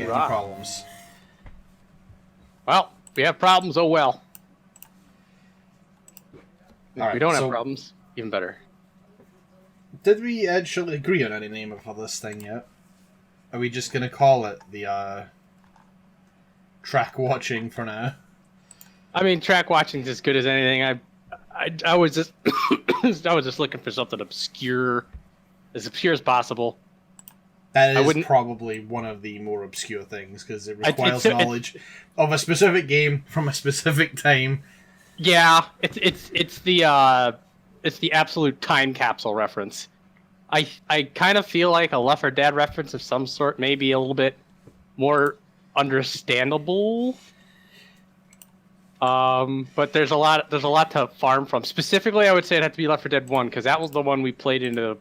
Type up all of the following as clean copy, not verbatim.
Problems. Well, if we have problems, oh well. If we don't have problems, even better. Did we actually agree on any name for this thing yet? Are we just gonna call it the track watching for now? I mean, track watching's as good as anything. I was just I was just looking for something obscure as possible. That is probably one of the more obscure things, because it requires knowledge of a specific game from a specific time. Yeah, it's the absolute time capsule reference. I kind of feel like a Left 4 Dead reference of some sort, maybe a little bit more understandable. But there's a lot to farm from. Specifically, I would say it had to be Left 4 Dead 1, because that was the one we played into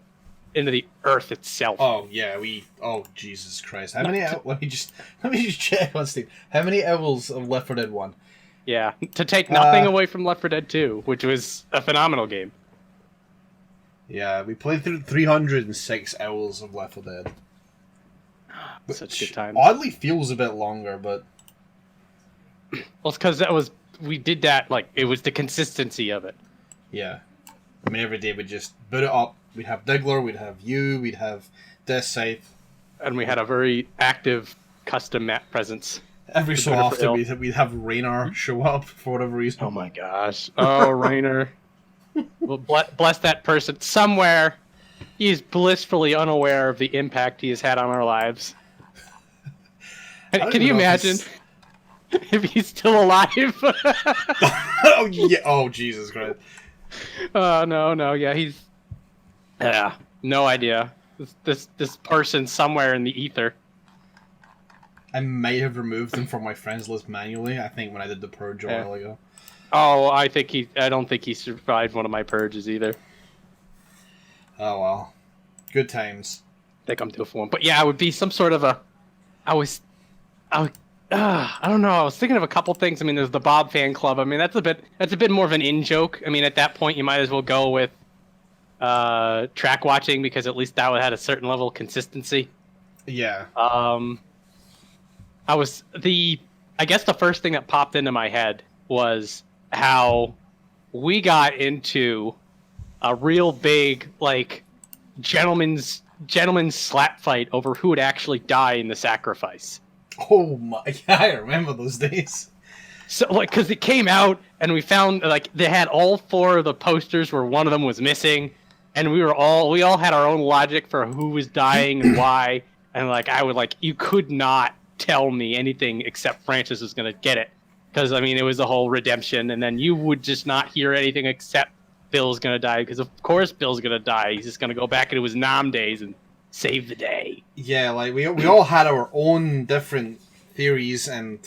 the earth itself. Oh yeah, oh Jesus Christ! How many? Let me just check on Steam. How many hours of Left 4 Dead 1? Yeah, to take nothing away from Left 4 Dead 2, which was a phenomenal game. Yeah, we played through 306 hours of Left 4 Dead. Such good time. Oddly feels a bit longer, but well, it's because we did that, like, it was the consistency of it. Yeah, I mean, every day we'd just boot it up. We'd have Diggler, we'd have you, we'd have Death Scythe. And we had a very active custom map presence. Every so often we'd have Raynor show up for whatever reason. Oh my gosh. Oh, Raynor. Well, bless that person. Somewhere, he's blissfully unaware of the impact he has had on our lives. Can you imagine if he's still alive? Oh, yeah. Oh, Jesus Christ. No. Yeah, he's... Yeah, no idea. This person somewhere in the ether. I might have removed them from my friends list manually, I think, when I did the purge a while ago. Oh, I don't think he survived one of my purges either. Oh well. Good times. I think I'm due for one. But yeah, it would be some sort of a... I don't know, I was thinking of a couple things. I mean, there's the Bob fan club. I mean, that's a bit more of an in-joke. I mean, at that point, you might as well go with track watching, because at least that would have a certain level of consistency. Yeah. I guess the first thing that popped into my head was how we got into a real big, like, gentleman's slap fight over who would actually die in the sacrifice. Oh my, yeah, I remember those days. So, like, because it came out and we found, like, they had all 4 of the posters where one of them was missing, and we all had our own logic for who was dying and why, and, like, you could not tell me anything except Francis was going to get it. Because, I mean, it was the whole redemption, and then you would just not hear anything except Bill's going to die, because of course Bill's going to die. He's just going to go back into his Nam days and save the day. Yeah, like, we all had our own different theories and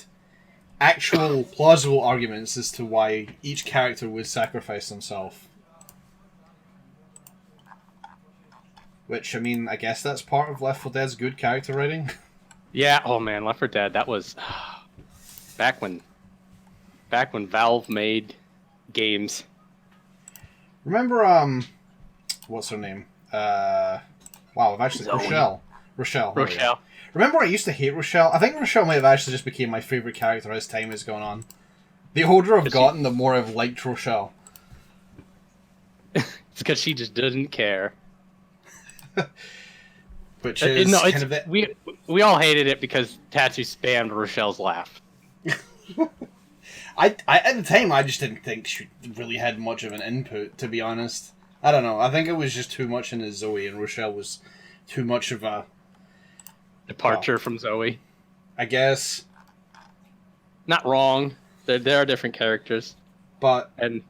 actual plausible arguments as to why each character would sacrifice themselves. Which, I mean, I guess that's part of Left 4 Dead's good character writing. Yeah, oh man, Left 4 Dead, that was back when Valve made games. Remember, what's her name? Wow, I've actually... Zoe. Rochelle. Remember I used to hate Rochelle? I think Rochelle might have actually just became my favourite character as time has gone on. The older I've gotten, the more I've liked Rochelle. It's because she just doesn't care. Which is kind of it. We all hated it because Tatsu spammed Rochelle's laugh. I at the time, I just didn't think she really had much of an input, to be honest. I don't know. I think it was just too much into Zoe, and Rochelle was too much of a... departure from Zoe. I guess. Not wrong. There are different characters. But and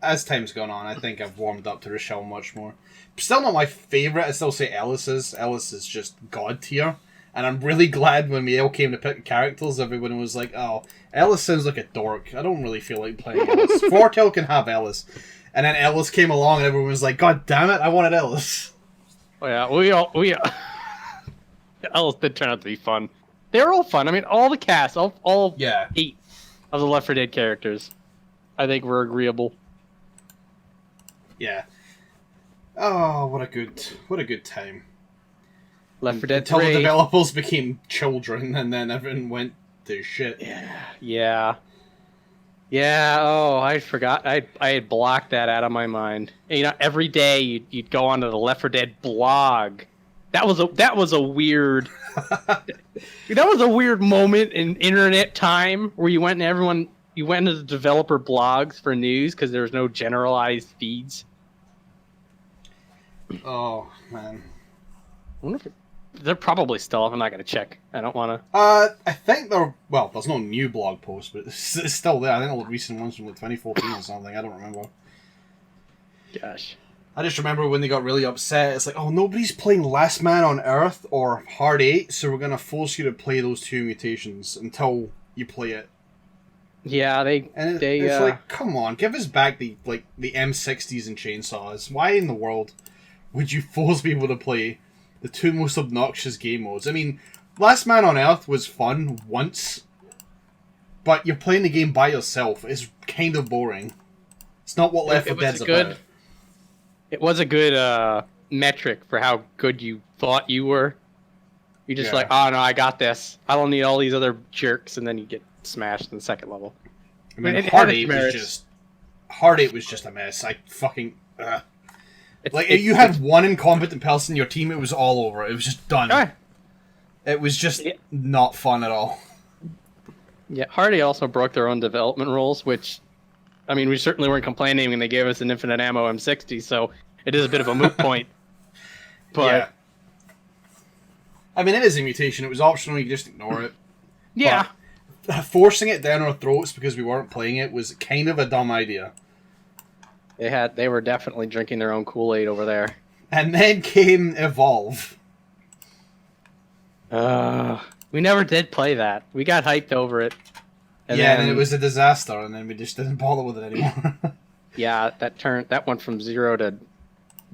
as time's gone on, I think I've warmed up to Rochelle much more. Still not my favourite. I still say Ellis is. Ellis is just god tier. And I'm really glad when we all came to pick characters, everyone was like, oh, Ellis sounds like a dork. I don't really feel like playing Ellis. Fortel can have Ellis. And then Ellis came along and everyone was like, god damn it, I wanted Ellis. Oh yeah, we Alice did turn out to be fun. They were all fun. I mean, all the cast, all Yeah. 8 of the Left 4 Dead characters, I think were agreeable. Yeah. Oh, what a good time. Left 4 Dead Until 3. the developers became children, and then everything went to shit. Yeah. Oh, I forgot. I had blocked that out of my mind. You know, every day you'd go onto the Left 4 Dead blog. That was a weird. That was a weird moment in internet time where you went into the developer blogs for news because there was no generalized feeds. Oh man. I wonder if they're probably still up. I'm not going to check. I don't want to. I think there's no new blog post, but it's still there. I think the recent ones from like 2014 or something. I don't remember. Gosh. I just remember when they got really upset. It's like, oh, nobody's playing Last Man on Earth or Hard 8, so we're going to force you to play those 2 mutations until you play it. Yeah, it's like, come on, give us back the M60s and chainsaws. Why in the world would you force people to play the 2 most obnoxious game modes? I mean, Last Man on Earth was fun once, but you're playing the game by yourself. It's kind of boring. It's not what Left 4 Dead's about. It was a good metric for how good you thought you were. You're just like, oh no, I got this. I don't need all these other jerks, and then you get smashed in the second level. I mean, Hard 8 was just a mess. I fucking... if you had one incompetent person in your team, it was all over. It was just done. Right. It was just not fun at all. Yeah, Hardy also broke their own development rules, which, I mean, we certainly weren't complaining when they gave us an infinite ammo M60, so it is a bit of a moot point. But yeah. I mean, it is a mutation. It was optional. You just ignore it. Yeah. But forcing it down our throats because we weren't playing it was kind of a dumb idea. They were definitely drinking their own Kool-Aid over there. And then came Evolve. We never did play that. We got hyped over it. And then it was a disaster, and then we just didn't bother with it anymore. Yeah, that went from 0 to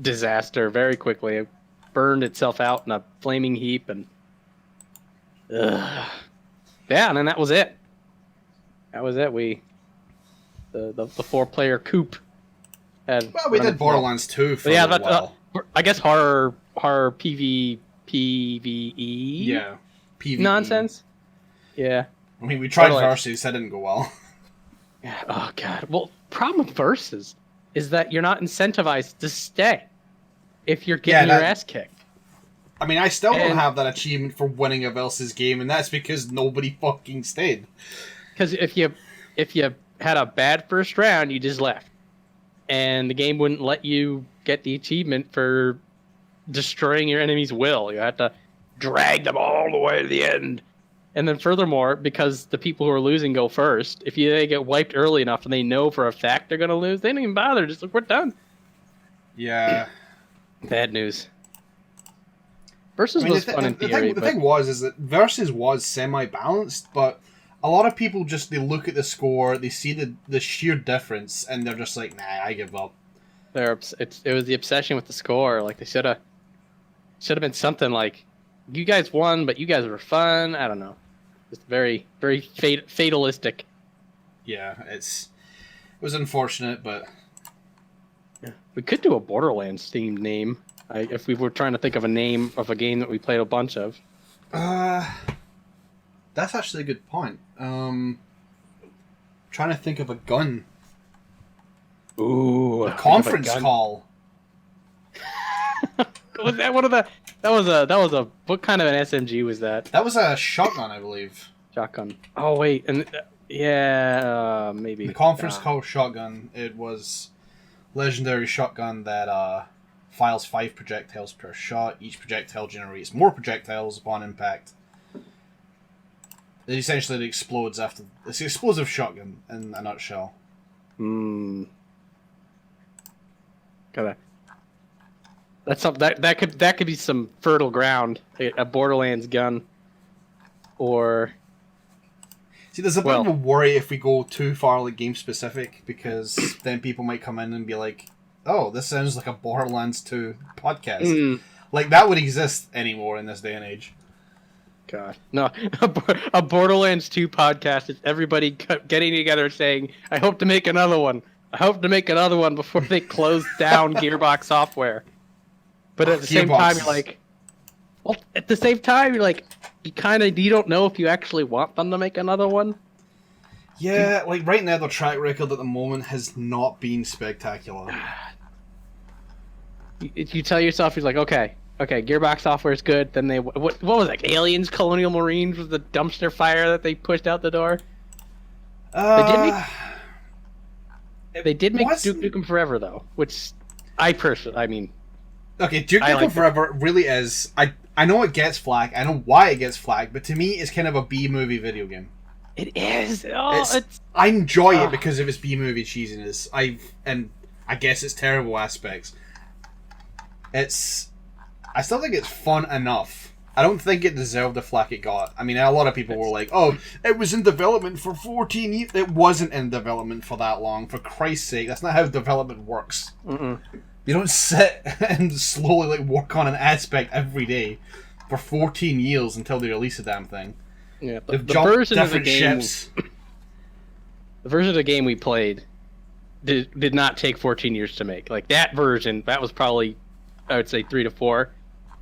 disaster very quickly. It burned itself out in a flaming heap, and yeah, and then that was it. That was it. The 4-player coup. We did Borderlands 2 for a while. I guess horror PvE. Yeah, PvE nonsense. Yeah. I mean, we tried Versus, that didn't go well. Yeah. Oh god. Well, problem with Versus is that you're not incentivized to stay if you're getting your ass kicked. I mean, I still don't have that achievement for winning a Versus game, and that's because nobody fucking stayed. Because if you had a bad first round, you just left, and the game wouldn't let you get the achievement for destroying your enemy's will. You had to drag them all the way to the end. And then furthermore, because the people who are losing go first, if they get wiped early enough and they know for a fact they're going to lose, they don't even bother. Just like, we're done. Yeah. Bad news. Versus was fun in theory. The thing was that Versus was semi-balanced, but a lot of people they look at the score, they see the sheer difference, and they're just like, nah, I give up. It was the obsession with the score. Like, they should have been something like, you guys won, but you guys were fun. I don't know. Just very, very fatalistic. Yeah, it was unfortunate, but yeah. We could do a Borderlands themed name if we were trying to think of a name of a game that we played a bunch of. That's actually a good point. Trying to think of a gun. Ooh, a conference call. Was that one of the? That was a. What kind of an SMG was that? That was a shotgun, I believe. Shotgun. Oh wait, and maybe the conference call shotgun. It was legendary shotgun that fires 5 projectiles per shot. Each projectile generates more projectiles upon impact. It essentially explodes after. It's an explosive shotgun in a nutshell. That's something that could be some fertile ground. A Borderlands gun, or see, there's a bit of a worry if we go too far game specific, because then people might come in and be like, "Oh, this sounds like a Borderlands 2 podcast." Like that would exist anymore in this day and age. God, no! A Borderlands 2 podcast is everybody getting together saying, "I hope to make another one. I hope to make another one before they close down Gearbox Software." But at the same time, you're like, well, at the same time, you're like, you don't know if you actually want them to make another one. Yeah, like right now, their track record at the moment has not been spectacular. You tell yourself, you're like, okay, Gearbox Software is good. Then what was it, like Aliens, Colonial Marines was the dumpster fire that they pushed out the door. They did make Duke Nukem Forever though, which I mean. Okay, Duke Nukem Forever really is. I know it gets flack. I know why it gets flack, but to me, it's kind of a B-movie video game. It is. Oh, I enjoy it because of its B-movie cheesiness. I guess its terrible aspects. I still think it's fun enough. I don't think it deserved the flack it got. I mean, a lot of people were like, "Oh, it was in development for 14 years." It wasn't in development for that long. For Christ's sake, that's not how development works. Mm-mm. You don't sit and slowly work on an aspect every day for 14 years until they release a damn thing. Yeah, the version of the game. The version of the game we played did not take 14 years to make. Like that version, that was probably, I would say, 3 to 4.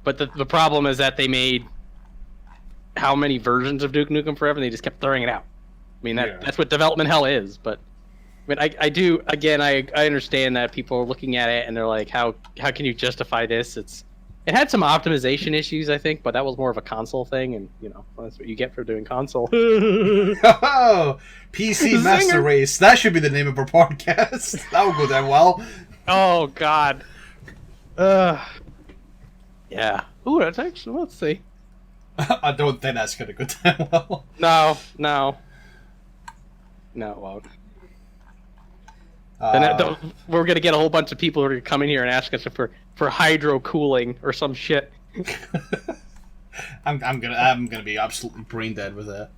But the problem is that they made how many versions of Duke Nukem Forever, and they just kept throwing it out. I mean, that's what development hell is. But I mean, I understand that people are looking at it and they're like, how can you justify this? It had some optimization issues, I think, but that was more of a console thing, and that's what you get for doing console. Oh, PC Master Race. That should be the name of our podcast. That would go down well. Oh God. Yeah. Ooh, that's actually. Let's see. I don't think that's gonna go down well. No, it won't. We're gonna get a whole bunch of people who are gonna come in here and ask us for hydro cooling or some shit. I'm gonna be absolutely brain dead with that.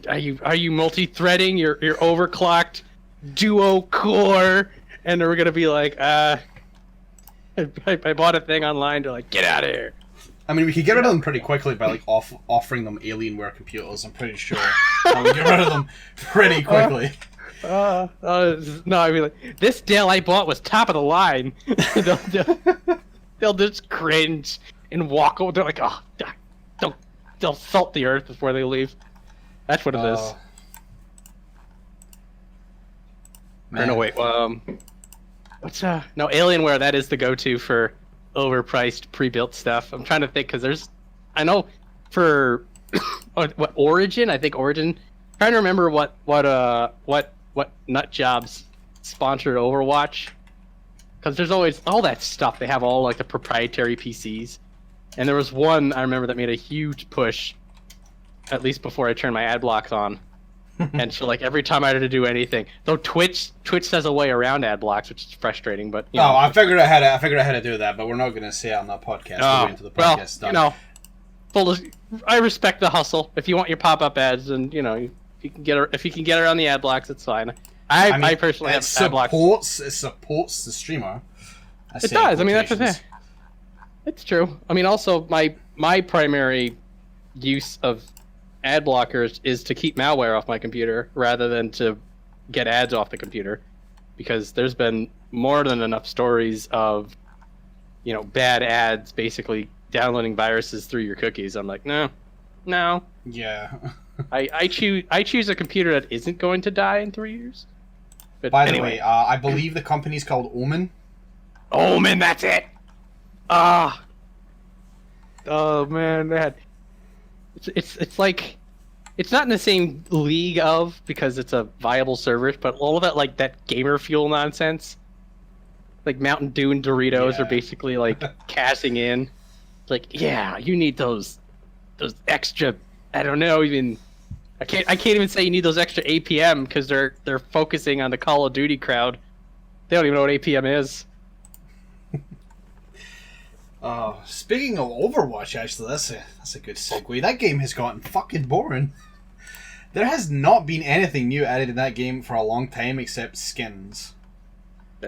Are you multi-threading? You're overclocked duo core, and we're gonna be like, I bought a thing online. They're like, get out of here. I mean, we could get rid of them pretty quickly by offering them Alienware computers. I'm pretty sure we would get rid of them pretty quickly. No, I mean, like, this Dell I bought was top of the line. They'll just cringe and walk over. They're like, oh, they'll salt the earth before they leave. That's what it is. Man. No, wait. What's no Alienware? That is the go-to for overpriced pre-built stuff. I'm trying to think because I know for what Origin. I think Origin. I'm trying to remember what nut jobs sponsored Overwatch, because there's always all that stuff. They have all like the proprietary PCs, and there was one I remember that made a huge push, at least before I turned my ad blocks on. And so like every time I had to do anything, though Twitch has a way around ad blocks, which is frustrating. But I figured I had to do that, but we're not going to say it on that podcast. We're into the podcast I respect the hustle. If you want your pop-up ads, and if you can get around the ad blocks, it's fine. I personally have ad blocks. It supports the streamer. It does. I mean, that's the thing. It's true. I mean, also my primary use of ad blockers is to keep malware off my computer rather than to get ads off the computer, because there's been more than enough stories of bad ads basically downloading viruses through your cookies. I'm like, no. Yeah. I choose a computer that isn't going to die in 3 years. But by the way, I believe the company's called Omen. Omen, that's it. Oh man, that it's like it's not in the same league of, because it's a viable service, but all of that, like that gamer fuel nonsense, like Mountain Dew and Doritos are basically like cashing in. Like, yeah, you need those extra. I don't know even. I can't even say you need those extra APM, because they're focusing on the Call of Duty crowd. They don't even know what APM is. Speaking of Overwatch, actually, that's a good segue. That game has gotten fucking boring. There has not been anything new added in that game for a long time except skins.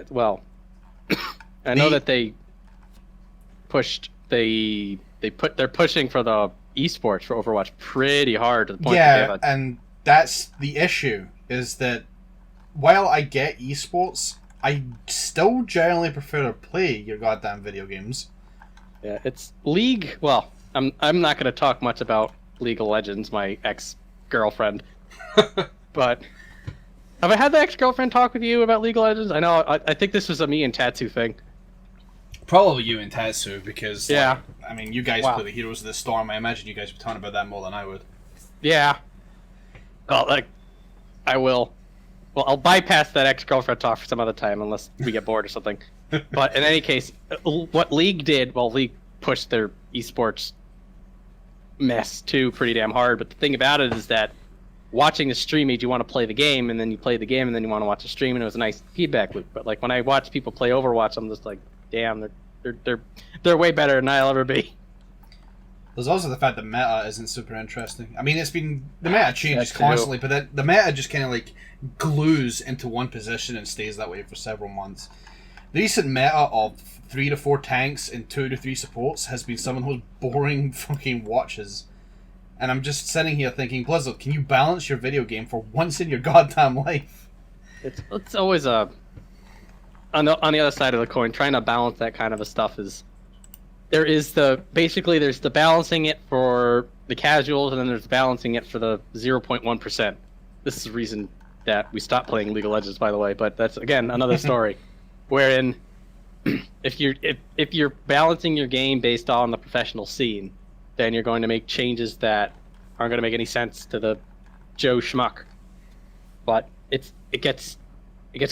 Well, I know that they pushed. They're pushing for the esports for Overwatch pretty hard to the point that and that's the issue, is that while I get esports, I still generally prefer to play your goddamn video games. Yeah, it's League. Well, I'm not going to talk much about League of Legends, my ex-girlfriend. But have I had the ex-girlfriend talk with you about League of Legends? I know. I think this was a me and Tatsu thing. Probably you and Tatsu, because yeah, I mean, you guys play the Heroes of the Storm. I imagine you guys would be talking about that more than I would. Yeah. Well, I will. Well, I'll bypass that ex-girlfriend talk for some other time, unless we get bored or something. But in any case, what League did, well, League pushed their esports mess too pretty damn hard. But the thing about it is that watching the stream made you want to play the game, and then you play the game, and then you want to watch the stream, and it was a nice feedback loop. But like when I watch people play Overwatch, I'm just like, damn, they're way better than I'll ever be. There's also the fact that meta isn't super interesting. I mean, the meta changes constantly, but the meta just kind of like glues into one position and stays that way for several months. The recent meta of 3 to 4 tanks and 2 to 3 supports has been some of those boring fucking watches. And I'm just sitting here thinking, Blizzard, can you balance your video game for once in your goddamn life? It's always on the other side of the coin, trying to balance that kind of a stuff is... there's the balancing it for the casuals, and then there's balancing it for the 0.1%. This is the reason that we stopped playing League of Legends, by the way, but that's, again, another story. Wherein, if you're balancing your game based on the professional scene, then you're going to make changes that aren't going to make any sense to the Joe Schmuck. But it gets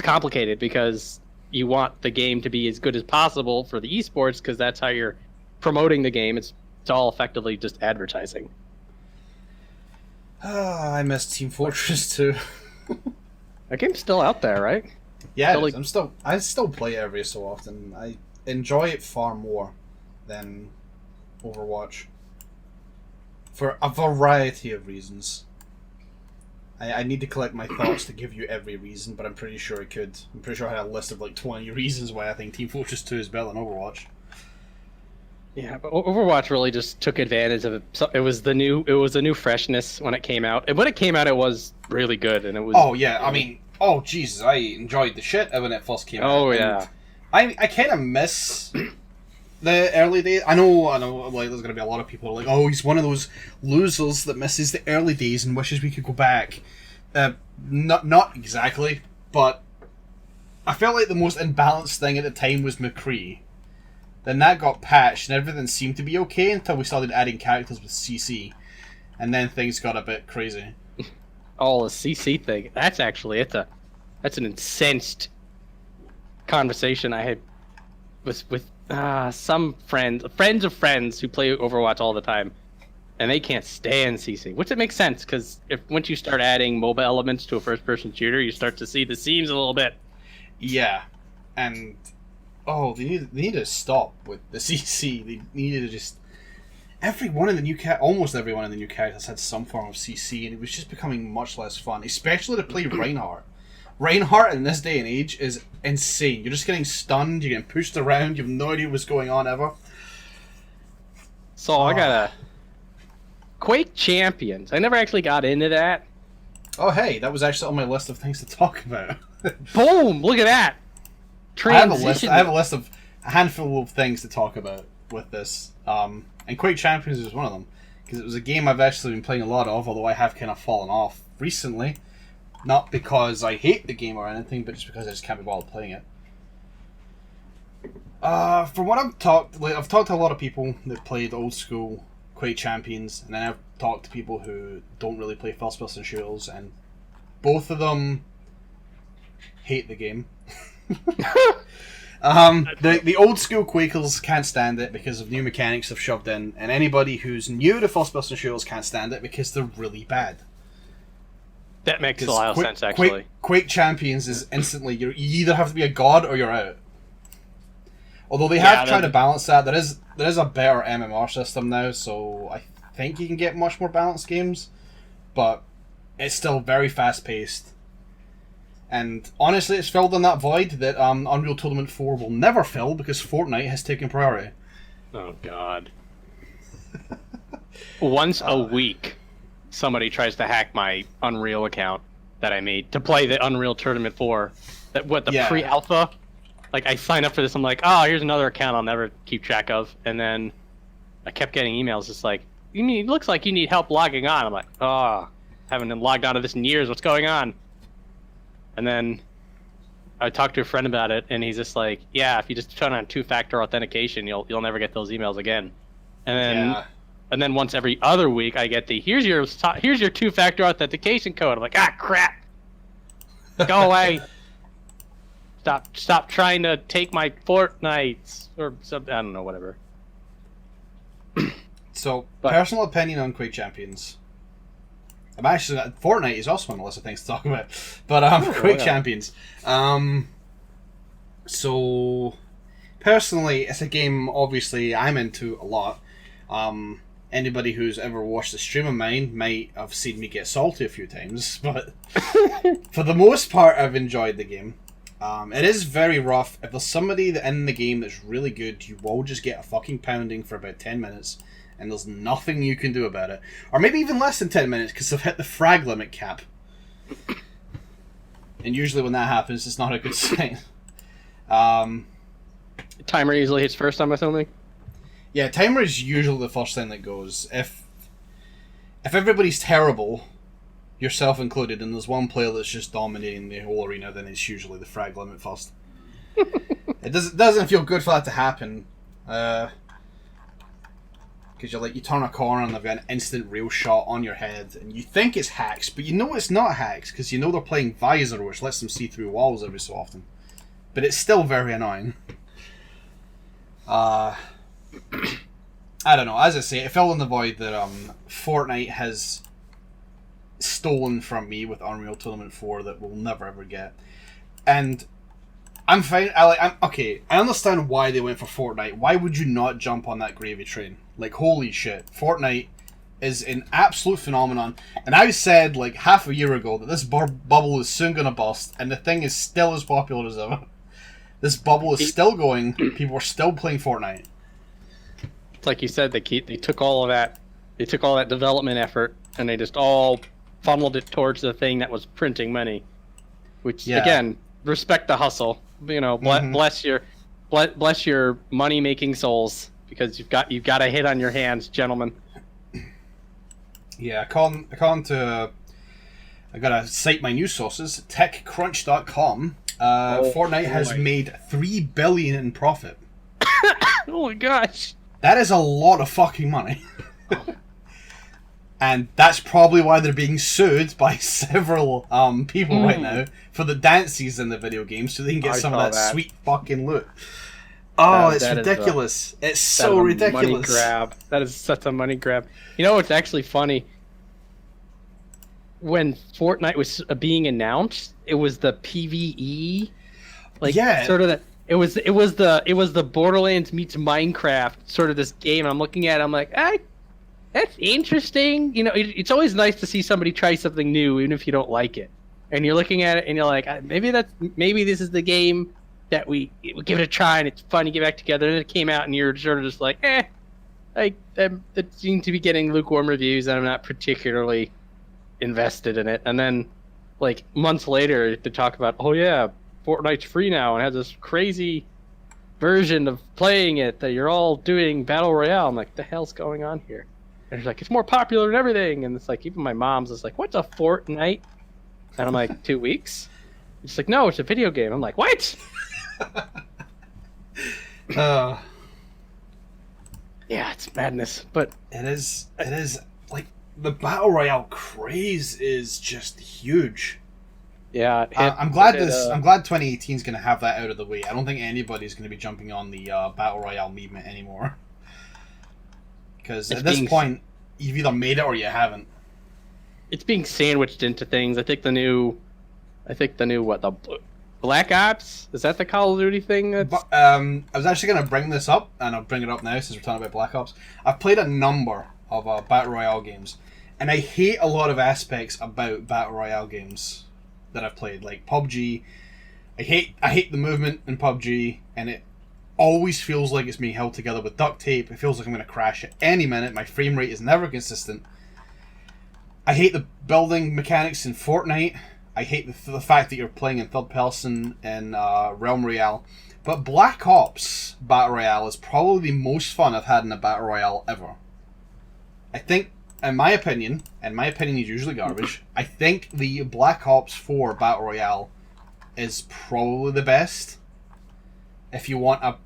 complicated because you want the game to be as good as possible for the esports, because that's how you're promoting the game. It's all effectively just advertising. I miss Team Fortress 2. That game's still out there, right? Yeah, I still play it every so often. I enjoy it far more than Overwatch for a variety of reasons. I need to collect my thoughts to give you every reason, but I'm pretty sure I could. I'm pretty sure I had a list of like 20 reasons why I think Team Fortress 2 is better than Overwatch. Yeah, but Overwatch really just took advantage of it. So it was a new freshness when it came out. And when it came out, it was really good, and it was. Oh yeah, I mean, oh Jesus, I enjoyed the shit when it first came out. Oh yeah. I kind of miss the early days. I know. Like, there's gonna be a lot of people who are like, oh, he's one of those losers that misses the early days and wishes we could go back. Not exactly, but I felt like the most imbalanced thing at the time was McCree. Then that got patched and everything seemed to be okay until we started adding characters with CC, and then things got a bit crazy. Oh, the CC thing. That's an incensed conversation I had with some friends of friends who play Overwatch all the time, and they can't stand CC, which it makes sense, because once you start adding MOBA elements to a first-person shooter, you start to see the seams a little bit. Yeah, and they need to stop with the CC. They needed to just almost every one of the new characters had some form of CC, and it was just becoming much less fun, especially to play Reinhardt. Reinhardt in this day and age is insane. You're just getting stunned, you're getting pushed around, you have no idea what's going on ever. So I got a Quake Champions. I never actually got into that. Oh hey, that was actually on my list of things to talk about. Boom! Look at that. I have a list of a handful of things to talk about with this. And Quake Champions is one of them, because it was a game I've actually been playing a lot of, although I have kind of fallen off recently. Not because I hate the game or anything, but just because I just can't be bothered playing it. From what I've talked to a lot of people that played old school Quake Champions, and then I've talked to people who don't really play first-person shooters, and both of them hate the game. The old school Quakers can't stand it because of new mechanics they've shoved in, and anybody who's new to first-person shooters can't stand it because they're really bad. That makes a lot of sense, actually. Quake Champions is instantly, you either have to be a god or you're out. Although they have tried to balance that, there is a better MMR system now, so I think you can get much more balanced games, but it's still very fast-paced. And honestly, it's filled in that void that Unreal Tournament 4 will never fill because Fortnite has taken priority. Oh, God. Once a week, somebody tries to hack my Unreal account that I made to play the Unreal Tournament 4. Pre-alpha? Like, I signed up for this, I'm like, oh, here's another account I'll never keep track of. And then I kept getting emails just like, it looks like you need help logging on. I'm like, oh, haven't been logged onto this in years. What's going on? And then I talked to a friend about it, and he's just like, yeah, if you just turn on two-factor authentication, you'll never get those emails again. And then once every other week, I get here's your two-factor authentication code. I'm like, crap. Go away. Stop trying to take my Fortnite or something. I don't know, whatever. So, personal opinion on Quake Champions. I'm actually Fortnite is also on the list of things to talk about, but Quake Champions. So, personally, it's a game obviously I'm into a lot. Anybody who's ever watched a stream of mine might have seen me get salty a few times, but for the most part, I've enjoyed the game. It is very rough. If there's somebody in the game that's really good, you will just get a fucking pounding for about 10 minutes, and there's nothing you can do about it. Or maybe even less than 10 minutes, because they've hit the frag limit cap. And usually when that happens, it's not a good sign. Timer usually hits first, I'm assuming? Yeah, timer is usually the first thing that goes. If everybody's terrible, yourself included, and there's one player that's just dominating the whole arena, then it's usually the frag limit first. It doesn't feel good for that to happen. Because you turn a corner and they've got an instant real shot on your head, and you think it's hacks, but you know it's not hacks, because you know they're playing Visor, which lets them see through walls every so often. But it's still very annoying. I don't know, as I say, it fell in the void that Fortnite has stolen from me with Unreal Tournament 4 that we'll never ever get. And I'm fine. I'm okay. I understand why they went for Fortnite. Why would you not jump on that gravy train? Like, holy shit, Fortnite is an absolute phenomenon. And I said like half a year ago that this bubble is soon gonna burst, and the thing is still as popular as ever. This bubble is still going. People are still playing Fortnite. It's like you said, they took all of that. They took all that development effort, and they just all funneled it towards the thing that was printing money. Which again, respect the hustle. You know, bless your money making souls, because you've got a hit on your hands, gentlemen. Yeah, according to I gotta cite my news sources, TechCrunch.com. Fortnite has made $3 billion in profit. Oh my gosh, that is a lot of fucking money. And that's probably why they're being sued by several people right now for the dances in the video game, so they can get some of that sweet fucking loot. Oh, it's ridiculous. It's so ridiculous. Money grab. That is such a money grab. You know what's actually funny? When Fortnite was being announced, it was the PvE, sort of that. It was the Borderlands meets Minecraft, sort of this game. I'm looking at it, I'm like, that's interesting. You know, it's always nice to see somebody try something new, even if you don't like it. And you're looking at it, and you're like, maybe this is the game that we give it a try, and it's fun to get back together. And it came out, and you're sort of just like, it seems to be getting lukewarm reviews, and I'm not particularly invested in it. And then, like, months later, to talk about, oh yeah, Fortnite's free now and has this crazy version of playing it that you're all doing battle royale. I'm like, the hell's going on here? And it's like, it's more popular than everything. And it's like, even my mom's just like, what's a Fortnite? And I'm like, 2 weeks? It's like, no, it's a video game. I'm like, what? Yeah, it's madness. But it is like the battle royale craze is just huge. Yeah, I'm glad 2018 is going to have that out of the way. I don't think anybody's going to be jumping on the battle royale movement anymore. Because at this point, you've either made it or you haven't. It's being sandwiched into things. I think the new the Black Ops, is that the Call of Duty thing? I was actually going to bring this up, and I'll bring it up now since we're talking about Black Ops. I've played a number of battle royale games, and I hate a lot of aspects about battle royale games that I've played, like PUBG. I hate the movement in PUBG, and always feels like it's being held together with duct tape. It feels like I'm going to crash at any minute. My frame rate is never consistent. I hate the building mechanics in Fortnite. I hate the fact that you're playing in third person in Realm Royale. But Black Ops Battle Royale is probably the most fun I've had in a Battle Royale ever. I think, in my opinion is usually garbage, I think the Black Ops 4 Battle Royale is probably the best. If you want a...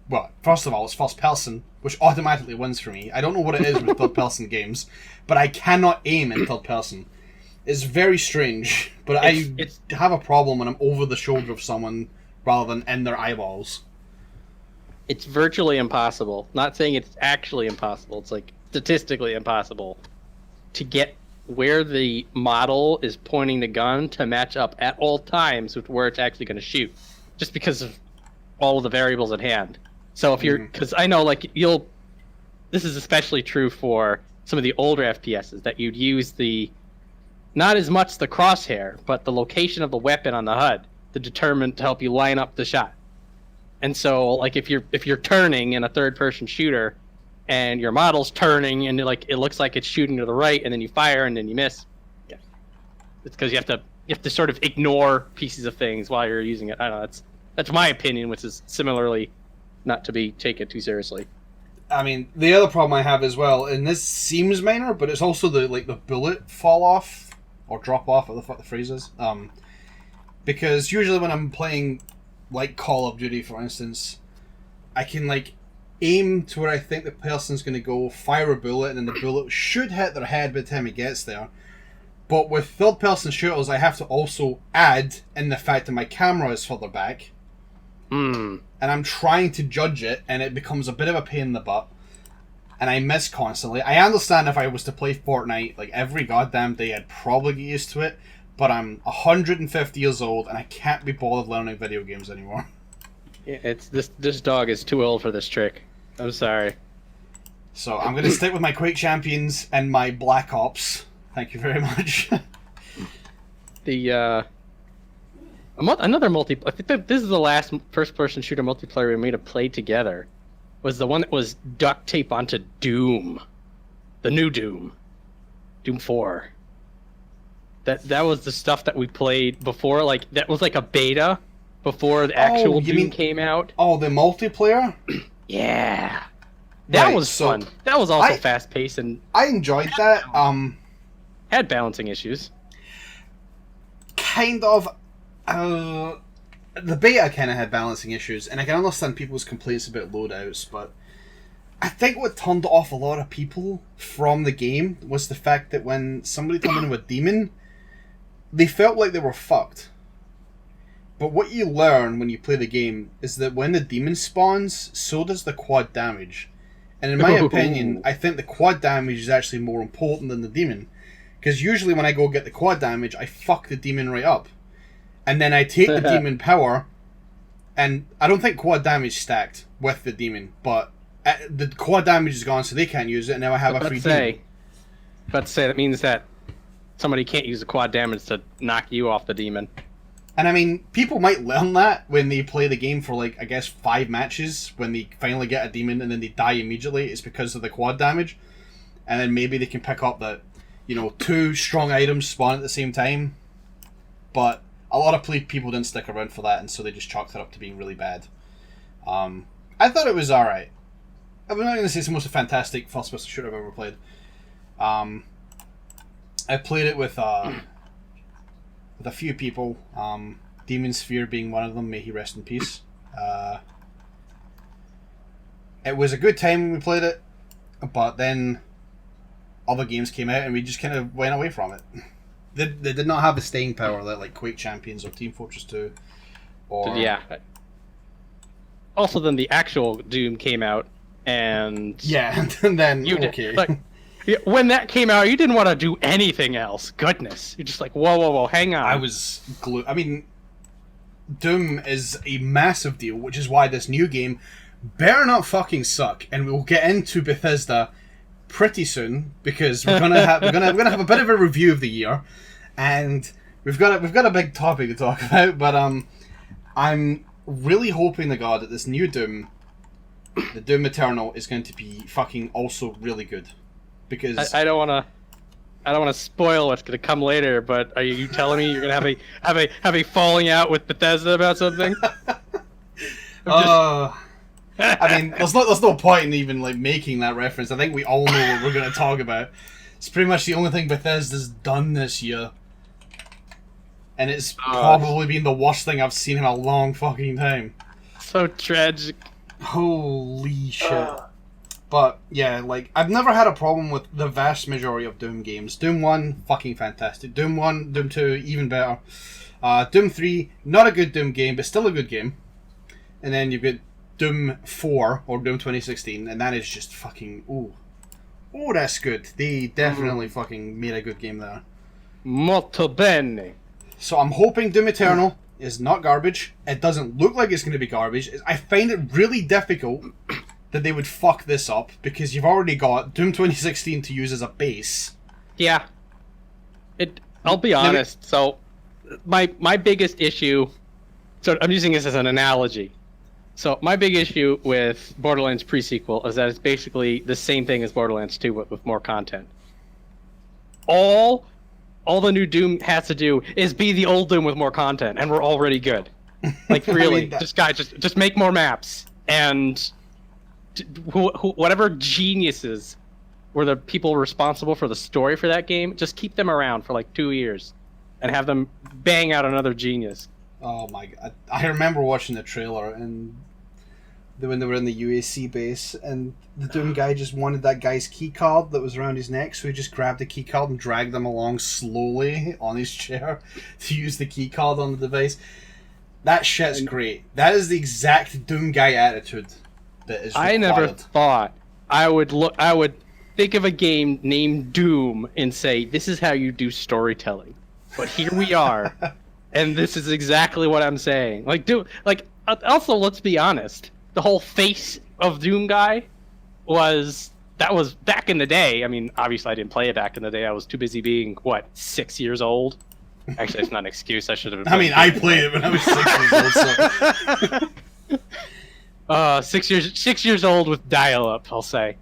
Well, first of all, it's first person, which automatically wins for me. I don't know what it is with third person games, but I cannot aim in third person. It's very strange, but I have a problem when I'm over the shoulder of someone rather than in their eyeballs. It's virtually impossible. Not saying it's actually impossible. It's like statistically impossible to get where the model is pointing the gun to match up at all times with where it's actually going to shoot, just because of all of the variables at hand. So if you're, because I know like this is especially true for some of the older FPSs, that you'd use not as much the crosshair, but the location of the weapon on the HUD to help you line up the shot. And so like if you're turning in a third person shooter and your model's turning and it looks like it's shooting to the right, and then you fire and then you miss, yeah, it's because you have to sort of ignore pieces of things while you're using it. I don't know, that's my opinion, which is similarly not to be taken too seriously. I mean, the other problem I have as well, and this seems minor, but it's also the bullet fall off or drop off, what the phrase is. Because usually when I'm playing like Call of Duty, for instance, I can aim to where I think the person's going to go, fire a bullet, and then the bullet should hit their head by the time it gets there. But with third person shooters, I have to also add in the fact that my camera is further back. And I'm trying to judge it, and it becomes a bit of a pain in the butt. And I miss constantly. I understand if I was to play Fortnite every goddamn day, I'd probably get used to it. But I'm 150 years old, and I can't be bothered learning video games anymore. Yeah, this dog is too old for this trick. I'm sorry. So I'm going to stick with my Quake Champions and my Black Ops. Thank you very much. Another I think this is the last first-person shooter multiplayer we made to play together. Was the one that was duct tape onto Doom, the new Doom 4. That was the stuff that we played before. That was a beta before the actual Doom came out. Oh, the multiplayer. Yeah, that was fun. That was also fast-paced, and I enjoyed that. Had balancing issues. Kind of. The beta kind of had balancing issues, and I can understand people's complaints about loadouts, but I think what turned off a lot of people from the game was the fact that when somebody turned into a demon, they felt like they were fucked. But what you learn when you play the game is that when the demon spawns, so does the quad damage. And in my opinion, I think the quad damage is actually more important than the demon. Because usually when I go get the quad damage, I fuck the demon right up. And then I take the demon power, and I don't think quad damage stacked with the demon, but the quad damage is gone, so they can't use it, and now I have a free demon. But to say that means that somebody can't use the quad damage to knock you off the demon. And I mean, people might learn that when they play the game for 5 matches, when they finally get a demon and then they die immediately. It's because of the quad damage, and then maybe they can pick up that 2 strong items spawn at the same time. But a lot of people didn't stick around for that, and so they just chalked it up to being really bad. I thought it was alright. I'm not going to say it's the most fantastic first-person shooter I've ever played. I played it with a few people. Demon Sphere being one of them. May he rest in peace. It was a good time when we played it, but then other games came out and we just kind of went away from it. They did not have the staying power that Quake Champions or Team Fortress 2. Yeah. Also, then the actual Doom came out, and yeah, and then when that came out, you didn't want to do anything else. Goodness, you're just whoa, hang on. I was glued. I mean, Doom is a massive deal, which is why this new game better not fucking suck, and we'll get into Bethesda pretty soon because we're gonna have a bit of a review of the year, and we've got a big topic to talk about. But I'm really hoping to God that this new Doom, the Doom Eternal, is going to be fucking also really good. Because I don't want to spoil what's going to come later, but are you telling me you're going to have a falling out with Bethesda about something? I mean, there's no point in even like making that reference. I think we all know what we're going to talk about. It's pretty much the only thing Bethesda's done this year. And it's probably been the worst thing I've seen in a long fucking time. So tragic. Holy shit. But, yeah, like, I've never had a problem with the vast majority of Doom games. Doom 1, fucking fantastic. Doom 1, Doom 2, even better. Doom 3, not a good Doom game, but still a good game. And then you've got Doom 4, or Doom 2016, and that is just fucking, ooh. Oh, that's good. They definitely fucking made a good game there. Molto bene. So I'm hoping Doom Eternal is not garbage. It doesn't look like it's going to be garbage. I find it really difficult that they would fuck this up, because you've already got Doom 2016 to use as a base. Yeah. I'll be honest. So my biggest issue, so I'm using this as an analogy. So my big issue with Borderlands pre-sequel is that it's basically the same thing as Borderlands 2 with more content. All the new Doom has to do is be the old Doom with more content, and we're already good. Like, really, just make more maps, and whatever geniuses were the people responsible for the story for that game, just keep them around for like 2 years, and have them bang out another genius. Oh my god! I remember watching the trailer and when they were in the UAC base, and the Doom guy just wanted that guy's key card that was around his neck, so he just grabbed the key card and dragged them along slowly on his chair to use the key card on the device. That shit's great. That is the exact Doom guy attitude that is required. I never thought I would think of a game named Doom and say, this is how you do storytelling. But here we are, and this is exactly what I'm saying. Also, let's be honest. The whole face of Doom guy was back in the day. I mean, obviously I didn't play it back in the day. I was too busy being 6 years old. Actually, it's not an excuse. I should have been. I mean, I played it when I was 6 years old. So. 6 years old with dial-up. I'll say.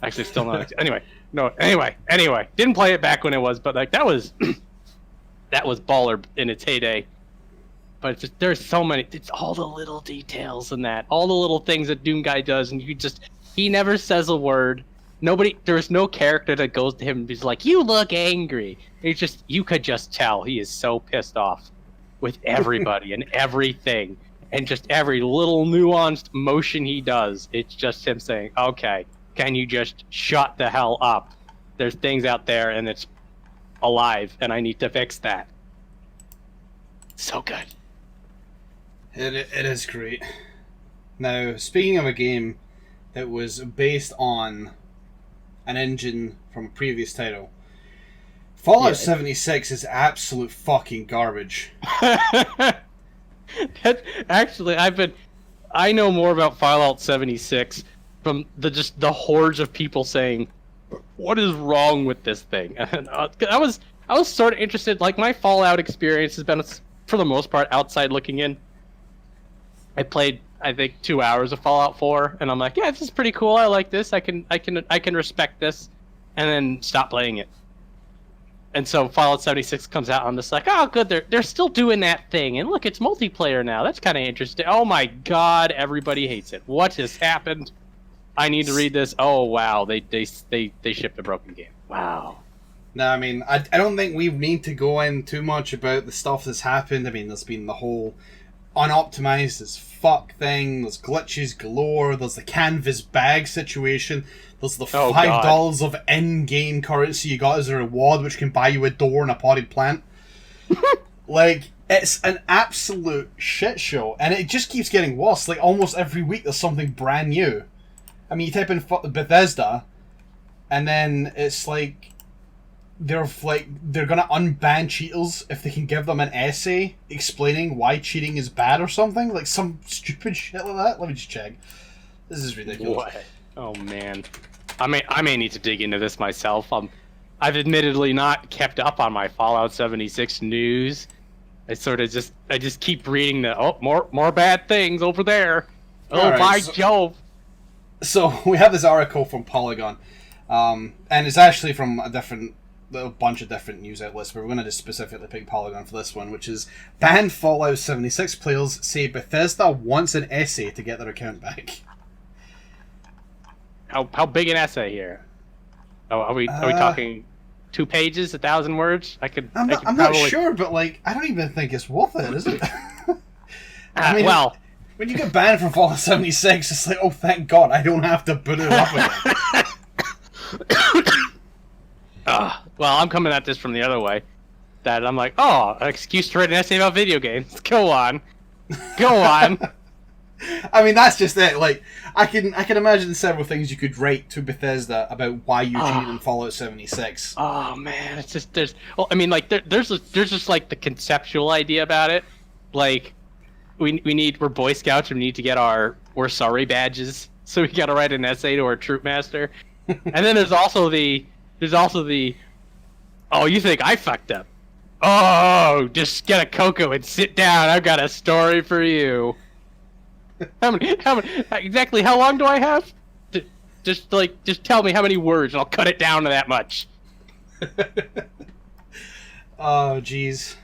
Actually, still not. Anyway, didn't play it back when it was, but like that was baller in its heyday. But it's just, there's so many. It's all the little details in that, all the little things that Doom guy does, and he never says a word. There's no character that goes to him and is like, "You look angry." It's just, you could just tell he is so pissed off with everybody and everything, and just every little nuanced motion he does. It's just him saying, "Okay, can you just shut the hell up? There's things out there, and it's alive, and I need to fix that." So good. It is great. Now, speaking of a game that was based on an engine from a previous title, Fallout 76 is absolute fucking garbage. Actually, I know more about Fallout 76 from the hordes of people saying, "What is wrong with this thing?" And I was sort of interested. Like, my Fallout experience has been, for the most part, outside looking in. I played, I think, 2 hours of Fallout 4, and I'm like, yeah, this is pretty cool. I like this. I can respect this, and then stop playing it. And so Fallout 76 comes out, and I'm just like, oh, good. They're still doing that thing, and look, it's multiplayer now. That's kind of interesting. Oh my god, everybody hates it. What has happened? I need to read this. Oh wow, they shipped a broken game. Wow. No, I mean, I don't think we need to go in too much about the stuff that's happened. I mean, there's been the whole unoptimized as fuck thing, there's glitches galore, there's the canvas bag situation, there's the $5 of in-game currency you got as a reward, which can buy you a door and a potted plant. Like, it's an absolute shit show, and it just keeps getting worse. Like, almost every week there's something brand new. I mean, you type in Bethesda, and then it's like they're gonna unban cheaters if they can give them an essay explaining why cheating is bad or something, like some stupid shit like that. Let me just check. This is ridiculous. What? Oh man, I may need to dig into this myself. I've admittedly not kept up on my Fallout 76 news, I just keep reading more bad things over there. Oh, All right, by Jove. So we have this article from Polygon, and it's actually from a bunch of different news outlets, but we're going to just specifically pick Polygon for this one, which is banned Fallout 76 players say Bethesda wants an essay to get their account back. How big an essay here? Oh, are we talking 2 pages, 1,000 words? I'm not sure, but like I don't even think it's worth it, is it? I mean, well, when you get banned from Fallout 76, it's like, oh, thank God, I don't have to put it up again. Well, I'm coming at this from the other way. That I'm like, oh, an excuse to write an essay about video games. Go on. I mean, that's just it. Like, I can imagine several things you could write to Bethesda about why you cheated in Fallout 76. Oh man, it's just there's just like the conceptual idea about it. Like, we're Boy Scouts and we need to get our "we're sorry" badges, so we got to write an essay to our troop master. And then there's also the oh, you think I fucked up? Oh, just get a cocoa and sit down. I've got a story for you. How many? Exactly? How long do I have? Just tell me how many words, and I'll cut it down to that much. Oh, jeez.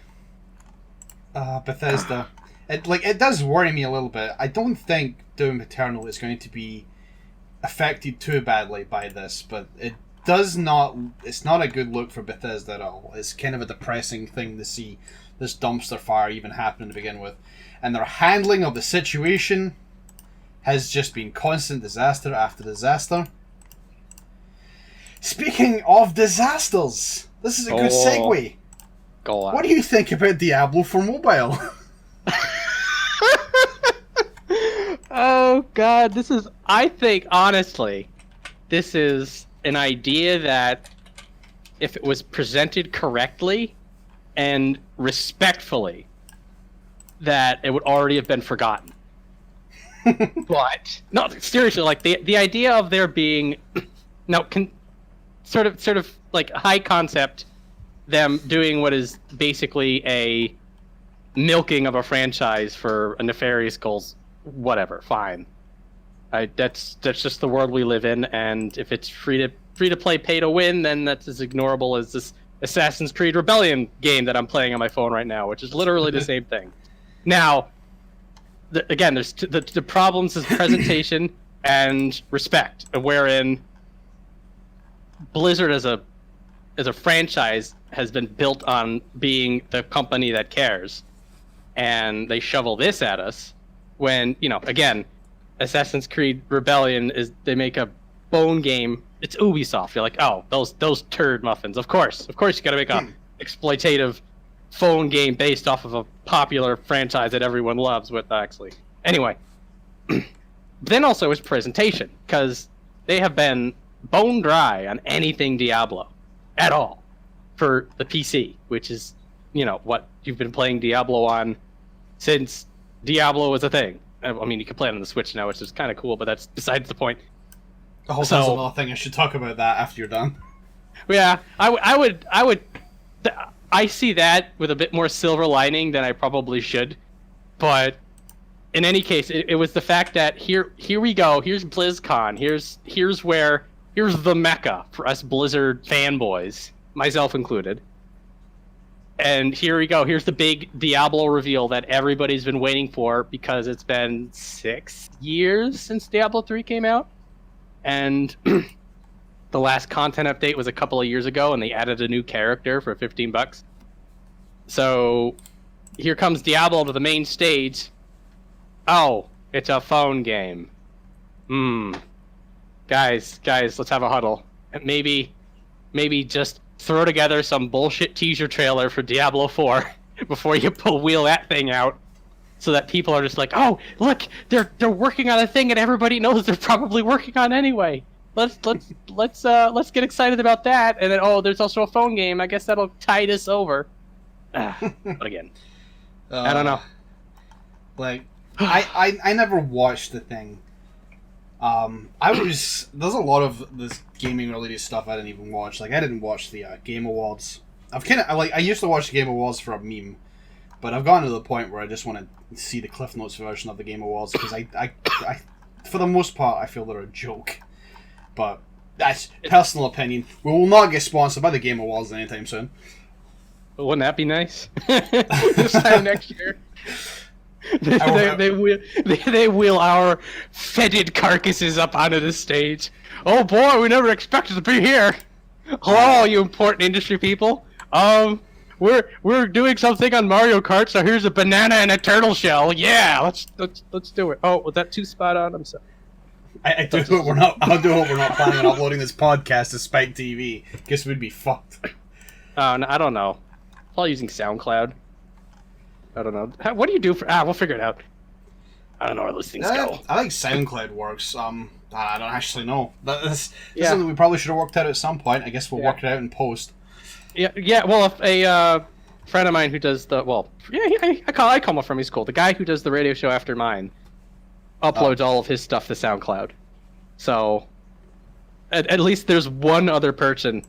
Bethesda. It does worry me a little bit. I don't think Doom Eternal is going to be affected too badly by this, but it's not a good look for Bethesda at all. It's kind of a depressing thing to see this dumpster fire even happen to begin with. And their handling of the situation has just been constant disaster after disaster. Speaking of disasters, this is a good segue. Go on. What do you think about Diablo for mobile? Oh God, I think honestly, this is an idea that if it was presented correctly and respectfully, that it would already have been forgotten. But no, seriously, like the idea of there being sort of like high concept, them doing what is basically a milking of a franchise for a nefarious goals. Whatever, fine. That's just the world we live in, and if it's free to play, pay to win, then that's as ignorable as this Assassin's Creed Rebellion game that I'm playing on my phone right now, which is literally the same thing. Now, again, there's the problems is presentation and respect, wherein Blizzard as a franchise has been built on being the company that cares, and they shovel this at us when, again, Assassin's Creed Rebellion they make a bone game. It's Ubisoft. You're like, oh, those turd muffins. Of course you gotta make a exploitative phone game based off of a popular franchise that everyone loves with Axley. Anyway, then also is presentation, because they have been bone dry on anything Diablo at all for the PC, which is, what you've been playing Diablo on since Diablo was a thing. I mean, you can play it on the Switch now, which is kind of cool, but that's besides the point. Oh, that's another thing. I should talk about that after you're done. Yeah, I see that with a bit more silver lining than I probably should, but in any case, it was the fact that here we go. Here's BlizzCon. Here's the Mecca for us Blizzard fanboys, myself included. And here we go. Here's the big Diablo reveal that everybody's been waiting for, because it's been 6 years since Diablo 3 came out. And the last content update was a couple of years ago, and they added a new character for $15. So here comes Diablo to the main stage. Oh, it's a phone game. Guys, let's have a huddle. And maybe just throw together some bullshit teaser trailer for Diablo 4 before you wheel that thing out, so that people are just like, oh, look, they're working on a thing and everybody knows they're probably working on anyway. Let's get excited about that, and then, oh, there's also a phone game. I guess that'll tide us over. But again, I don't know. Like, I never watched the thing. There's a lot of this gaming related stuff I didn't even watch. Like, I didn't watch the Game Awards. I used to watch the Game Awards for a meme, But I've gotten to the point where I just want to see the Cliff Notes version of the Game Awards because I for the most part, I feel they're a joke. But that's personal opinion. We will not get sponsored by the Game Awards anytime soon. Wouldn't that be nice? This time next year. They wheel our fetid carcasses up onto the stage. Oh boy, we never expected to be here. Hello, you important industry people. We're doing something on Mario Kart, so here's a banana and a turtle shell. Yeah, let's do it. Oh, was that too spot on? I'm sorry. I do hope we're not planning on uploading this podcast to Spike TV. Guess we'd be fucked. No, I don't know. It's all using SoundCloud. I don't know. What do you do for? We'll figure it out. I don't know where those things go. I think SoundCloud works. I don't actually know. This is something we probably should have worked out at some point. I guess we'll work it out in post. Yeah. Well, if a friend of mine who does I call him from. He's cool. The guy who does the radio show after mine uploads all of his stuff to SoundCloud. So, at least there's one other person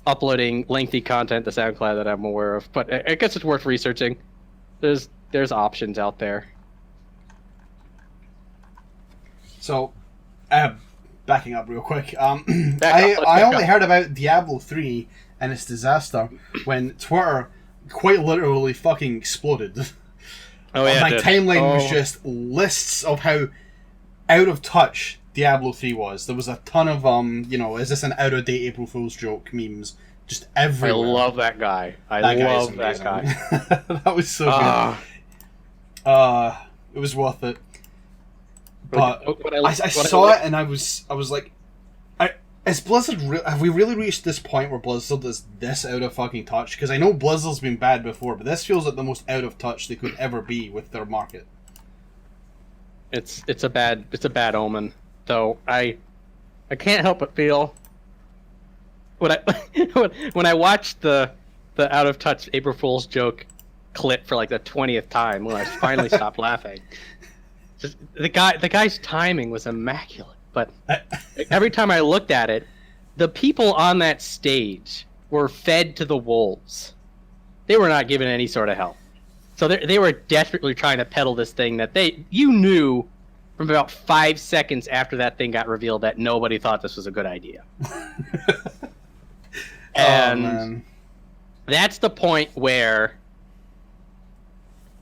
uploading lengthy content to SoundCloud that I'm aware of. But I guess it's worth researching. There's options out there. So, backing up real quick. I only heard about Diablo 3 and its disaster when Twitter quite literally fucking exploded. My timeline was just lists of how out of touch Diablo 3 was. There was a ton of is this an out of date April Fool's joke memes just everywhere. I love that guy. I love that guy. That was so good. It was worth it. But I saw it and I was like, is Blizzard have we really reached this point where Blizzard is this out of fucking touch? Because I know Blizzard's been bad before, but this feels like the most out of touch they could ever be with their market. It's a bad omen, though. I can't help but feel when I watched the out of touch April Fool's joke clip for like the 20th time when I finally stopped laughing. Just, the guy's timing was immaculate. But every time I looked at it, the people on that stage were fed to the wolves. They were not given any sort of help. So they were desperately trying to peddle this thing that you knew from about 5 seconds after that thing got revealed that nobody thought this was a good idea. And that's the point where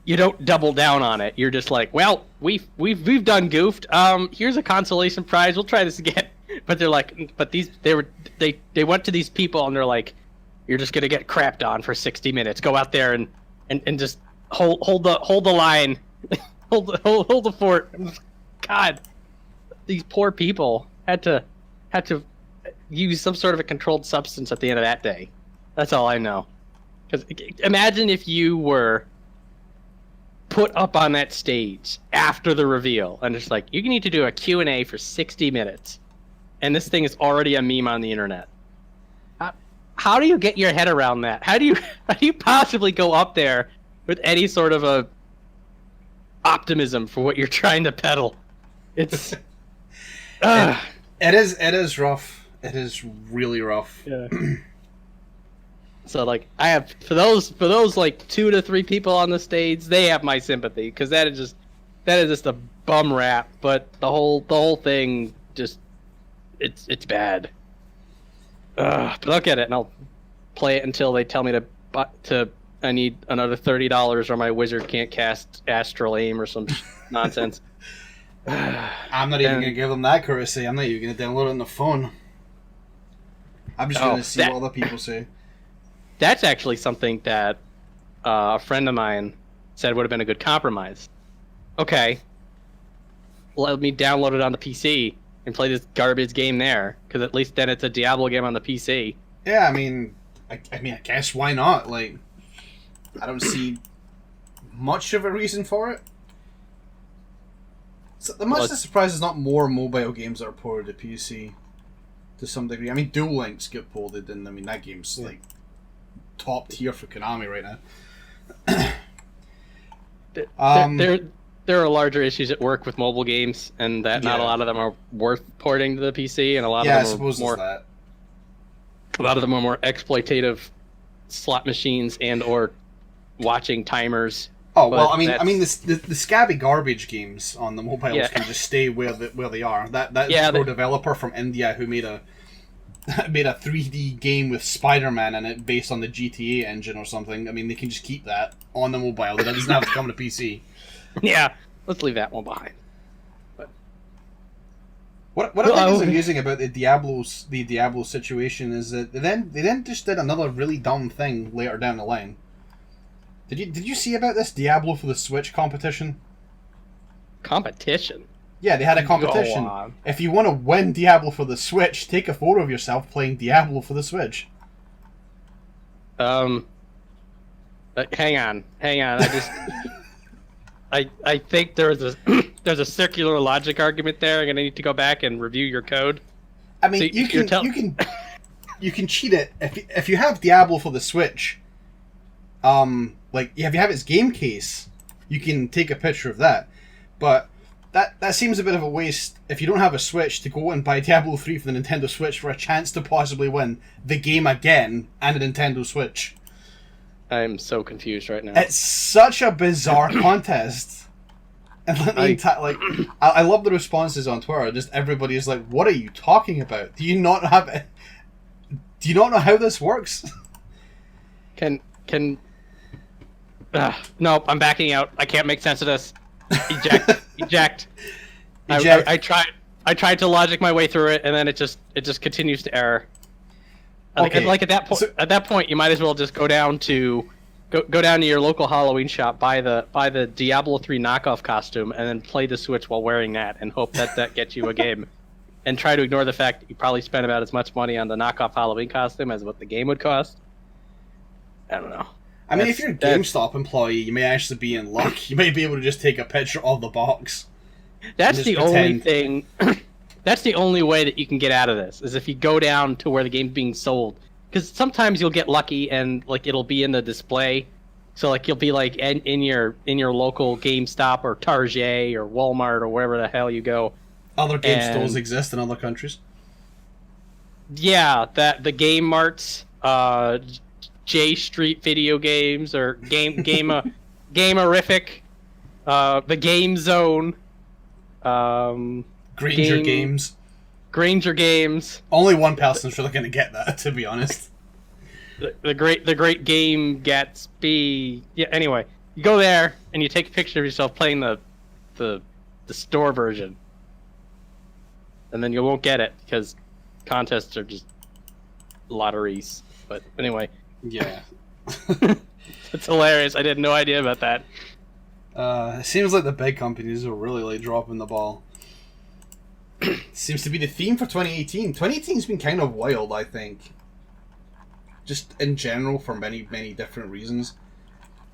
you don't double down on it. You're just like, well, we've done goofed. Here's a consolation prize. We'll try this again. But they're like, they went to these people and they're like, you're just gonna get crapped on for 60 minutes. Go out there and just hold the line, hold the fort. God, these poor people had to use some sort of a controlled substance at the end of that day. That's all I know. Because imagine if you were put up on that stage after the reveal and it's like, you need to do a Q&A for 60 minutes and this thing is already a meme on the internet. How do you get your head around that? How do you possibly go up there with any sort of a optimism for what you're trying to peddle? It's it is rough. It is really rough. Yeah. So like I have for those like 2 to 3 people on the stage, they have my sympathy because that is just a bum rap. But the whole thing just it's bad. But I'll get it and I'll play it until they tell me to I need another $30 or my wizard can't cast astral aim or some nonsense. I'm not even gonna give them that courtesy. I'm not even gonna download it on the phone. I'm just gonna see what other people say. That's actually something that a friend of mine said would have been a good compromise. Okay, let me download it on the PC and play this garbage game there, because at least then it's a Diablo game on the PC. Yeah, I mean, I guess why not? Like, I don't see much of a reason for it. So the much surprise is not more mobile games that are ported to PC to some degree. I mean, Duel Links get ported, and I mean that game's like top tier for Konami right now. There are larger issues at work with mobile games, and that not a lot of them are worth porting to the PC, and a lot of them are more. A lot of them are more exploitative slot machines and or watching timers. Oh well, But I mean, the scabby garbage games on the mobiles can just stay where they are. That developer from India who made a 3D game with Spider-Man in it based on the GTA engine or something. I mean, they can just keep that on the mobile. That doesn't have to come to PC. Yeah, let's leave that one behind. But what I think is amusing about the Diablo situation is that they then just did another really dumb thing later down the line. Did you see about this Diablo for the Switch competition? Competition? Yeah, they had a competition. If you want to win Diablo for the Switch, take a photo of yourself playing Diablo for the Switch. Hang on. I think there's a circular logic argument there. I'm gonna need to go back and review your code. I mean, So you can cheat it if you have Diablo for the Switch. Like if you have its game case, you can take a picture of that. But that seems a bit of a waste if you don't have a Switch to go and buy Diablo 3 for the Nintendo Switch for a chance to possibly win the game again and a Nintendo Switch. I'm so confused right now. It's such a bizarre contest. And I love the responses on Twitter. Just everybody is like, "What are you talking about? Do you not know how this works?" No, I'm backing out. I can't make sense of this. Eject. I tried to logic my way through it, and then it just continues to error. Okay. Like at that point, you might as well just go down to your local Halloween shop, buy the Diablo 3 knockoff costume, and then play the Switch while wearing that, and hope that gets you a game. And try to ignore the fact that you probably spent about as much money on the knockoff Halloween costume as what the game would cost. I don't know. I mean, if you're a GameStop employee, you may actually be in luck. You may be able to just take a picture of the box. That's the only thing. That's the only way that you can get out of this, is if you go down to where the game's being sold. Because sometimes you'll get lucky and like it'll be in the display. So like you'll be like in your local GameStop or Target or Walmart or wherever the hell you go. Other game stores exist in other countries. Yeah, the Game Marts, J Street Video Games, or Gamerific, the Game Zone, Granger Games. Only one person's really going to get that, to be honest. The great Game Gatsby. Yeah. Anyway, you go there and you take a picture of yourself playing the store version, and then you won't get it because contests are just lotteries. But anyway. Yeah. It's hilarious. I had no idea about that. It seems like the big companies are really like dropping the ball. Seems to be the theme for 2018. 2018's been kind of wild, I think. Just in general, for many, many different reasons.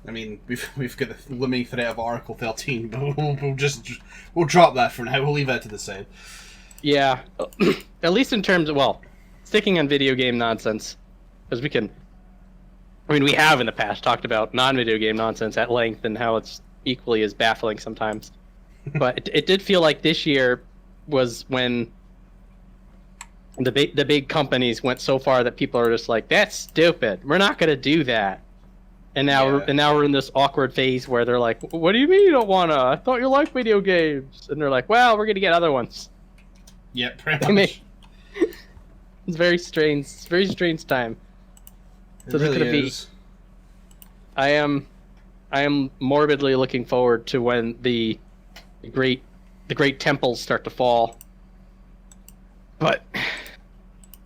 I mean, we've got the looming threat of Article 13, but we'll drop that for now. We'll leave that to the side. Yeah, at least in terms of, sticking on video game nonsense, because we have in the past talked about non-video game nonsense at length and how it's equally as baffling sometimes. But it did feel like this year was when the big companies went so far that people are just like, that's stupid. We're not going to do that. And now we're in this awkward phase where they're like, what do you mean you don't want to? I thought you liked video games. And they're like, well, we're going to get other ones. Yeah, pretty much. It's very strange. It's a very strange time. So it really is. I am morbidly looking forward to when the great temples start to fall. But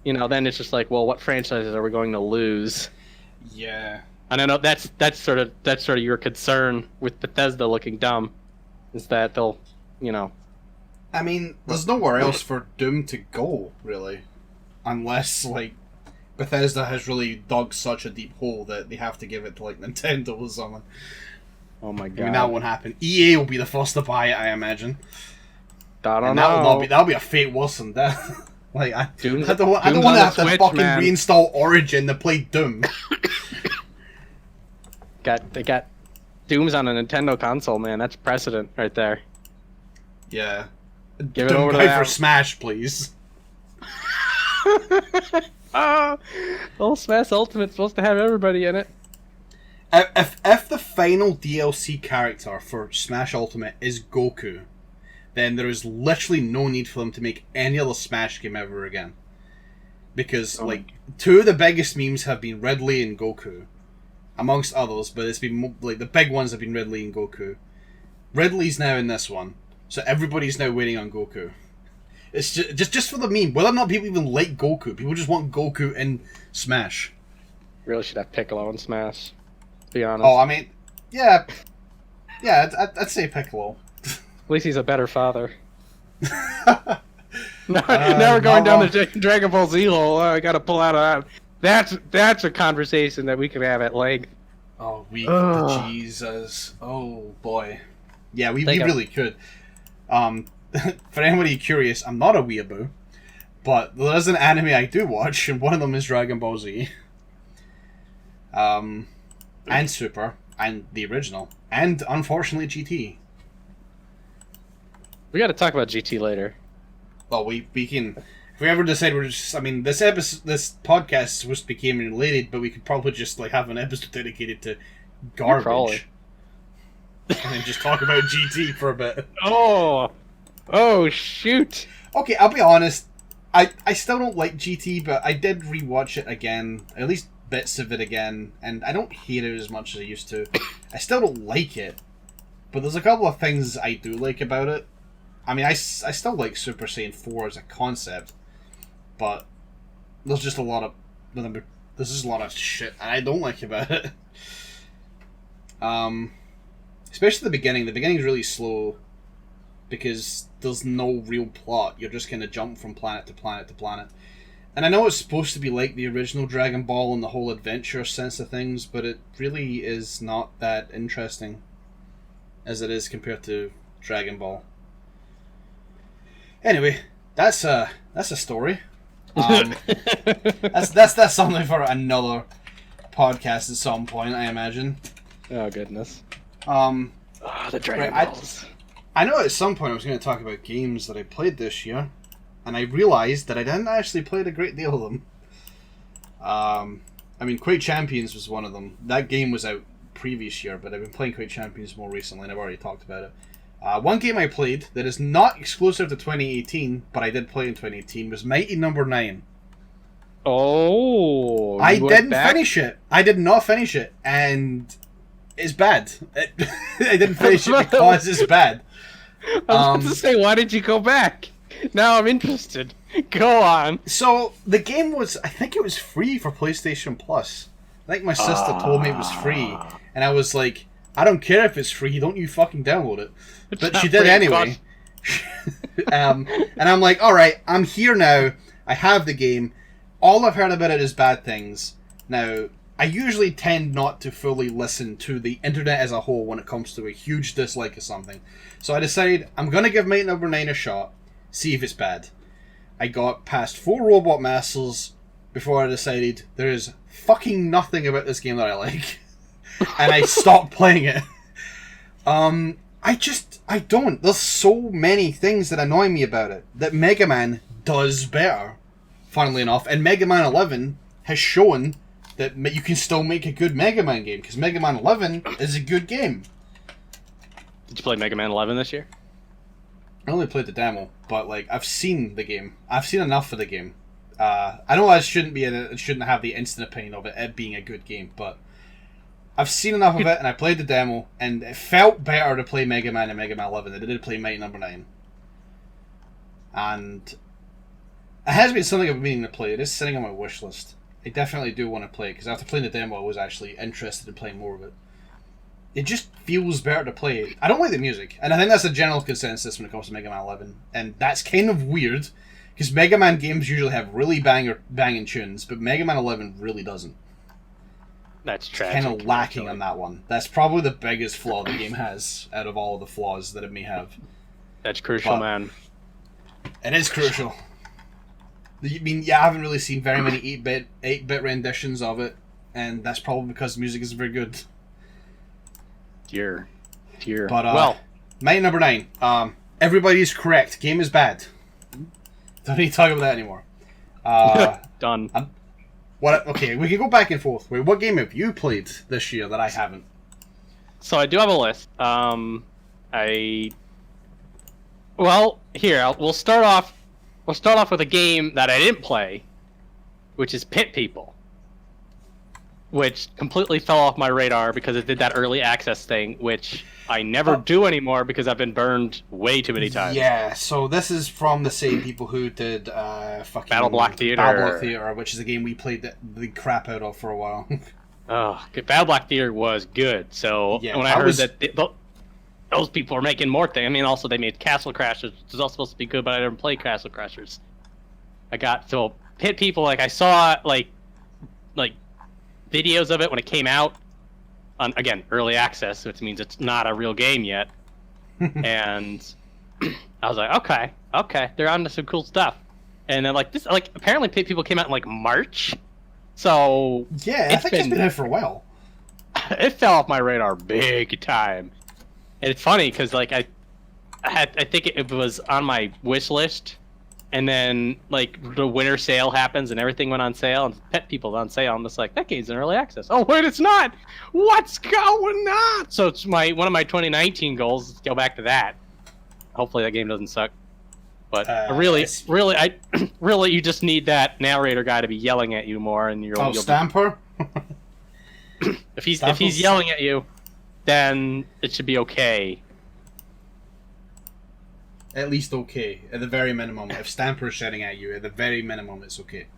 then it's just like, well, what franchises are we going to lose? Yeah. And I know that's sort of your concern with Bethesda looking dumb, is that they'll, I mean, there's nowhere else for Doom to go, really, unless like Bethesda has really dug such a deep hole that they have to give it to like Nintendo or something. Oh my god! I mean, that won't happen. EA will be the first to buy it, I imagine. I don't know. That'll be a fate worse than death. Like I don't want to have to fucking reinstall Origin to play Doom. They got Doom's on a Nintendo console, man. That's precedent right there. Yeah. Give it over to them. For Smash, please. Well, Smash Ultimate's supposed to have everybody in it. If the final DLC character for Smash Ultimate is Goku, then there is literally no need for them to make any other Smash game ever again. Because, two of the biggest memes have been Ridley and Goku, amongst others, but it's been, the big ones have been Ridley and Goku. Ridley's now in this one, so everybody's now waiting on Goku. It's just for the meme. Whether or not people even like Goku, people just want Goku in Smash. Really should have Piccolo in Smash, to be honest. Oh, I mean, yeah, I'd say Piccolo. At least he's a better father. Now we're going down the Dragon Ball Z hole. I gotta pull out of that. That's a conversation that we could have at length. Oh, Jesus. Oh, boy. Yeah, we really could. For anybody curious, I'm not a weeaboo, but there is an anime I do watch, and one of them is Dragon Ball Z. And Super, and the original, and unfortunately GT. We got to talk about GT later. Well, we can. If we ever decide we're just, I mean, this podcast is supposed to be gaming related, but we could probably just have an episode dedicated to garbage, and then just talk about GT for a bit. Oh shoot! Okay, I'll be honest. I still don't like GT, but I did rewatch it again, at least bits of it again, and I don't hate it as much as I used to. I still don't like it, but there's a couple of things I do like about it. I mean, I still like Super Saiyan 4 as a concept, but there's just a lot of shit I don't like about it. Especially the beginning. The beginning's really slow because there's no real plot. You're just kind of jump from planet to planet to planet. And I know it's supposed to be like the original Dragon Ball and the whole adventure sense of things, but it really is not that interesting as it is compared to Dragon Ball. Anyway, that's a story. That's something for another podcast at some point, I imagine. Oh goodness. The Dragon Balls. I know at some point I was going to talk about games that I played this year, and I realised that I didn't actually play a great deal of them. I mean, Quake Champions was one of them. That game was out previous year, but I've been playing Quake Champions more recently, and I've already talked about it. One game I played that is not exclusive to 2018, but I did play in 2018, was Mighty Number 9. Oh, I didn't finish it. I did not finish it, and it's bad. I didn't finish it because it's bad. I was about to say, why did you go back? Now I'm interested. Go on. So, the game was, I think it was free for PlayStation Plus. I think my sister told me it was free, and I was like, I don't care if it's free, don't you fucking download it. But she did anyway. And I'm like, alright, I'm here now, I have the game, all I've heard about it is bad things. Now, I usually tend not to fully listen to the internet as a whole when it comes to a huge dislike of something. So I decided, I'm going to give Mighty Number 9 a shot, see if it's bad. I got past 4 Robot Masters before I decided there is fucking nothing about this game that I like. And I stopped playing it. I don't. There's so many things that annoy me about it that Mega Man does better, funnily enough. And Mega Man 11 has shown that you can still make a good Mega Man game, because Mega Man 11 is a good game. Did you play Mega Man 11 this year? I only played the demo, but I've seen the game. I've seen enough of the game. I know it shouldn't have the instant opinion of it being a good game, but I've seen enough of it, and I played the demo, and it felt better to play Mega Man and Mega Man 11 than it did play Mighty Number 9. And it has been something I've been meaning to play. It is sitting on my wish list. I definitely do want to play it, because after playing the demo, I was actually interested in playing more of it. It just feels better to play it. I don't like the music, and I think that's a general consensus when it comes to Mega Man 11, and that's kind of weird, because Mega Man games usually have really banging tunes, but Mega Man 11 really doesn't. That's tragic. Kind of lacking on that one. That's probably the biggest flaw the game has out of all of the flaws that it may have. That's crucial, man. It is crucial. I mean, yeah, I haven't really seen very many 8-bit renditions of it, and that's probably because the music isn't very good. Dear. But, well, Mighty Number 9. Everybody's correct. Game is bad. Don't need to talk about that anymore. Done. What? Okay, we can go back and forth. Wait, what game have you played this year that I haven't? So I do have a list. Well, here we'll start off. We'll start off with a game that I didn't play, which is Pit People, which completely fell off my radar because it did that early access thing, which I never do anymore because I've been burned way too many times. Yeah, so this is from the same people who did fucking Battle Block Theater. Battle Block Theater, which is a game we played the crap out of for a while. Oh, Battle Block Theater was good. So Yeah, when I heard that those people were making more things, I mean, also they made Castle Crashers, which is also supposed to be good, but I didn't play Castle Crashers. So Pit People, like I saw like videos of it when it came out on, again, early access, which means it's not a real game yet. And I was like, okay, they're onto some cool stuff. And then apparently Pit People came out in like March. So yeah, I think it's been out for a while. It fell off my radar big time. And it's funny because I think it was on my wish list, and then like the winter sale happens and everything went on sale and Pet People's on sale. I'm just like, that game's in early access. Oh wait, it's not. What's going on? So it's one of my 2019 goals is to go back to that. Hopefully that game doesn't suck. But really, you just need that narrator guy to be yelling at you more, and you'll Stamper. If he's yelling at you, then it should be okay. At least okay, at the very minimum. If Stamper is shouting at you, at the very minimum, it's okay.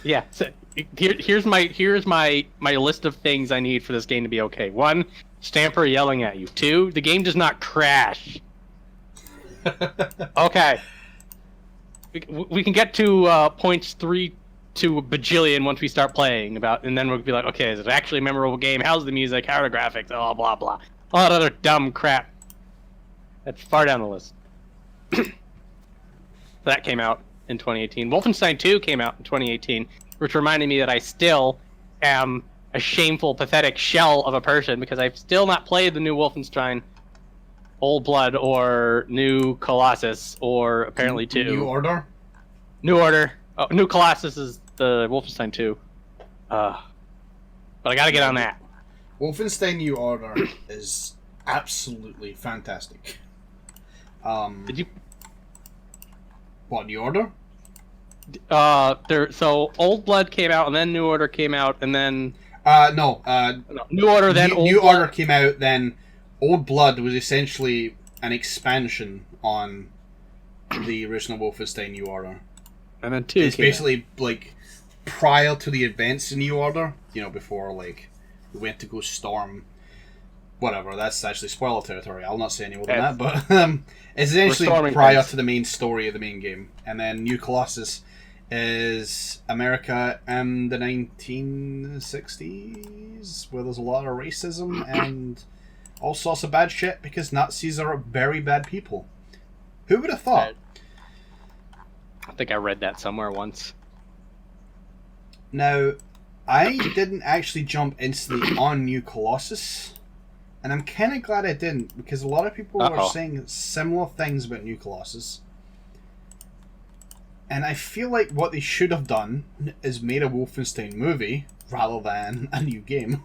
Yeah. So here's my list of things I need for this game to be okay. 1, Stamper yelling at you. 2, the game does not crash. Okay. We can get to points 3 to a bajillion once we start playing and then we'll be like, okay, is it actually a memorable game? How's the music? How are the graphics? Oh, blah blah. All that other dumb crap. That's far down the list. That came out in 2018. Wolfenstein 2 came out in 2018, which reminded me that I still am a shameful, pathetic shell of a person because I've still not played the new Wolfenstein Old Blood or New Colossus or apparently 2. New Order? New Order. Oh, New Colossus is the Wolfenstein 2. But I gotta get on that. Wolfenstein New Order is absolutely fantastic. Did you? What, New Order? So Old Blood came out, and then New Order came out, and then... No, New Order, then Old New Blood. Order came out, then Old Blood was essentially an expansion on the original Wolfenstein New Order. And then 2 It's came basically, like, prior to the events in New Order, before, like, we went to go storm... Whatever, that's actually spoiler territory. I'll not say any more than that, but it's essentially prior to the main story of the main game. And then New Colossus is America in the 1960s, where there's a lot of racism and all sorts of bad shit, because Nazis are very bad people. Who would have thought? I think I read that somewhere once. Now, I didn't actually jump instantly on New Colossus. And I'm kind of glad I didn't, because a lot of people were saying similar things about New Colossus. And I feel like what they should have done is made a Wolfenstein movie rather than a new game.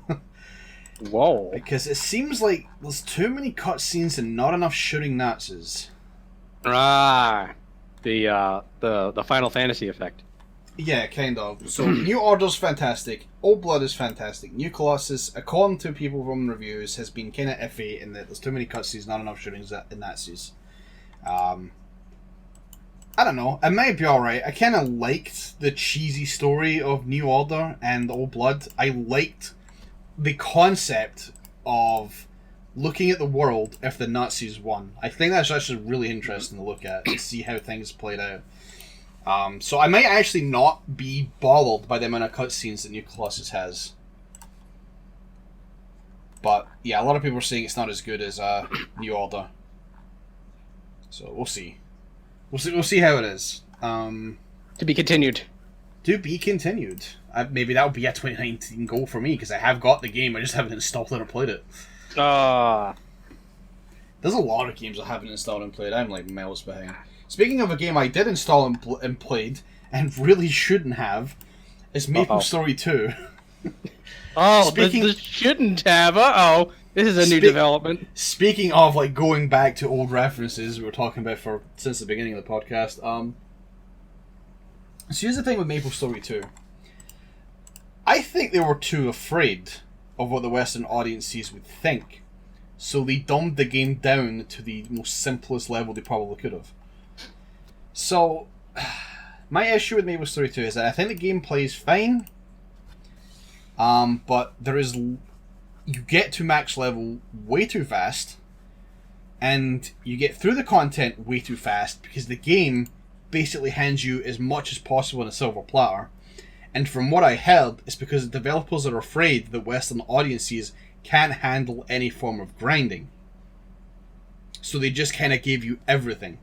Whoa. Because it seems like there's too many cutscenes and not enough shooting Nazis. The Final Fantasy effect. Yeah, kind of. So New Order's fantastic. Old Blood is fantastic. New Colossus, according to people from reviews, has been kind of iffy in that there's too many cutscenes, not enough shootings in Nazis. I don't know. It might be alright. I kind of liked the cheesy story of New Order and Old Blood. I liked the concept of looking at the world if the Nazis won. I think that's actually really interesting to look at and see how things played out. So I might actually not be bothered by the amount of cutscenes that New Colossus has. But yeah, a lot of people are saying it's not as good as New Order. So we'll see. We'll see how it is. To be continued. To be continued. Maybe that'll be a 2019 goal for me, because I have got the game, I just haven't installed it or played it. There's a lot of games I haven't installed and played. I'm like miles behind. Speaking of a game I did install and played, and really shouldn't have, It's MapleStory 2. Oh, this shouldn't have. This is a new development. Speaking of like going back to old references we were talking about since the beginning of the podcast. So here's the thing with MapleStory 2. I think they were too afraid of what the Western audiences would think, so they dumbed the game down to the most simplest level they probably could have. So, my issue with MapleStory 2 is that I think the gameplay is fine, but you get to max level way too fast, and you get through the content way too fast because the game basically hands you as much as possible on a silver platter. And from what I heard, it's because the developers are afraid that Western audiences can't handle any form of grinding. So they just kind of gave you everything.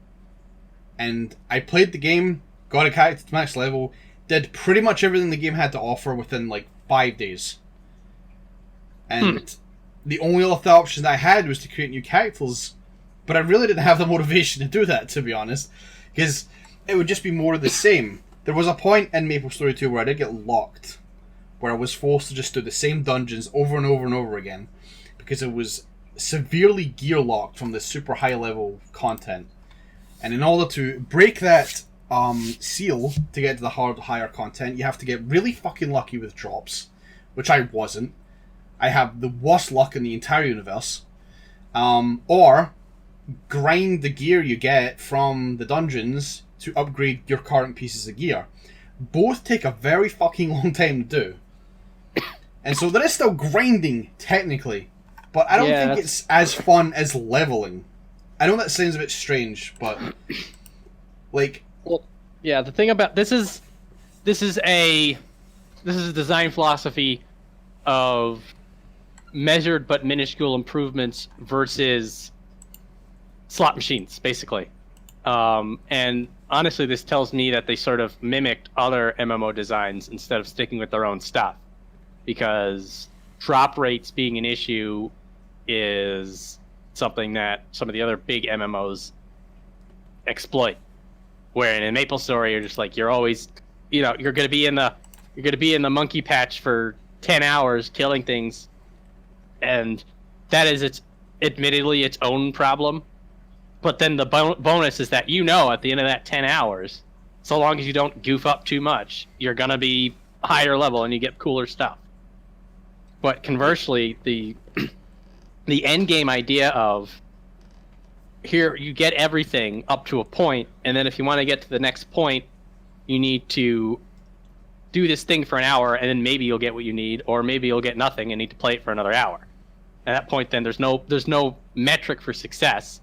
And I played the game, got a character to max level, did pretty much everything the game had to offer within like 5 days. And the only other option I had was to create new characters, but I really didn't have the motivation to do that, to be honest, because it would just be more of the same. There was a point in MapleStory 2 where I did get locked, where I was forced to just do the same dungeons over and over and over again, because it was severely gear locked from the super high level content. And in order to break that seal to get to the higher content, you have to get really fucking lucky with drops, which I wasn't. I have the worst luck in the entire universe. Or grind the gear you get from the dungeons to upgrade your current pieces of gear. Both take a very fucking long time to do. And so there is still grinding, technically, but I don't think it's as fun as leveling. I know that sounds a bit strange, but like... Well, yeah, the thing about... This is a design philosophy of measured but minuscule improvements versus slot machines, basically. And honestly, this tells me that they sort of mimicked other MMO designs instead of sticking with their own stuff. Because drop rates being an issue is something that some of the other big MMOs exploit. Where in MapleStory, you're just like, you're always, you're going to be in the monkey patch for 10 hours killing things, and that is admittedly its own problem. But then the bonus is that at the end of that 10 hours, so long as you don't goof up too much, you're going to be higher level and you get cooler stuff. But conversely, the end game idea of here you get everything up to a point, and then if you want to get to the next point, you need to do this thing for an hour, and then maybe you'll get what you need, or maybe you'll get nothing and need to play it for another hour. At that point, then there's no metric for success.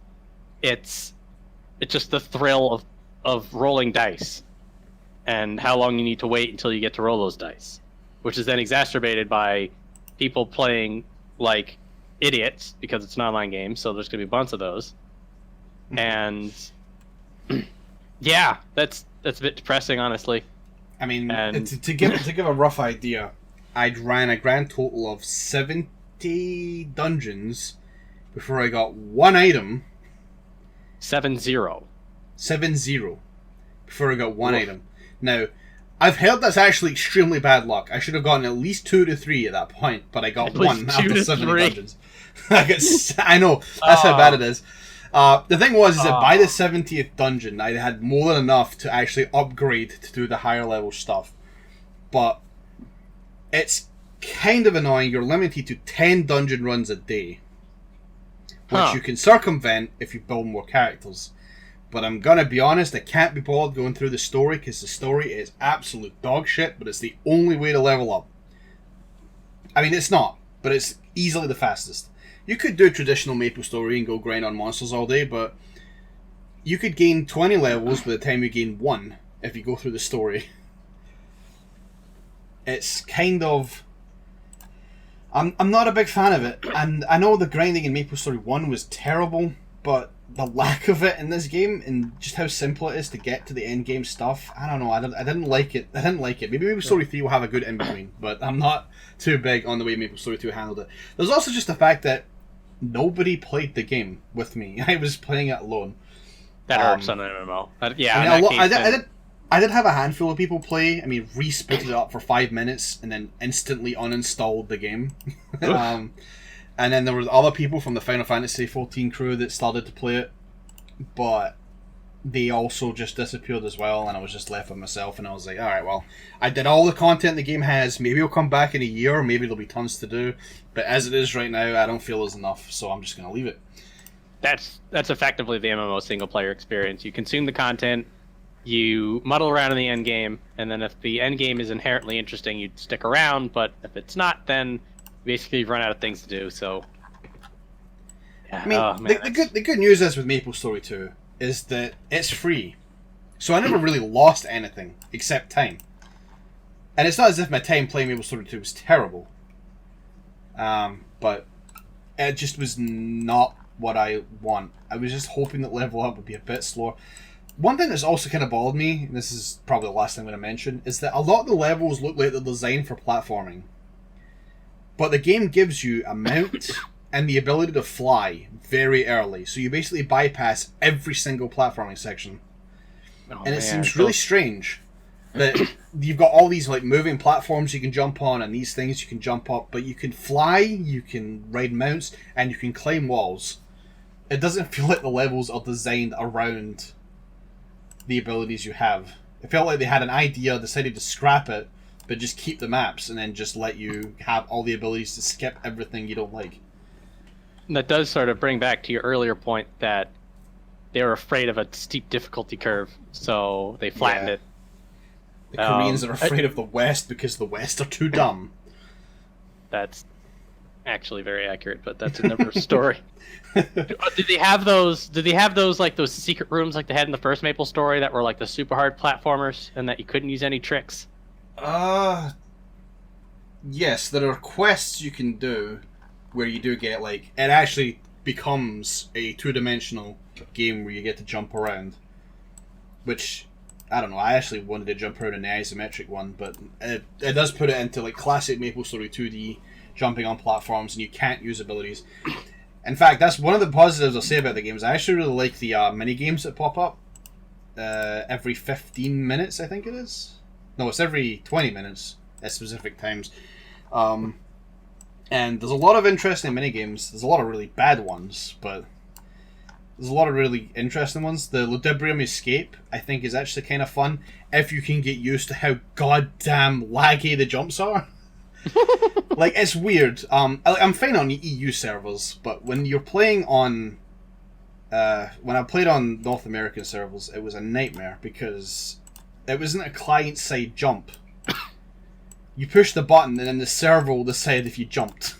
It's just the thrill of rolling dice and how long you need to wait until you get to roll those dice, which is then exacerbated by people playing like idiots because it's an online game, so there's going to be a bunch of those. And yeah, that's a bit depressing, honestly. I mean, to give a rough idea, I'd ran a grand total of 70 dungeons before I got one item. 7-0 before I got one item. Now, I've heard that's actually extremely bad luck. I should have gotten at least 2 to 3 at that point, but I got one after 70 dungeons. I know, that's how bad it is. The thing was, is that by the 70th dungeon, I had more than enough to actually upgrade to do the higher level stuff. But it's kind of annoying. You're limited to 10 dungeon runs a day, which you can circumvent if you build more characters. But I'm gonna be honest, I can't be bothered going through the story because the story is absolute dog shit, but it's the only way to level up. I mean, it's not, but it's easily the fastest. You could do traditional MapleStory and go grind on monsters all day, but you could gain 20 levels by the time you gain 1 if you go through the story. It's kind of... I'm not a big fan of it, and I know the grinding in MapleStory 1 was terrible, but the lack of it in this game, and just how simple it is to get to the end game stuff, I don't know, I didn't like it. Maybe MapleStory 3 will have a good in-between, but I'm not too big on the way MapleStory 2 handled it. There's also just the fact that nobody played the game with me. I was playing it alone. That hurts on an MMO. Yeah, I I did have a handful of people play. I mean, re-spooted it up for 5 minutes and then instantly uninstalled the game. And then there were other people from the Final Fantasy XIV crew that started to play it, but they also just disappeared as well, and I was just left with myself, and I was like, alright, well, I did all the content the game has. Maybe I'll come back in a year, maybe there'll be tons to do, but as it is right now, I don't feel there's enough, so I'm just going to leave it. That's effectively the MMO single-player experience. You consume the content, you muddle around in the end game, and then if the end game is inherently interesting, you'd stick around, but if it's not, then basically you've run out of things to do, so... Yeah. I mean, the good news is with MapleStory 2 is that it's free. So I never really lost anything except time. And it's not as if my time playing MapleStory 2 was terrible. But it just was not what I want. I was just hoping that level up would be a bit slower. One thing that's also kind of bothered me, and this is probably the last thing I'm going to mention, is that a lot of the levels look like they're designed for platforming. But the game gives you a mount and the ability to fly very early. So you basically bypass every single platforming section. And it seems really strange that you've got all these like moving platforms you can jump on and these things you can jump up, but you can fly, you can ride mounts, and you can climb walls. It doesn't feel like the levels are designed around the abilities you have. It felt like they had an idea, decided to scrap it, but just keep the maps and then just let you have all the abilities to skip everything you don't like. And that does sort of bring back to your earlier point that they were afraid of a steep difficulty curve, so they flattened it. The Koreans are afraid of the West because the West are too dumb. That's actually very accurate, but that's another story. Did they have those? Did they have those like those secret rooms like they had in the first Maple story that were like the super hard platformers and that you couldn't use any tricks? Yes, there are quests you can do where you do get like it actually becomes a two-dimensional game where you get to jump around, which I don't know. I actually wanted to jump around in the isometric one, but it does put it into like classic MapleStory 2D jumping on platforms, and you can't use abilities. In fact, that's one of the positives I'll say about the game. Is I actually really like the mini games that pop up every 15 minutes. I think it is. No, it's every 20 minutes at specific times. And there's a lot of interesting mini games. There's a lot of really bad ones, but there's a lot of really interesting ones. The Ludibrium Escape, I think, is actually kind of fun if you can get used to how goddamn laggy the jumps are. Like, it's weird. I'm fine on EU servers, but when you're playing on... when I played on North American servers, it was a nightmare because it wasn't a client-side jump. You push the button and then the server will decide if you jumped.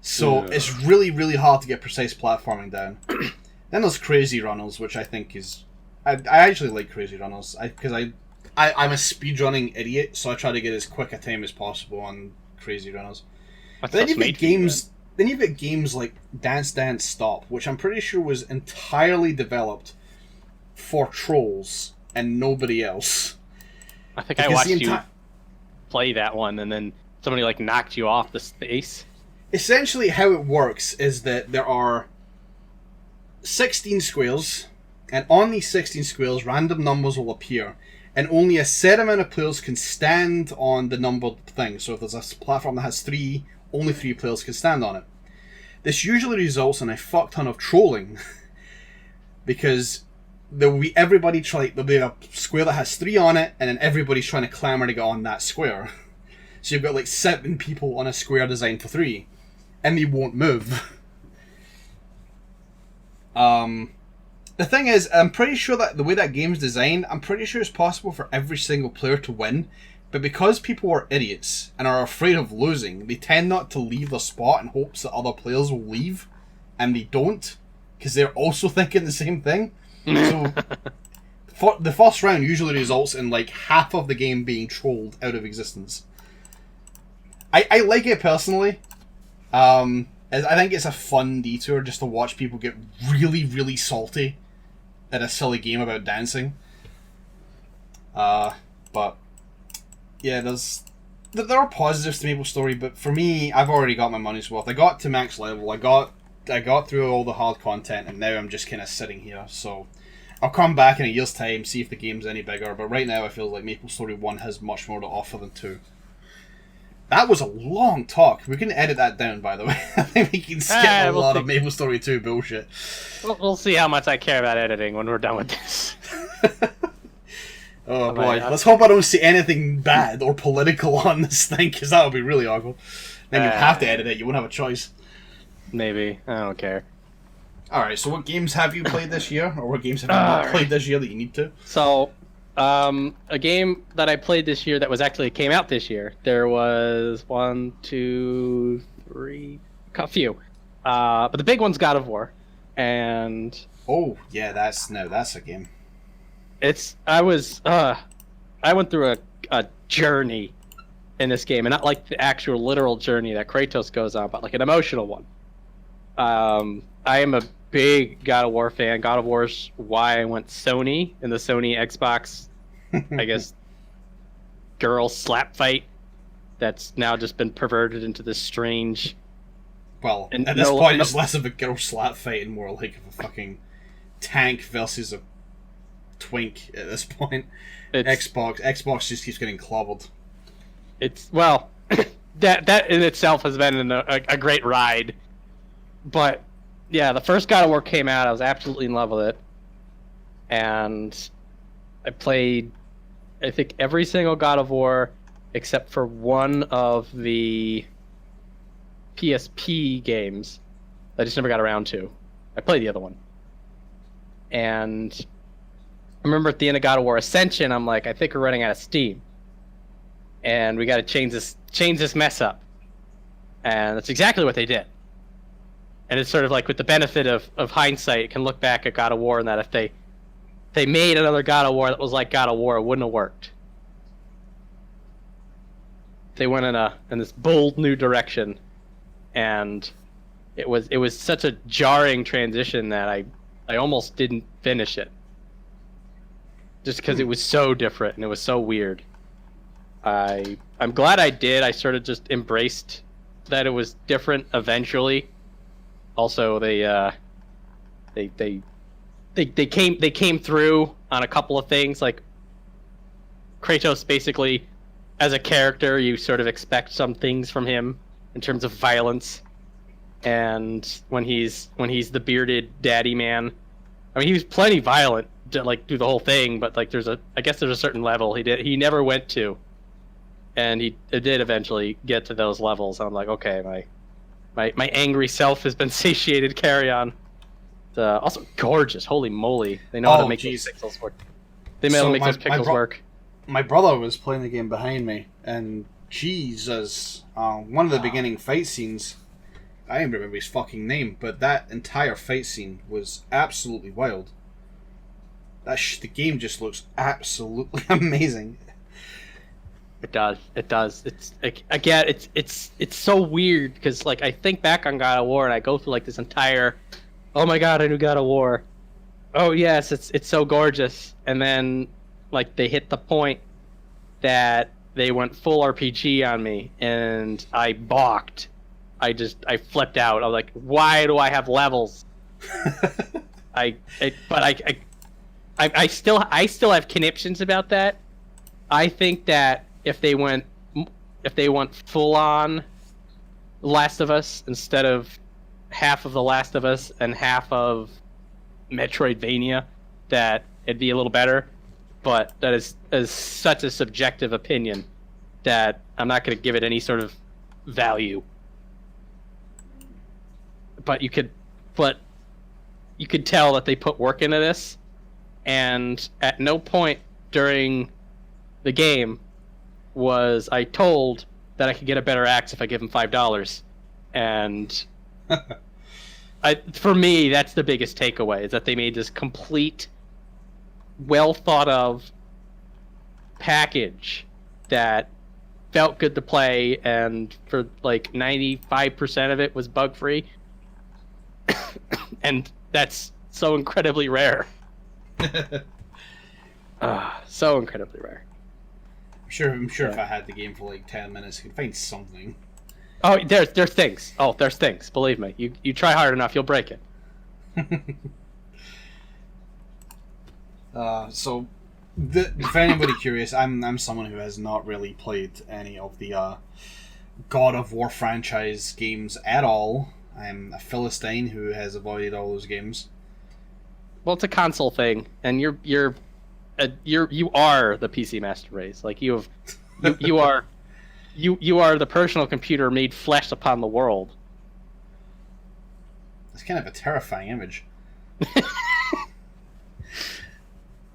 So it's really, really hard to get precise platforming down. Then there's Crazy Runners, which I think is... I actually like Crazy Runners, because I'm a speedrunning idiot, so I try to get as quick a time as possible on Crazy Runners. But then you've got games... Then you've got games like Dance Dance Stop, which I'm pretty sure was entirely developed for trolls and nobody else. I think I watched you play that one, and then somebody like knocked you off the space. Essentially, how it works is that there are 16 squares, and on these 16 squares, random numbers will appear, and only a set amount of players can stand on the numbered thing. So if there's a platform that has 3, only 3 players can stand on it. This usually results in a fuck ton of trolling, because there will be there'll be a square that has 3 on it, and then everybody's trying to clamour to get on that square. So you've got like 7 people on a square designed for 3, and they won't move. The thing is, I'm pretty sure that the way that game's designed, I'm pretty sure it's possible for every single player to win, but because people are idiots and are afraid of losing, they tend not to leave the spot in hopes that other players will leave, and they don't, because they're also thinking the same thing. So, the first round usually results in like half of the game being trolled out of existence. I like it personally. I think it's a fun detour just to watch people get really, really salty at a silly game about dancing. But yeah, there are positives to MapleStory, but for me, I've already got my money's worth. I got to max level. I got through all the hard content, and now I'm just kind of sitting here. So I'll come back in a year's time, see if the game's any bigger, but right now I feel like MapleStory 1 has much more to offer than 2. That was a long talk. We can edit that down, by the way. I think we can skip a lot of MapleStory 2 bullshit. We'll see how much I care about editing when we're done with this. Oh boy, let's hope I don't see anything bad or political on this thing, because that would be really awkward. Then you'd have to edit it, you wouldn't have a choice. Maybe. I don't care. Alright, so what games have you played this year? Or what games have you not played this year that you need to? So, a game that I played this year that came out this year, there was a few. But the big one's God of War. And... Oh, yeah, that's a game. I went through a journey in this game, and not like the actual literal journey that Kratos goes on, but like an emotional one. I am a big God of War fan. God of War's why I went Sony in the Sony Xbox, I guess, girl slap fight that's now just been perverted into this strange... Well, at this point, it's less of a girl slap fight and more like a fucking tank versus a twink at this point. Xbox just keeps getting clobbered. That in itself has been a great ride. But yeah, the first God of War came out, I was absolutely in love with it. And I played, I think, every single God of War except for one of the PSP games that I just never got around to. I played the other one. And I remember at the end of God of War Ascension, I'm like, I think we're running out of steam. And we got to change this mess up. And that's exactly what they did. And it's sort of like with the benefit of hindsight, you can look back at God of War and that if they made another God of War that was like God of War, it wouldn't have worked. They went in this bold new direction, and it was such a jarring transition that I almost didn't finish it. Just because it was so different and it was so weird. I'm glad I did. I sort of just embraced that it was different eventually. Also, they came through on a couple of things. Like Kratos, basically, as a character, you sort of expect some things from him in terms of violence. And when he's the bearded daddy man, I mean, he was plenty violent to like do the whole thing, but like I guess there's a certain level he never went to, and he did eventually get to those levels. I'm like, okay, my angry self has been satiated. Carry on. Also gorgeous. Holy moly! They know how to make those pixels work. They know how to make those pixels work. My brother was playing the game behind me, and Jesus, one of the beginning fight scenes, I don't remember his fucking name, but that entire fight scene was absolutely wild. The game just looks absolutely amazing. It does. It's again, it's so weird because like I think back on God of War and I go through like this entire, oh my god, I knew God of War. Oh yes, it's so gorgeous, and then like they hit the point that they went full RPG on me and I balked. I flipped out. I was like, why do I have levels? I still have conniptions about that. I think that if they went full on Last of Us instead of half of The Last of Us and half of Metroidvania, that it'd be a little better. But that is such a subjective opinion that I'm not going to give it any sort of value. But you could tell that they put work into this, and at no point during the game was I told that I could get a better axe if I give him $5. And for me, that's the biggest takeaway, is that they made this complete, well thought of package that felt good to play, and for like 95% of it was bug free. And that's so incredibly rare. So incredibly rare. I'm sure if I had the game for like 10 minutes, I could find something. Oh, there's things. Oh, there's things. Believe me, you try hard enough, you'll break it. So, for anybody curious, I'm someone who has not really played any of the God of War franchise games at all. I'm a Philistine who has avoided all those games. Well, it's a console thing, and you are the PC master race. Like you are the personal computer made flesh upon the world. It's kind of a terrifying image.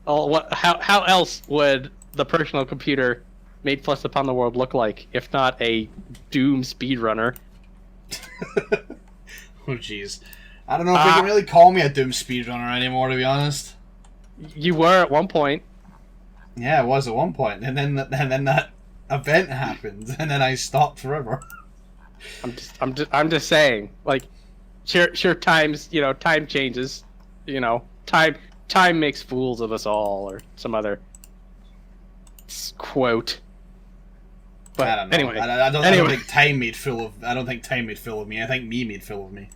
Oh, how else would the personal computer made flesh upon the world look like if not a Doom speedrunner? Oh, jeez. I don't know if you can really call me a Doom speedrunner anymore, to be honest. You were at one point. Yeah, I was at one point, and then that event happened, and then I stopped forever. I'm just saying, like, sure times, time changes, time makes fools of us all, or some other quote. But I don't know. Anyway, I don't think time made fool of. I don't think time made fool of me. I think me made fool of me.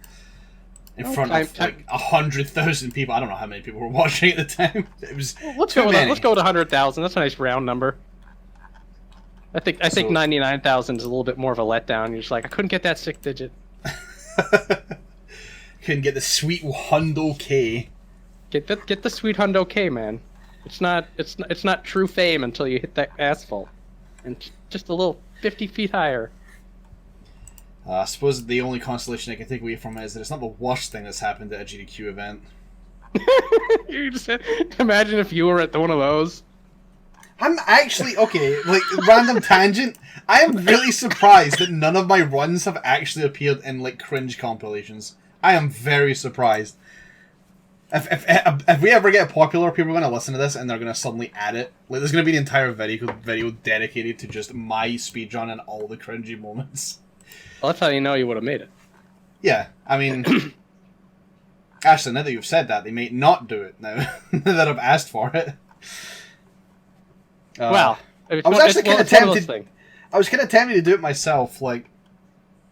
In front of like 100,000 people. I don't know how many people were watching at the time. It was let's go with 100,000. That's a nice round number. I think 99,000 is a little bit more of a letdown. You're just like, I couldn't get that 6 digit. Couldn't get the sweet hundo K. Get the sweet hundo K, man. It's not true fame until you hit that asphalt, and just a little 50 feet higher. I suppose the only consolation I can take away from it is that it's not the worst thing that's happened at a GDQ event. You just imagine if you were at one of those. I'm actually, okay, like, random tangent, I am really surprised that none of my runs have actually appeared in, like, cringe compilations. I am very surprised. If we ever get popular, people are going to listen to this and they're going to suddenly add it. Like, there's going to be an entire video dedicated to just my speedrun and all the cringy moments. Well, that's how you know you would have made it. Yeah, I mean... Actually, now that you've said that, they may not do it now that I've asked for it. Well, I was actually kind of tempted. I was kind of tempted to do it myself, like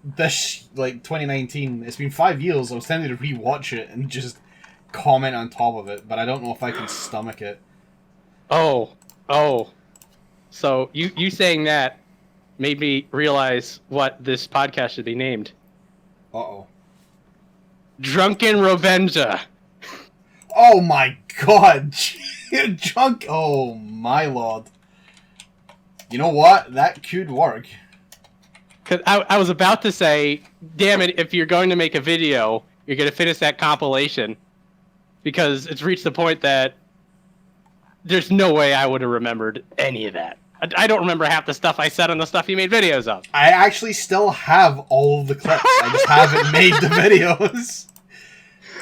this, like 2019. It's been 5 years. I was tempted to rewatch it and just comment on top of it, but I don't know if I can stomach it. Oh. So you saying that made me realize what this podcast should be named. Uh-oh. Drunken Roboenza. Oh my god! Drunk. Oh my lord. You know what? That could work. Cause I was about to say, damn it, if you're going to make a video, you're going to finish that compilation. Because it's reached the point that there's no way I would have remembered any of that. I don't remember half the stuff I said on the stuff you made videos of. I actually still have all of the clips. I just haven't made the videos.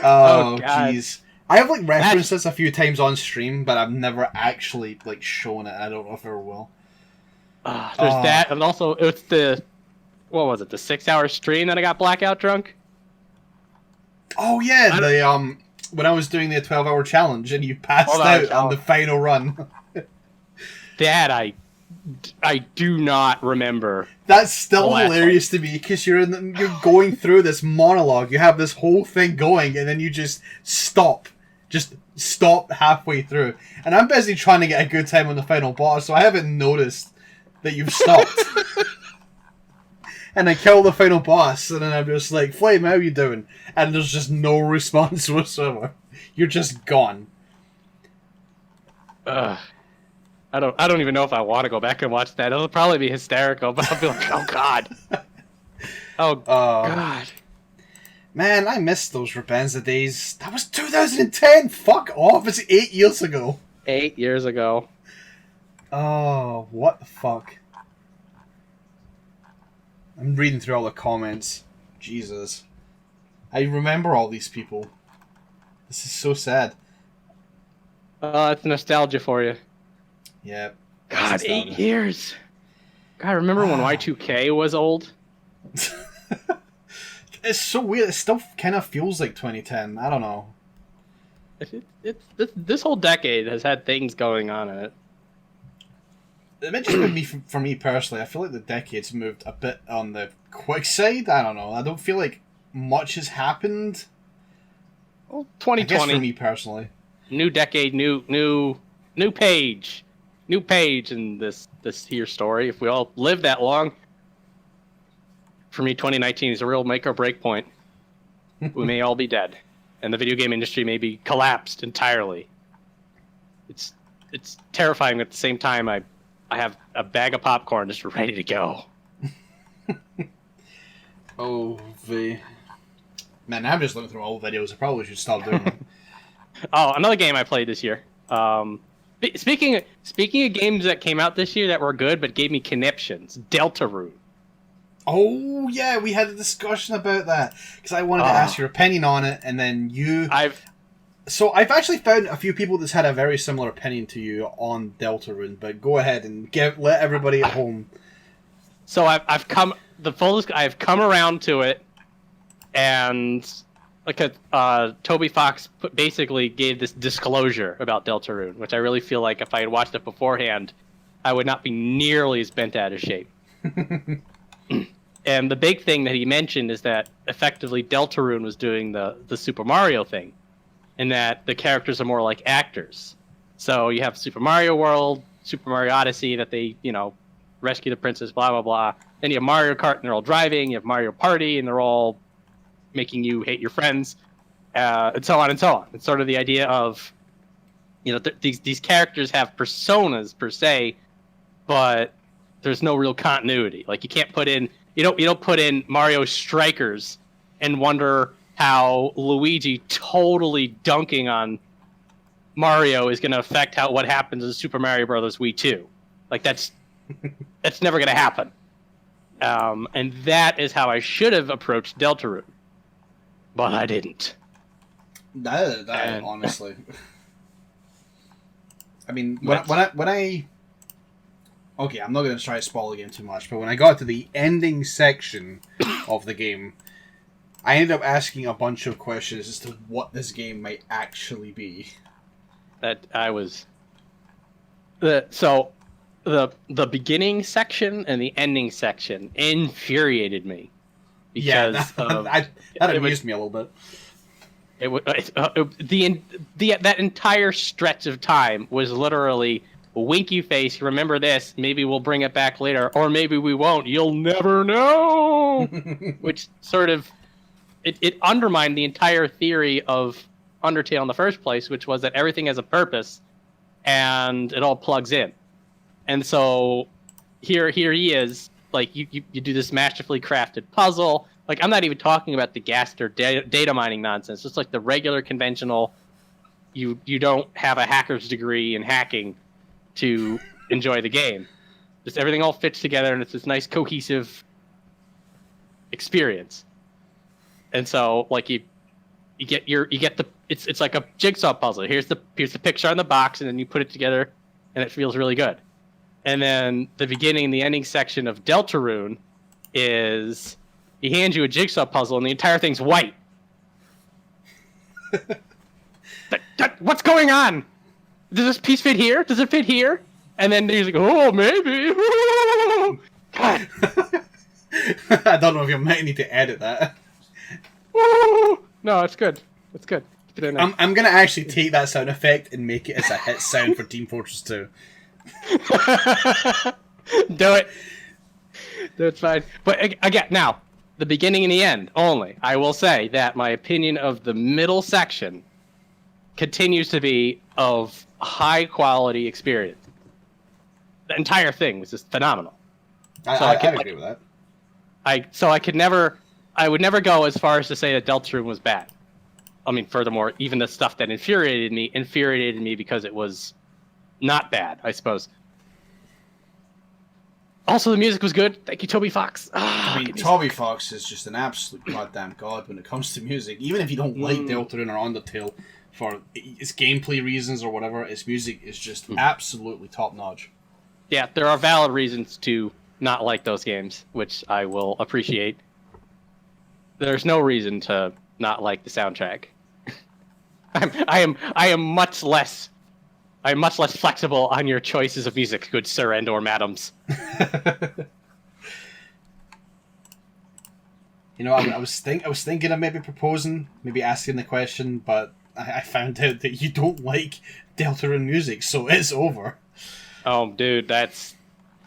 Oh, jeez. I have, like, referenced this a few times on stream, but I've never actually, like, shown it, and I don't know if I ever will. There's that, and also, it's the 6-hour stream that I got blackout drunk? Oh, yeah, when I was doing the 12-hour challenge, and you passed out on the final run. That I do not remember. That's still hilarious to me, because you're going through this monologue, you have this whole thing going, and then you just stop. Just stop halfway through. And I'm busy trying to get a good time on the final boss, so I haven't noticed that you've stopped. And I kill the final boss, and then I'm just like, Flame, how you doing? And there's just no response whatsoever. You're just gone. I don't even know if I want to go back and watch that. It'll probably be hysterical, but I'll be like, oh god. Oh god. Man, I miss those Roboenza days. That was 2010! Fuck off! It's 8 years ago! 8 years ago. Oh, what the fuck? I'm reading through all the comments. Jesus. I remember all these people. This is so sad. It's nostalgia for you. Yeah. God, 8 years! God, remember when Y2K was old? It's so weird. It still kind of feels like 2010. I don't know. This whole decade has had things going on in it. It might just be for me personally. I feel like the decade's moved a bit on the quick side. I don't know. I don't feel like much has happened. Well, 2020. I guess for me personally. new decade, new page in this here story. If we all live that long, for me, 2019 is a real make or break point. We may all be dead, and the video game industry may be collapsed entirely. It's terrifying. At the same time, I have a bag of popcorn just ready to go. Oh, man, I'm just looking through old videos. I probably should stop doing them. Oh, another game I played this year. Speaking of games that came out this year that were good but gave me conniptions, Deltarune. Oh, yeah, we had a discussion about that. Because I wanted to ask your opinion on it, and then you... So I've actually found a few people that's had a very similar opinion to you on Deltarune, but go ahead and let everybody at home... So I've come around to it, and Toby Fox basically gave this disclosure about Deltarune, which I really feel like if I had watched it beforehand, I would not be nearly as bent out of shape. And the big thing that he mentioned is that effectively Deltarune was doing the Super Mario thing, and that the characters are more like actors. So you have Super Mario World, Super Mario Odyssey, that they, rescue the princess, blah, blah, blah. Then you have Mario Kart, and they're all driving. You have Mario Party, and they're all making you hate your friends, and so on and so on. It's sort of the idea of, these characters have personas per se, but there's no real continuity. Like you can't put in, you don't put in Mario Strikers and wonder how Luigi totally dunking on Mario is going to affect what happens in Super Mario Brothers Wii 2. Like that's never going to happen. And that is how I should have approached Deltarune, but I didn't. That honestly. I mean, when I okay, I'm not going to try to spoil the game too much, but when I got to the ending section of the game, I ended up asking a bunch of questions as to what this game might actually be. So the beginning section and the ending section infuriated me because that amused me a little bit. That entire stretch of time was literally winky face. Remember this? Maybe we'll bring it back later, or maybe we won't. You'll never know. Which sort of it undermined the entire theory of Undertale in the first place, which was that everything has a purpose and it all plugs in. And so here he is, like you do this masterfully crafted puzzle. Like I'm not even talking about the Gaster data mining nonsense. Just like the regular conventional, you don't have a hacker's degree in hacking to enjoy the game. Just everything all fits together and it's this nice cohesive experience. And so like you get the it's like a jigsaw puzzle. Here's the picture on the box, and then you put it together and it feels really good. And then the beginning and the ending section of Deltarune is he hands you a jigsaw puzzle and the entire thing's white. What's going on? Does this piece fit here? Does it fit here? And then he's like, oh, maybe. God. I don't know if you might need to edit that. No, it's good. It's good. I'm going to actually take that sound effect and make it as a hit sound for Team Fortress 2. Do it. That's fine. But again, now, the beginning and the end only. I will say that my opinion of the middle section continues to be of high quality experience. The entire thing was just phenomenal. I agree with that. I would never go as far as to say that Deltarune was bad. I mean, furthermore, even the stuff that infuriated me because it was not bad, I suppose. Also, the music was good. Thank you, Toby Fox. Toby Fox is just an absolute goddamn god when it comes to music. Even if you don't like Deltarune or Undertale for its gameplay reasons or whatever, its music is just absolutely top-notch. Yeah, there are valid reasons to not like those games, which I will appreciate. There's no reason to not like the soundtrack. I am much less flexible on your choices of music, good sir and or madams. I was thinking of maybe asking the question, but I found out that you don't like Deltarune music, so it's over. Oh, dude, that's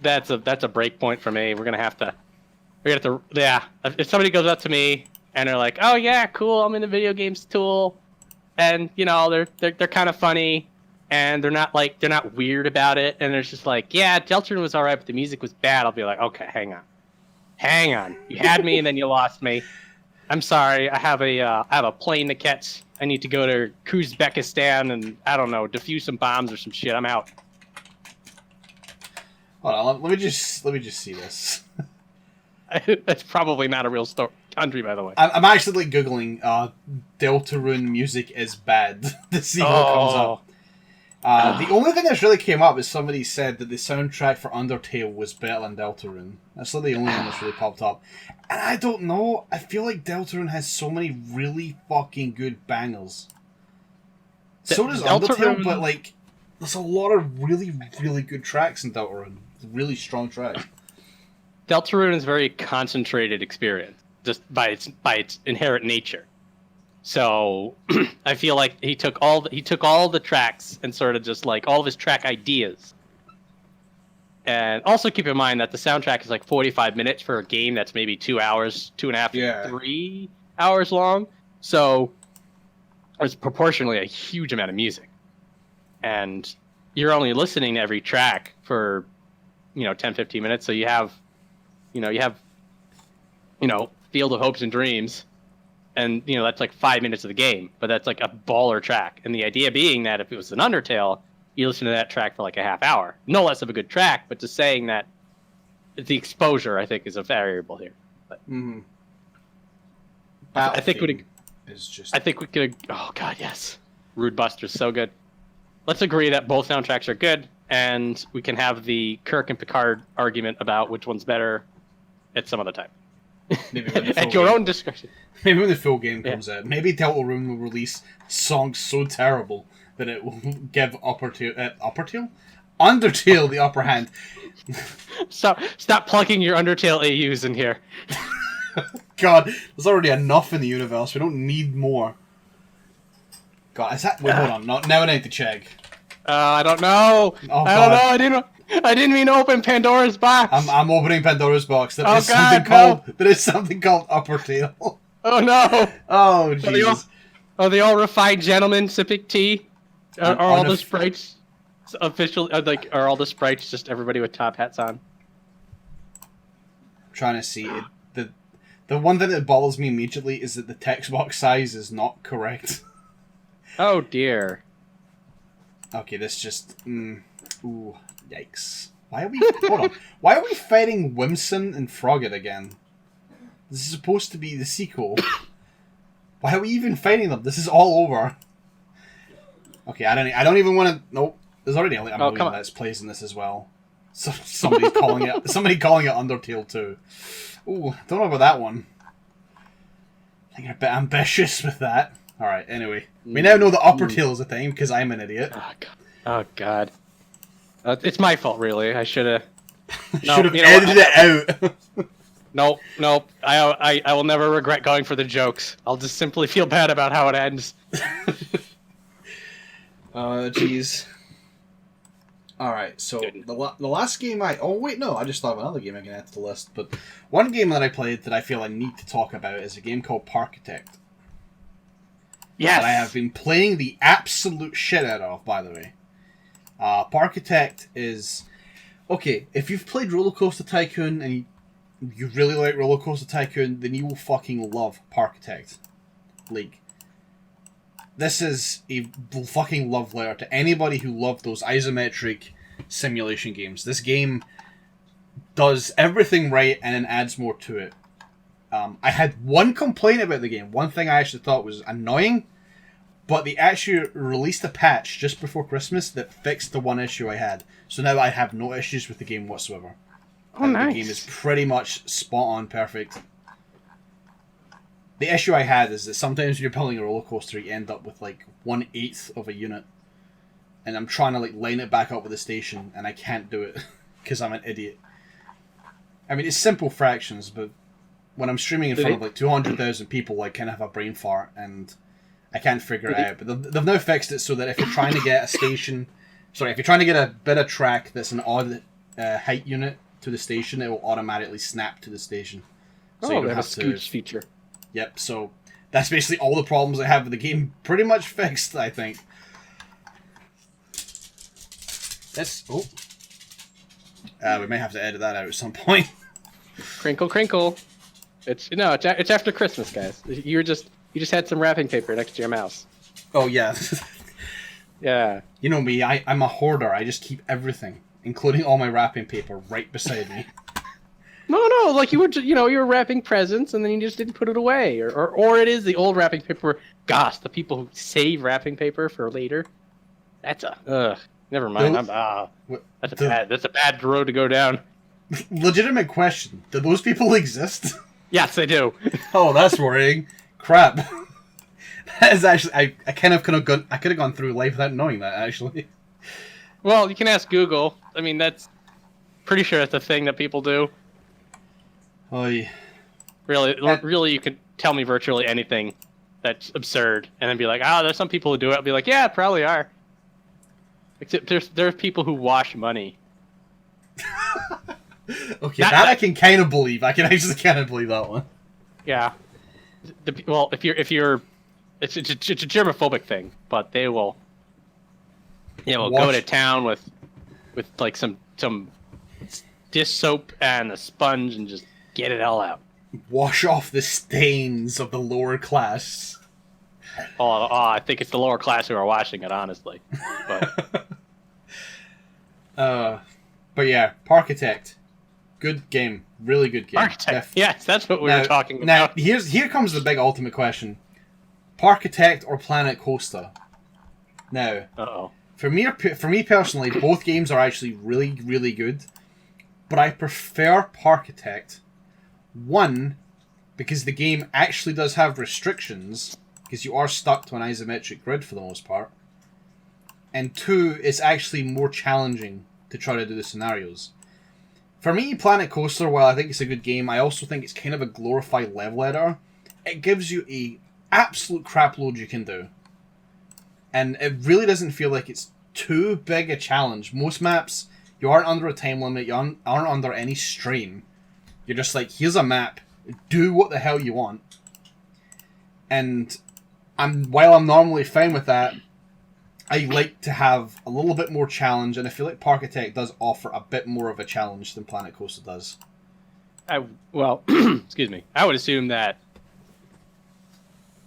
a break point for me. We're gonna have to, yeah. If somebody goes up to me and they're like, "Oh yeah, cool, I'm in the video games tool," and you know they're kind of funny, and they're not weird about it, and they're just like, "Yeah, Deltarune was alright, but the music was bad." I'll be like, "Okay, hang on, you had me and then you lost me. I'm sorry, I have a plane to catch. I need to go to Uzbekistan and I don't know, defuse some bombs or some shit. I'm out." Hold on, let me just see this. That's probably not a real country, by the way. I'm actually googling Deltarune music is bad to see what comes up. The only thing that's really came up is somebody said that the soundtrack for Undertale was better than Deltarune. That's like the only one that's really popped up. And I don't know, I feel like Deltarune has so many really fucking good bangers. So does Undertale, but like, there's a lot of really, really good tracks in Deltarune. Really strong tracks. Deltarune is a very concentrated experience, just by its inherent nature. So I feel like he took all the tracks and sort of just like all of his track ideas. And also keep in mind that the soundtrack is like 45 minutes for a game that's maybe 2 hours, 2.5, 3 hours long. So it's proportionally a huge amount of music. And you're only listening to every track for, 10, 15 minutes. So you have Field of Hopes and Dreams. And, that's like 5 minutes of the game. But that's like a baller track. And the idea being that if it was an Undertale, you listen to that track for like a half hour. No less of a good track, but just saying that the exposure, I think, is a variable here. But I think we could. Oh God, yes, Rude Buster's so good. Let's agree that both soundtracks are good, and we can have the Kirk and Picard argument about which one's better at some other time. Maybe at your own discretion. Maybe when the full game comes out. Maybe Deltarune will release songs so terrible that it will give Undertale the upper hand. Stop plugging your Undertale AUs in here. God, there's already enough in the universe. We don't need more. God, is that? Wait, hold on. Now I need to check. I don't know. Oh, I don't know. I didn't mean to open Pandora's box. I'm opening Pandora's box. There is something called Uppertale. Oh no. Oh jeez. Are they all refined gentlemen sipping tea? Are all the sprites official? Are all the sprites just everybody with top hats on? I'm trying to see it. The one thing that bothers me immediately is that the text box size is not correct. Oh dear. Okay, this just ooh, yikes. Why are we hold on? Why are we fighting Whimsun and Frogget again? This is supposed to be the sequel. Why are we even fighting them? This is all over. Okay, I don't even want to. Nope. There's already a million Let's Plays in this as well. So somebody calling it Undertale 2. Ooh, don't know about that one. I think you're a bit ambitious with that. Alright, anyway. We now know that Uppertale is a thing, because I'm an idiot. Oh, God. It's my fault, really. I should have... should have edited it out. Nope. I will never regret going for the jokes. I'll just simply feel bad about how it ends. Jeez. Alright, so the last game oh wait, no, I just thought of another game I can add to the list, but one game that I played that I feel I need to talk about is a game called Parkitect. Yes! That I have been playing the absolute shit out of, by the way. Parkitect is... Okay, if you've played Roller Coaster Tycoon and you really like Roller Coaster Tycoon, then you will fucking love Parkitect. Like... This is a fucking love letter to anybody who loved those isometric simulation games. This game does everything right and then adds more to it. I had one complaint about the game. One thing I actually thought was annoying, but they actually released a patch just before Christmas that fixed the one issue I had. So now I have no issues with the game whatsoever. Oh, nice. The game is pretty much spot on perfect. The issue I had is that sometimes when you're building a roller coaster, you end up with like 1/8 of a unit, and I'm trying to like line it back up with the station, and I can't do it because I'm an idiot. I mean, it's simple fractions, but when I'm streaming in front of like 200,000 people, I kind of have a brain fart, and I can't figure it out. But they've now fixed it so that if you're trying to get if you're trying to get a bit of track that's an odd height unit to the station, it will automatically snap to the station. So you don't they have a to... scooch feature. Yep, so that's basically all the problems I have with the game pretty much fixed, I think. We may have to edit that out at some point. Crinkle, crinkle. It's after Christmas, guys. You just had some wrapping paper next to your mouse. Oh yeah. Yeah. You know me, I'm a hoarder. I just keep everything, including all my wrapping paper, right beside me. No, like you were wrapping presents and then you just didn't put it away, or it is the old wrapping paper. Gosh, the people who save wrapping paper for later. Never mind. That's a bad road to go down. Legitimate question: do those people exist? Yes, they do. Oh, that's worrying. Crap. That is actually I could have gone through life without knowing that actually. Well, you can ask Google. I mean, that's pretty sure that's a thing that people do. Oh, yeah. Really, you can tell me virtually anything that's absurd, and then be like, there's some people who do it. I'll be like, yeah, probably are. Except there's people who wash money. Okay, I can kind of believe. I can actually kind of believe that one. Yeah. Well, if you're, it's a germophobic thing, but they will. Go to town with like some dish soap and a sponge and just get it all out. Wash off the stains of the lower class. I think it's the lower class who are washing it, honestly. But yeah, Parkitect. Good game. Really good game. Architect. Yes, that's what we were talking about. Now, here comes the big ultimate question. Parkitect or Planet Coaster? Now, for me personally, both games are actually really, really good. But I prefer Parkitect. One, because the game actually does have restrictions, because you are stuck to an isometric grid for the most part. And two, it's actually more challenging to try to do the scenarios. For me, Planet Coaster, while I think it's a good game, I also think it's kind of a glorified level editor. It gives you a absolute crap load you can do. And it really doesn't feel like it's too big a challenge. Most maps, you aren't under a time limit, you aren't under any strain. You're just like, here's a map, do what the hell you want. And while I'm normally fine with that, I like to have a little bit more challenge, and I feel like Parkitect does offer a bit more of a challenge than Planet Coaster does. Excuse me. I would assume that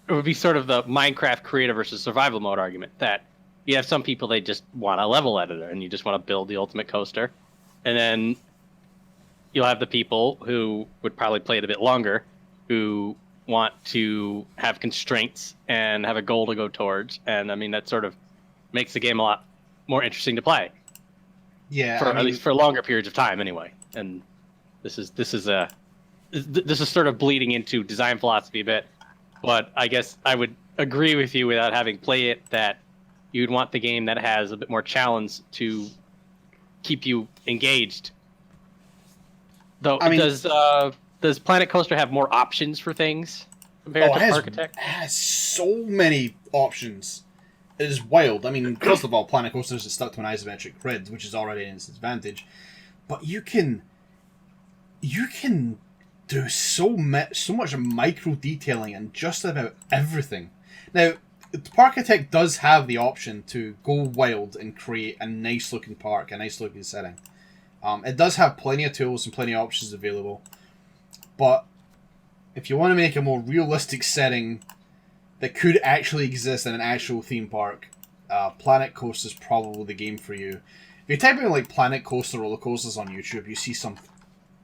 it would be sort of the Minecraft creative versus survival mode argument, that you have some people, they just want a level editor, and you just want to build the ultimate coaster. And then you'll have the people who would probably play it a bit longer, who want to have constraints and have a goal to go towards. And I mean, that sort of makes the game a lot more interesting to play. Yeah, at least for longer periods of time, anyway. And this is sort of bleeding into design philosophy a bit. But I guess I would agree with you without having played it that you'd want the game that has a bit more challenge to keep you engaged. Though, I mean, does Planet Coaster have more options for things compared to Architect? It has so many options. It is wild. I mean, first of all, Planet Coaster is stuck to an isometric grid, which is already an disadvantage. But you can do so much micro detailing and just about everything. Now, Parkitect does have the option to go wild and create a nice looking park, a nice looking setting. It does have plenty of tools and plenty of options available. But if you want to make a more realistic setting that could actually exist in an actual theme park, Planet Coaster is probably the game for you. If you type in like Planet Coaster roller coasters on YouTube, you see some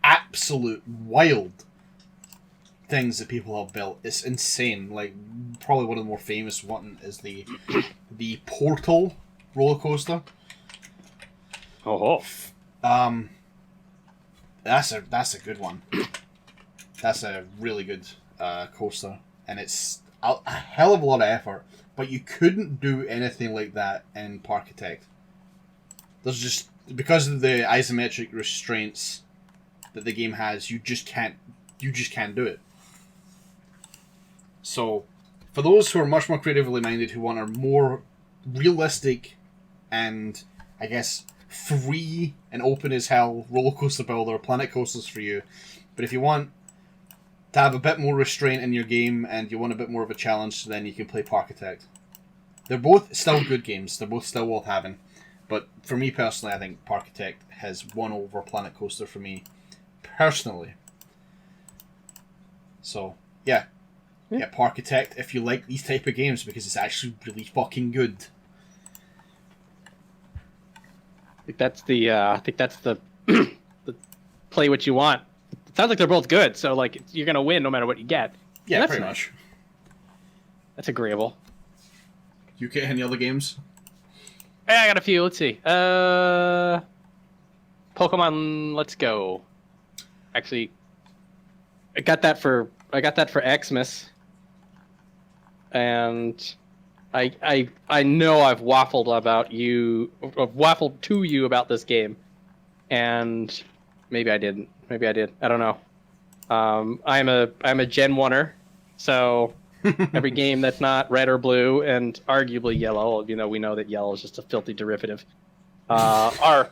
absolute wild things that people have built. It's insane. Like, probably one of the more famous one is the Portal roller coaster. That's a good one. That's a really good coaster, and it's a hell of a lot of effort. But you couldn't do anything like that in Parkitect. There's just, because of the isometric restraints that the game has, you just can't do it. So, for those who are much more creatively minded, who want a more realistic and, I guess, free and open as hell roller coaster builder, Planet Coaster's for you. But if you want to have a bit more restraint in your game and you want a bit more of a challenge, then you can play Parkitect. They're both still good games. They're both still worth having. But for me personally, I think Parkitect has won over Planet Coaster for me personally. So, yeah. Yeah, Parkitect if you like these type of games, because it's actually really fucking good. I think that's the the play what you want. It sounds like they're both good, so like you're gonna win no matter what you get. Yeah, pretty much. That's agreeable. You get any other games? Yeah, I got a few. Let's see. Pokemon Let's Go. Actually, I got that for Xmas, and I know I've waffled to you about this game, and maybe I didn't. Maybe I did. I don't know. I'm a Gen 1er, so every game that's not red or blue and arguably yellow, you know, we know that yellow is just a filthy derivative. Are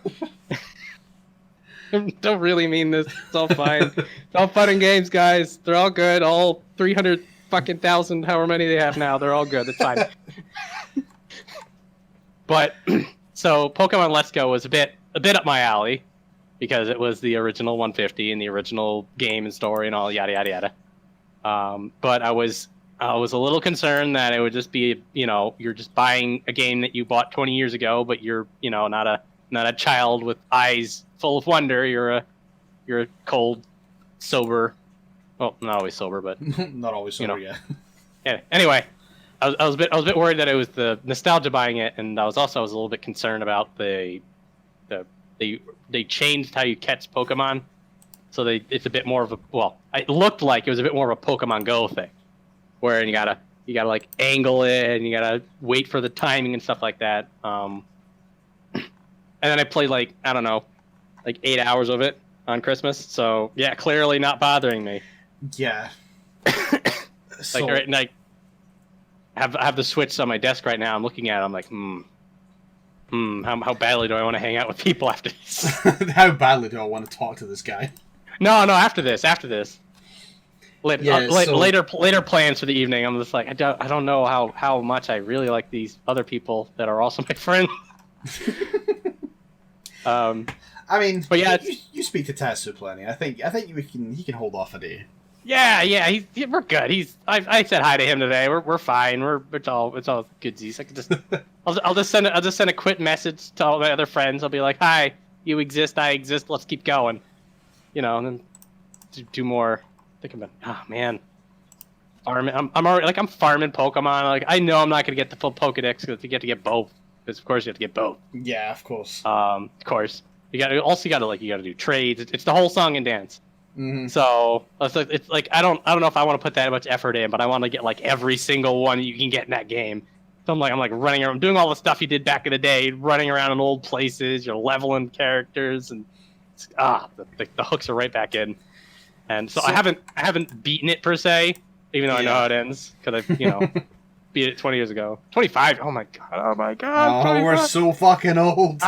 don't really mean this. It's all fine. It's all fun and games, guys. They're all good. All 300 fucking thousand, however many they have now, they're all good. It's fine. But so Pokemon Let's Go was a bit up my alley because it was the original 150 and the original game and story and all yada yada yada. But I was a little concerned that it would just be, you know, you're just buying a game that you bought 20 years ago, but you're, you know, not a child with eyes full of wonder. You're a cold, sober. Well, not always sober, but not always sober. You know. Yeah. Anyway, I was a bit worried that it was the nostalgia buying it, and I was a little bit concerned about they changed how you catch Pokemon, so it's a bit more of a it looked like it was a bit more of a Pokemon Go thing, where you gotta like angle it and you gotta wait for the timing and stuff like that. And then I played like 8 hours of it on Christmas. So yeah, clearly not bothering me. Yeah. So, like I have the Switch on my desk right now. I'm looking at it. I'm like, how badly do I want to hang out with people after this? How badly do I want to talk to this guy? No, after this. Later plans for the evening. I'm just like, I don't know how much I really like these other people that are also my friends. I mean, but yeah, you speak to Tatsu plenty. I think he can hold off a day. Yeah, we're good. I said hi to him today. We're fine. It's all goodsies. I can just I'll just send a quick message to all my other friends. I'll be like, hi, you exist, I exist. Let's keep going. You know, and then do more. Think about. Oh man, farming. I'm already like I'm farming Pokemon. Like I know I'm not gonna get the full Pokedex because you get to get both. Because of course you have to get both. Yeah, of course. Of course. You gotta do trades. It's the whole song and dance. Mm-hmm. So it's like I don't know if I want to put that much effort in, but I want to get like every single one you can get in that game. So I'm like running around, doing all the stuff you did back in the day, running around in old places. You're leveling characters, and the hooks are right back in. And so I haven't beaten it per se, even though I know how it ends because I beat it 20 years ago. 25. Oh my god. Oh, we're so fucking old.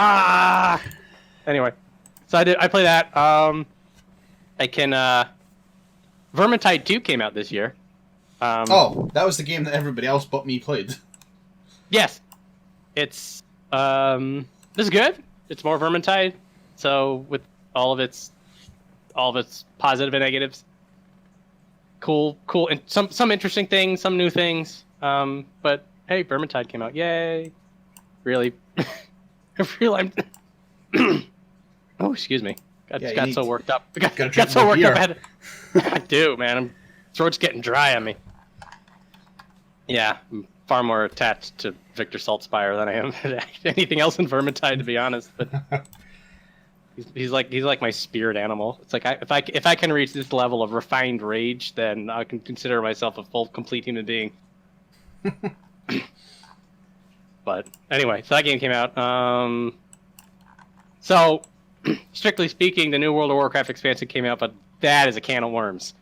Anyway, so I play that. I can. Vermintide 2 came out this year. That was the game that everybody else but me played. Yes, it's this is good. It's more Vermintide, so with all of its positive and negatives. Cool, and some interesting things, some new things. But hey, Vermintide came out. Yay! Really, oh, excuse me. Got so worked up. Got so worked up. I do, man. Throat's getting dry on me. Yeah, I'm far more attached to Victor Saltspire than I am to anything else in Vermintide, to be honest. But he's like my spirit animal. It's like if I can reach this level of refined rage, then I can consider myself a full, complete human being. But anyway, so that game came out. So strictly speaking, the new World of Warcraft expansion came out, but that is a can of worms.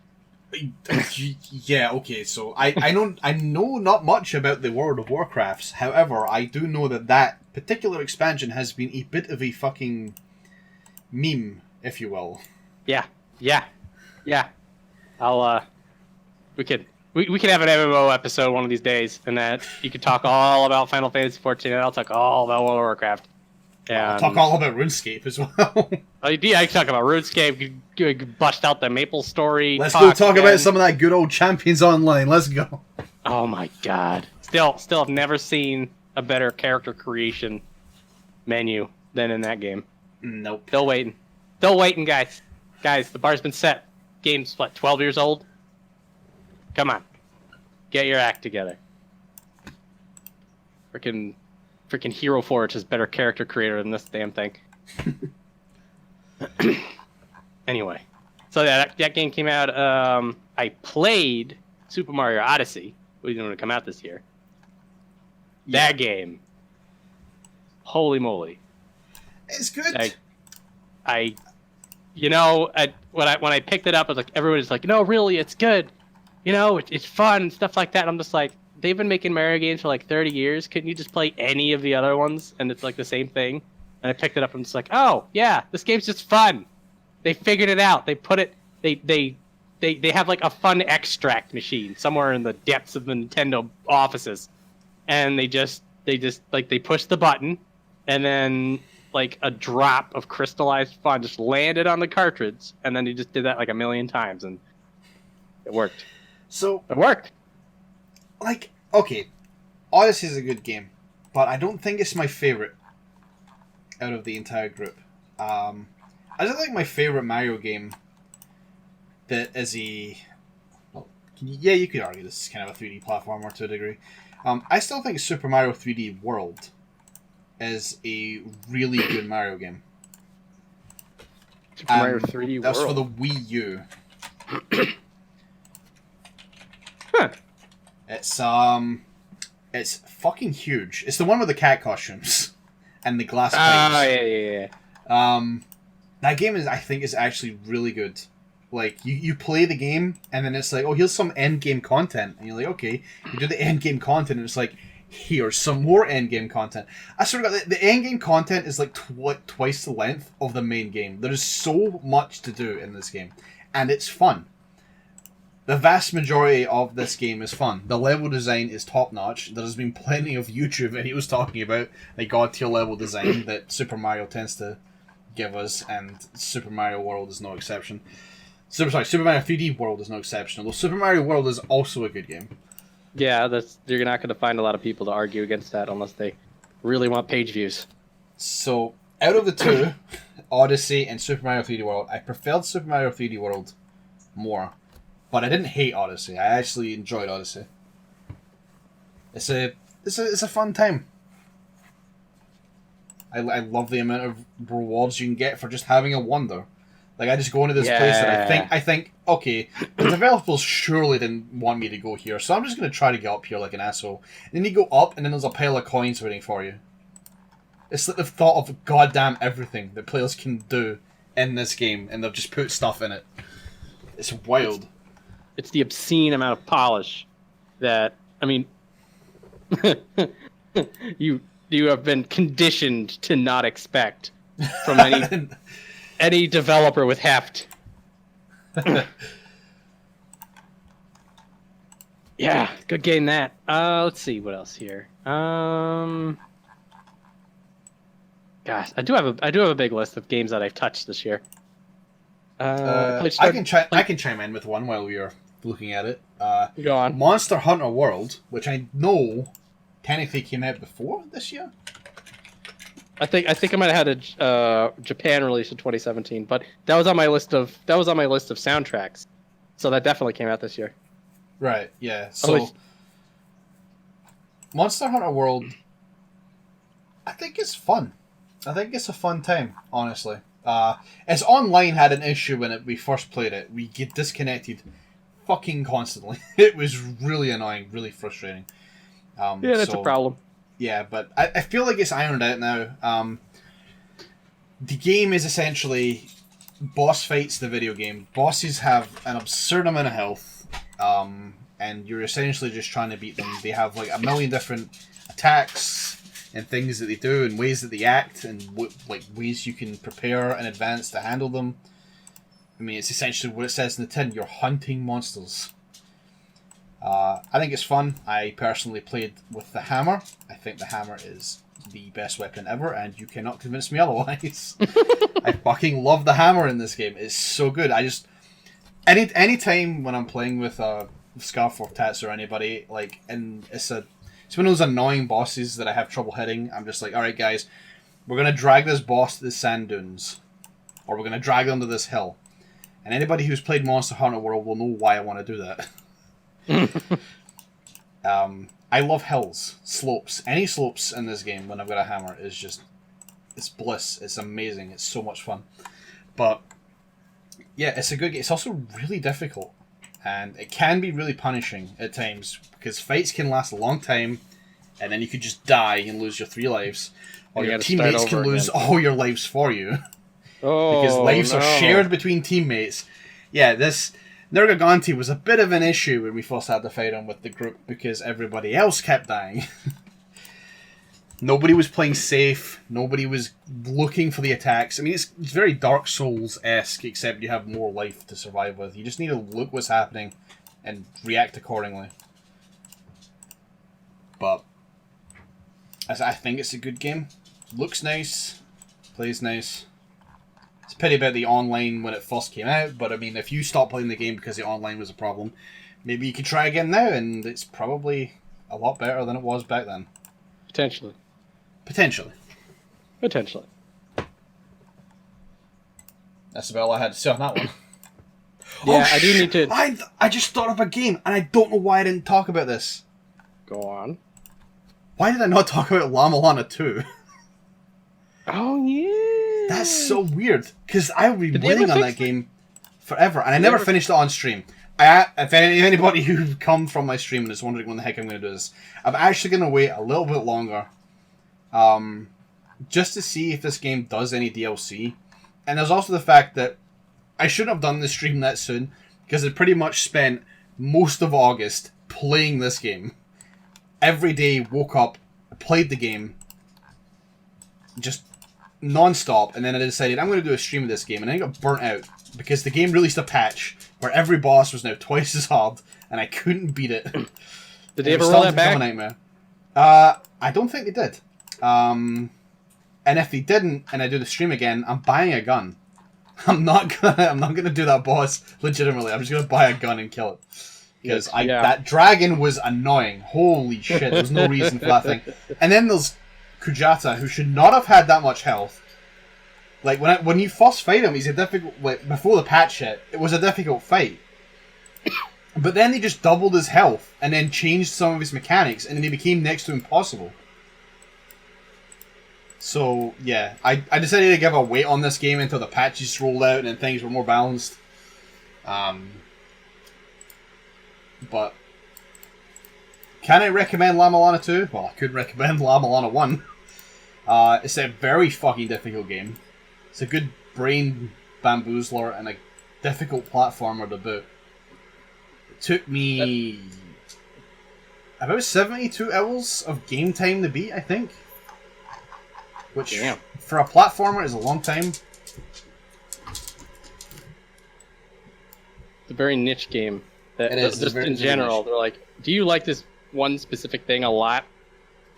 Yeah, okay, so I know not much about the World of Warcrafts. However, I do know that particular expansion has been a bit of a fucking meme, if you will. Yeah, yeah, yeah. I'll we could have an MMO episode one of these days, and that you could talk all about Final Fantasy 14, and I'll talk all about World of Warcraft. I'll talk all about RuneScape as well. Yeah, I can talk about RuneScape. You could bust out the Maple story. Let's go talk about some of that good old Champions Online. Let's go. Oh my god! Still have never seen a better character creation menu than in that game. Nope. Still waiting, guys. Guys, the bar's been set. Game's what, 12 years old? Come on, get your act together. Freaking Hero Forge is better character creator than this damn thing. Anyway, so that game came out. I played Super Mario Odyssey. We didn't want to come out this year. Yeah. That game, holy moly! It's good. When I picked it up, I was like, everybody's like, no, really, it's good. It's fun and stuff like that. And I'm just like, they've been making Mario games for like 30 years. Couldn't you just play any of the other ones? And it's like the same thing. And I picked it up and it's like, oh yeah, this game's just fun. They figured it out. They put it. They have like a fun extract machine somewhere in the depths of the Nintendo offices, and they push the button, and then like a drop of crystallized fun just landed on the cartridge, and then they just did that like a million times, and it worked. So it worked. Like, okay, Odyssey is a good game, but I don't think it's my favorite out of the entire group. I don't think my favorite Mario game that is you could argue this is kind of a 3D platformer to a degree. I still think Super Mario 3D World is a really good Mario game. Super Mario 3D World. That's for the Wii U. Huh. It's fucking huge. It's the one with the cat costumes and the glass pipes. Oh yeah. That game is actually really good. Like, you play the game, and then it's like, oh, here's some end game content. And you're like, okay. You do the end game content, and it's like, here's some more end game content. I swear to God, the end game content is like twice the length of the main game. There is so much to do in this game. And it's fun. The vast majority of this game is fun. The level design is top notch. There's been plenty of YouTube videos talking about the god tier level design that Super Mario tends to give us, and Super Mario World is no exception. Super Mario 3D World is no exception, although Super Mario World is also a good game. Yeah, you're not going to find a lot of people to argue against that unless they really want page views. So, out of the two, Odyssey and Super Mario 3D World, I preferred Super Mario 3D World more. But I didn't hate Odyssey. I actually enjoyed Odyssey. It's a fun time. I love the amount of rewards you can get for just having a wander. Like, I just go into this place that I think, okay, the developers surely didn't want me to go here, so I'm just going to try to get up here like an asshole. And then you go up, and then there's a pile of coins waiting for you. It's like they've thought of goddamn everything that players can do in this game, and they've just put stuff in it. It's wild. It's the obscene amount of polish that, I mean, you have been conditioned to not expect from any developer with heft. Yeah, good game that. Let's see what else here. Gosh, I do have a big list of games that I've touched this year. I can chime in with one while we are looking at it. Go on. Monster Hunter World, which I know technically came out before this year. I think I might have had a Japan release in 2017, but that was on my list of soundtracks, so that definitely came out this year. Right. Yeah. So, Monster Hunter World, I think it's fun. I think it's a fun time, honestly. Its online had an issue when we first played it. We get disconnected fucking constantly. It was really annoying, really frustrating. Yeah, that's a problem. Yeah, but I feel like it's ironed out now. The game is essentially boss fights, the video game, bosses have an absurd amount of health, and you're essentially just trying to beat them. They have like a million different attacks and things that they do, and ways that they act, and like ways you can prepare in advance to handle them. I mean, it's essentially what it says in the tin. You're hunting monsters. I think it's fun. I personally played with the hammer. I think the hammer is the best weapon ever, and you cannot convince me otherwise. I fucking love the hammer in this game. It's so good. I just any time when I'm playing with Scarf or Tats or anybody, like, and it's one of those annoying bosses that I have trouble hitting. I'm just like, all right, guys, we're gonna drag this boss to the sand dunes, or we're gonna drag them to this hill. And anybody who's played Monster Hunter World will know why I want to do that. I love hills, slopes. Any slopes in this game when I've got a hammer is just... It's bliss. It's amazing. It's so much fun. But, yeah, it's a good game. It's also really difficult. And it can be really punishing at times, because fights can last a long time, and then you could just die and lose your 3 lives. Or your teammates can lose all your lives for you. Oh, because lives are shared between teammates. Yeah, this Nergaganti was a bit of an issue when we first had to fight him with the group, because everybody else kept dying. Nobody was playing safe. Nobody was looking for the attacks. I mean, it's very Dark Souls-esque, except you have more life to survive with. You just need to look what's happening and react accordingly. But I think it's a good game. Looks nice. Plays nice. It's a pity about the online when it first came out, but I mean, if you stopped playing the game because the online was a problem, maybe you could try again now, and it's probably a lot better than it was back then. Potentially. Potentially. That's about all I had to say on that one. Yeah, I do need to... I just thought of a game, and I don't know why I didn't talk about this. Go on. Why did I not talk about Llama Lana 2? Oh, yeah. That's so weird, because I've been waiting on that game forever, and I never finished it on stream. If anybody who come from my stream and is wondering when the heck I'm going to do this, I'm actually going to wait a little bit longer, just to see if this game does any DLC. And there's also the fact that I shouldn't have done the stream that soon, because I pretty much spent most of August playing this game. Every day, woke up, played the game, just non-stop, and then I decided I'm going to do a stream of this game, and I got burnt out, because the game released a patch where every boss was now twice as hard, and I couldn't beat it. Did they ever roll that back? A nightmare. I don't think they did. And if they didn't, and I do the stream again, I'm buying a gun. I'm not gonna do that boss legitimately. I'm just gonna buy a gun and kill it. Because that dragon was annoying. Holy shit, there's no reason for that thing. And then there's Kujata, who should not have had that much health. Like, when you first fight him, he's a difficult... Like, before the patch hit, it was a difficult fight. But then they just doubled his health, and then changed some of his mechanics, and then he became next to impossible. So, yeah. I decided to give a wait on this game until the patches rolled out, and things were more balanced. But... Can I recommend Llama Lana 2? Well, I could recommend Llama Lana 1. It's a very fucking difficult game. It's a good brain bamboozler and a difficult platformer to boot. It took me about 72 hours of game time to beat, I think. Which, for a platformer, is a long time. It's a very niche game. It is. Just in general, they're like, do you like this one specific thing a lot?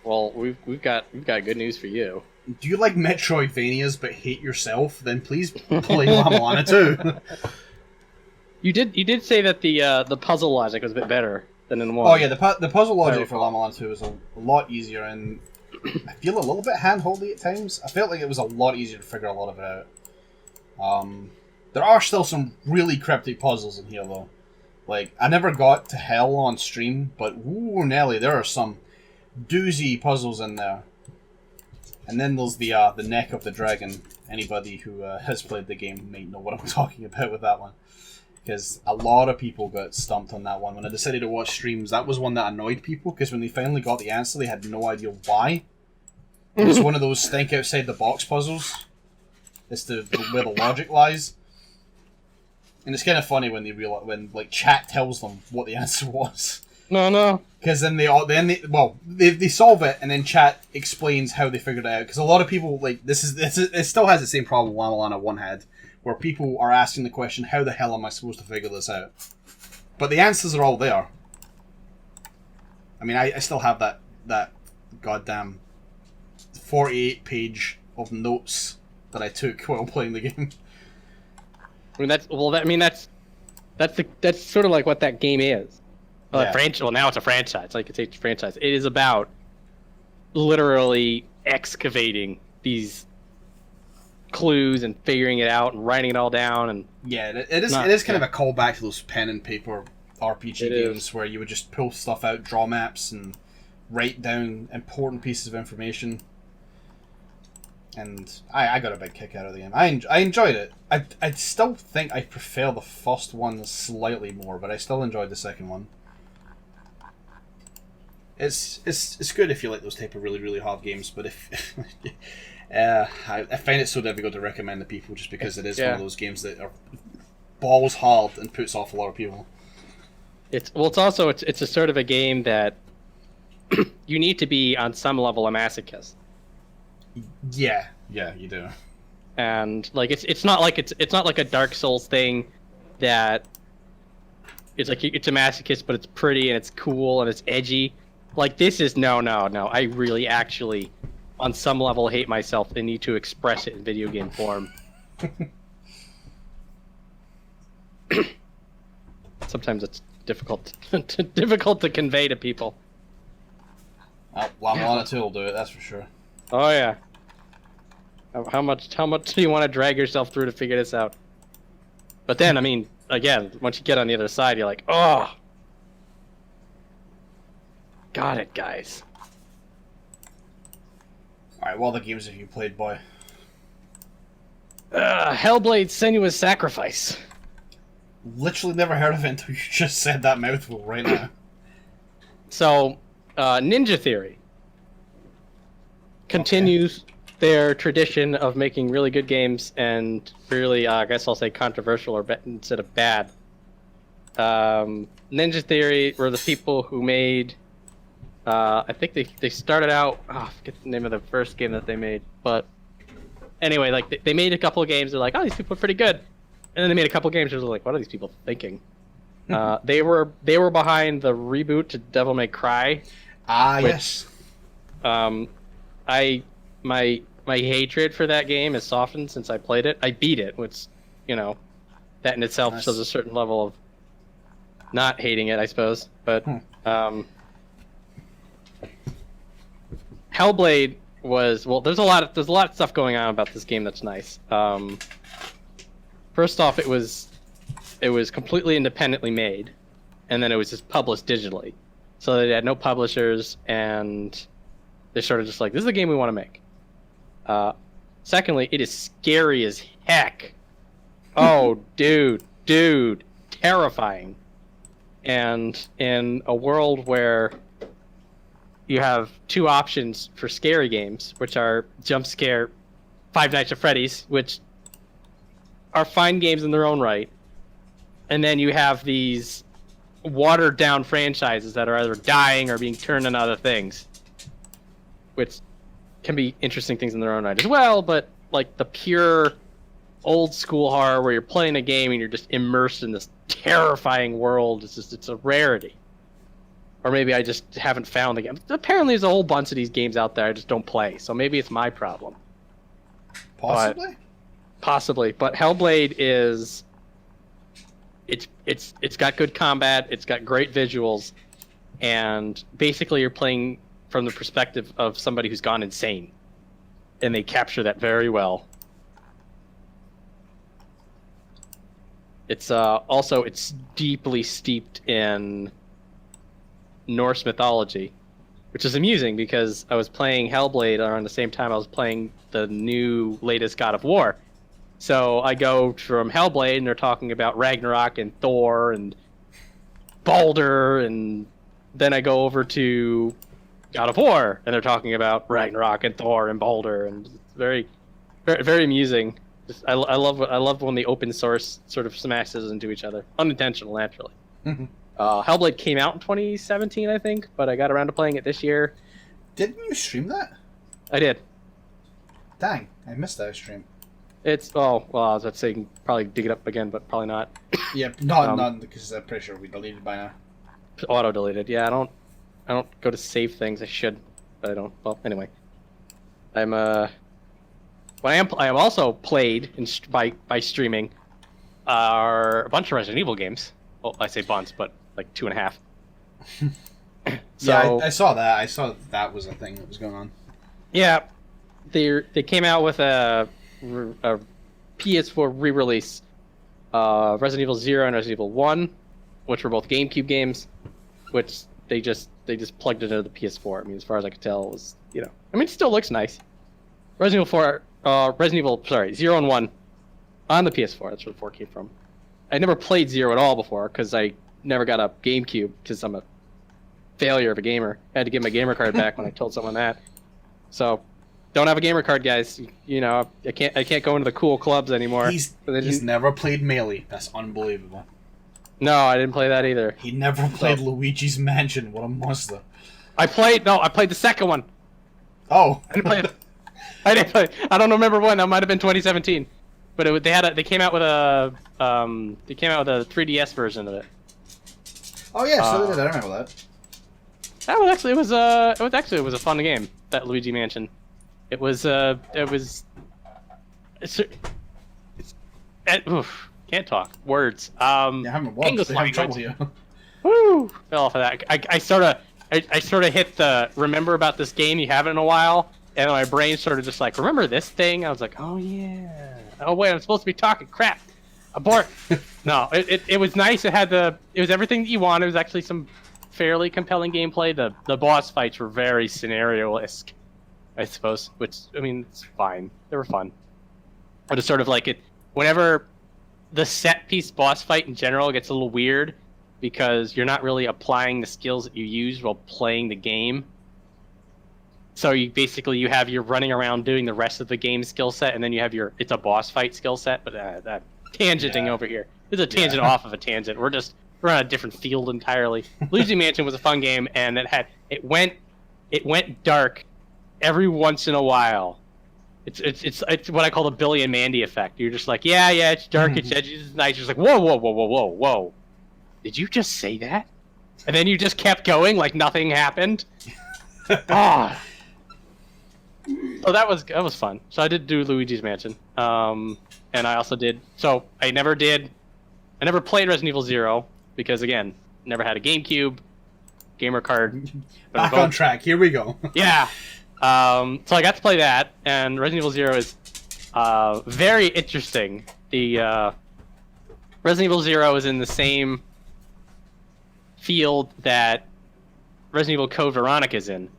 Well, we've got good news for you. Do you like Metroidvanias but hate yourself? Then please play Llama Lana 2. You did say that the puzzle logic was a bit better than in 1. Oh yeah, the puzzle logic for Llama Lana 2 was a lot easier, and I feel a little bit hand-holdy at times. I felt like it was a lot easier to figure a lot of it out. There are still some really cryptic puzzles in here though. Like, I never got to hell on stream, but ooh Nelly, there are some doozy puzzles in there. And then there's the neck of the dragon. Anybody who has played the game might know what I'm talking about with that one. Because a lot of people got stumped on that one. When I decided to watch streams, that was one that annoyed people, because when they finally got the answer, they had no idea why. It was one of those think outside the box puzzles. It's where the logic lies. And it's kind of funny when they realize, when like chat tells them what the answer was. No. Because then they solve it, and then chat explains how they figured it out. Because a lot of people like it still has the same problem Lana 1 had, where people are asking the question, "How the hell am I supposed to figure this out?" But the answers are all there. I mean, I still have that goddamn 48-page of notes that I took while playing the game. That's sort of like what that game is. Well, now it's a franchise. Like it's a franchise. It is about literally excavating these clues and figuring it out and writing it all down. And it is kind of a callback to those pen and paper RPG games where you would just pull stuff out, draw maps, and write down important pieces of information. And I got a big kick out of the game. I enjoyed it. I still think I prefer the first one slightly more, but I still enjoyed the second one. It's good if you like those type of really, really hard games, but if I find it so difficult to recommend to people just because it is one of those games that are balls hard and puts off a lot of people. It's a sort of a game that you need to be on some level a masochist. Yeah, you do. And like it's not like a Dark Souls thing that it's like it's a masochist, but it's pretty and it's cool and it's edgy. Like this is no. I really actually, on some level, hate myself and need to express it in video game form. Sometimes it's difficult to convey to people. Well, Lana 2 will do it, that's for sure. Oh yeah. How much do you want to drag yourself through to figure this out? But then, I mean, again, once you get on the other side, you're like, oh, got it, guys. All right, what other games have you played, boy? Hellblade: Senua's Sacrifice. Literally never heard of it until you just said that mouthful right now. So, Ninja Theory continues their tradition of making really good games and really, I guess I'll say controversial instead of bad. Ninja Theory were the people who made, I think they started out, I forget the name of the first game that they made, but anyway, like they made a couple of games, they're like, oh, these people are pretty good. And then they made a couple of games, they're like, what are these people thinking? They were behind the reboot to Devil May Cry. Yes. My hatred for that game has softened since I played it. I beat it, which, that in itself shows a certain level of not hating it, I suppose. But Hellblade was there's a lot of stuff going on about this game that's nice. First off, it was completely independently made, and then it was just published digitally. So they had no publishers, and they're sort of just like, this is a game we want to make. Secondly, it is scary as heck. Oh, dude, terrifying. And in a world where you have two options for scary games, which are jump scare, Five Nights at Freddy's, which are fine games in their own right, and then you have these watered down franchises that are either dying or being turned into other things, which can be interesting things in their own right as well, but like the pure old school horror where you're playing a game and you're just immersed in this terrifying world, it's a rarity. Or maybe I just haven't found the game. Apparently there's a whole bunch of these games out there I just don't play, so maybe it's my problem. Possibly, but Hellblade is it's got good combat, it's got great visuals, and basically you're playing from the perspective of somebody who's gone insane, and they capture that very well. It's also deeply steeped in Norse mythology, which is amusing because I was playing Hellblade around the same time I was playing the new latest God of War. So I go from Hellblade and they're talking about Ragnarok and Thor and Baldur, and then I go over to God of War and they're talking about Ragnarok and Thor and Baldur, and it's very, very, very amusing. I love when the open source sort of smashes into each other, unintentional, naturally. Hellblade came out in 2017, I think, but I got around to playing it this year. Didn't you stream that? I did. Dang, I missed that stream. It's I was about to say you can probably dig it up again, but probably not. Yeah, not because I'm pretty sure we deleted by now. Auto deleted. Yeah, I don't go to save things. I should, but I don't. Well, anyway, I am also played by streaming are a bunch of Resident Evil games. Well, I say bunch, but like 2.5. So, yeah, I saw that. I saw that was a thing that was going on. Yeah, they came out with a PS4 re-release, Resident Evil 0 and Resident Evil 1, which were both GameCube games, which they just plugged it into the PS4. I mean, as far as I could tell, it was, I mean, it still looks nice. Resident Evil 0 and 1 on the PS4. That's where the 4 came from. I never played 0 at all before because I never got a GameCube because I'm a failure of a gamer. I had to get my gamer card back when I told someone that. So, don't have a gamer card, guys. I can't go into the cool clubs anymore. He's never played Melee. That's unbelievable. No, I didn't play that either. He never played Luigi's Mansion. What a monster. I played the second one. Oh. I didn't play. I don't remember when. That might have been 2017. But they came out with a 3DS version of it. Oh yeah, so they did. I remember that. That was actually it was a fun game. That Luigi Mansion. Can't talk words. You haven't watched. English language. Here. Woo! Fell off of that. I sort of hit the remember about this game you haven't in a while, and my brain sort of just like remember this thing. I was like, oh yeah. Oh wait, I'm supposed to be talking crap. Abort. No, it was nice. It was everything that you wanted. It was actually some fairly compelling gameplay. The boss fights were very scenario-esque, I suppose. Which, I mean, it's fine. They were fun. But it's sort of like whenever the set piece boss fight in general gets a little weird because you're not really applying the skills that you use while playing the game. So you have your running around doing the rest of the game skill set, and then you have it's a boss fight skill set. But that tangenting over here. It's a tangent off of a tangent. We're on a different field entirely. Luigi Mansion was a fun game, and it went dark every once in a while. It's what I call the Billy and Mandy effect. You're just like, yeah, it's dark, it's edgy, it's nice. You're just like, whoa. Did you just say that? And then you just kept going like nothing happened. Ah. So that was fun. So I did do Luigi's Mansion. And I also did. So I never played Resident Evil 0 because again, never had a GameCube, gamer card. Back on track. Here we go. Yeah. So I got to play that, and Resident Evil 0 is very interesting. The Resident Evil 0 is in the same field that Resident Evil Code Veronica is in,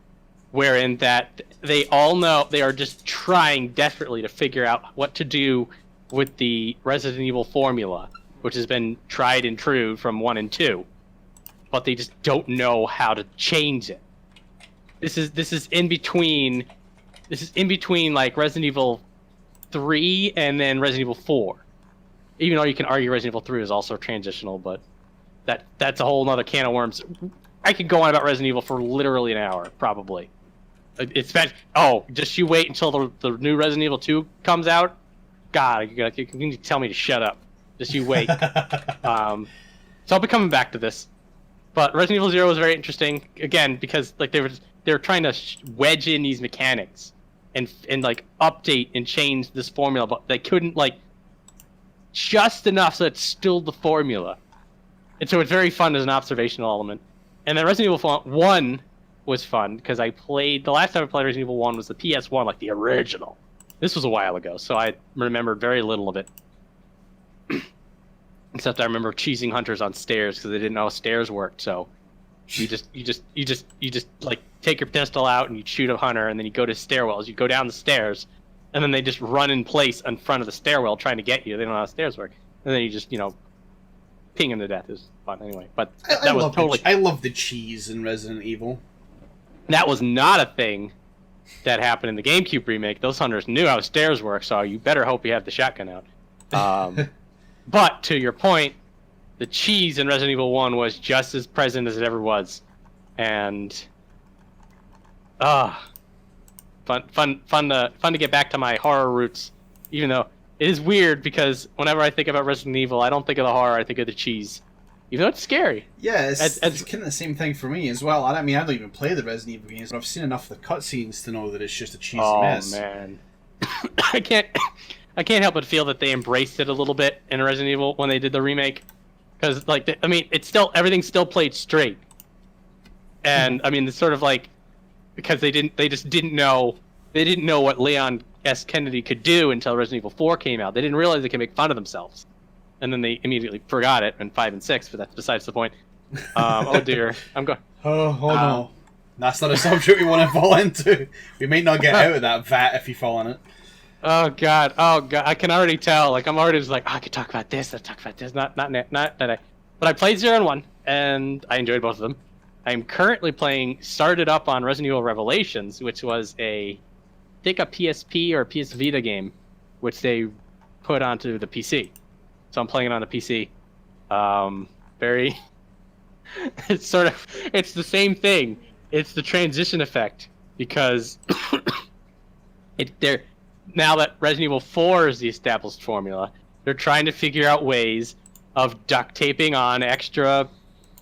wherein that they all know they are just trying desperately to figure out what to do with the Resident Evil formula, which has been tried and true from 1 and 2, but they just don't know how to change it. This is in between like Resident Evil 3 and then Resident Evil 4. Even though you can argue Resident Evil 3 is also transitional, but that's a whole other can of worms. I could go on about Resident Evil for literally an hour, probably. Just you wait until the new Resident Evil 2 comes out. God, you need to tell me to shut up. Just you wait. So I'll be coming back to this. But Resident Evil 0 was very interesting, again, because like they were trying to wedge in these mechanics and like update and change this formula, but they couldn't like just enough so it's still the formula. And so it's very fun as an observational element. And then Resident Evil 1 was fun because the last time I played Resident Evil 1 was the PS1, like the original. This was a while ago, so I remembered very little of it. Except I remember cheesing hunters on stairs because they didn't know how stairs worked. So you just like take your pistol out and you shoot a hunter, and then you go to stairwells. You go down the stairs, and then they just run in place in front of the stairwell trying to get you. They don't know how stairs work, and then you just ping them to death. It was fun anyway. But I love the cheese in Resident Evil. That was not a thing that happened in the GameCube remake. Those hunters knew how stairs work, so you better hope you have the shotgun out. But to your point, the cheese in Resident Evil 1 was just as present as it ever was, and fun to get back to my horror roots. Even though it is weird because whenever I think about Resident Evil, I don't think of the horror, I think of the cheese. Even though it's scary. Yeah, it's kind of the same thing for me as well. I don't even play the Resident Evil games, but I've seen enough of the cutscenes to know that it's just a cheesy mess. Oh man, I can't help but feel that they embraced it a little bit in Resident Evil when they did the remake, because it's still, everything's still played straight, and I mean it's sort of like, because they just didn't know what Leon S. Kennedy could do until Resident Evil 4 came out. They didn't realize they could make fun of themselves. And then they immediately forgot it in 5 and 6, but that's besides the point. Oh dear, I'm going. Oh no, that's not a subject we want to fall into. We may not get out of that vat if you fall in it. Oh god, I can already tell. Like I'm already just like, I could talk about this. Let's talk about this. Not today. But I played 0 and 1, and I enjoyed both of them. I'm currently started up on Resident Evil Revelations, which was I think a PSP or PS Vita game, which they put onto the PC. So I'm playing it on the PC. It's the same thing. It's the transition effect, because now that Resident Evil 4 is the established formula, they're trying to figure out ways of duct taping on extra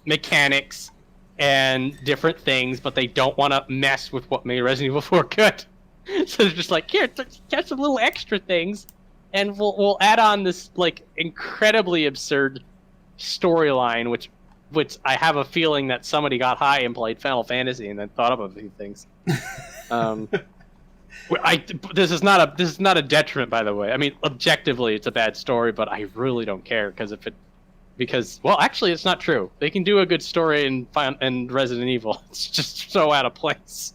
mechanics and different things, but they don't want to mess with what made Resident Evil 4 good. So they're just like, here, get some little extra things, and we'll add on this like incredibly absurd storyline, which I have a feeling that somebody got high and played Final Fantasy and then thought up of these things. This is not a detriment, by the way. I mean, objectively, it's a bad story, but I really don't care because actually, it's not true. They can do a good story in Resident Evil. It's just so out of place.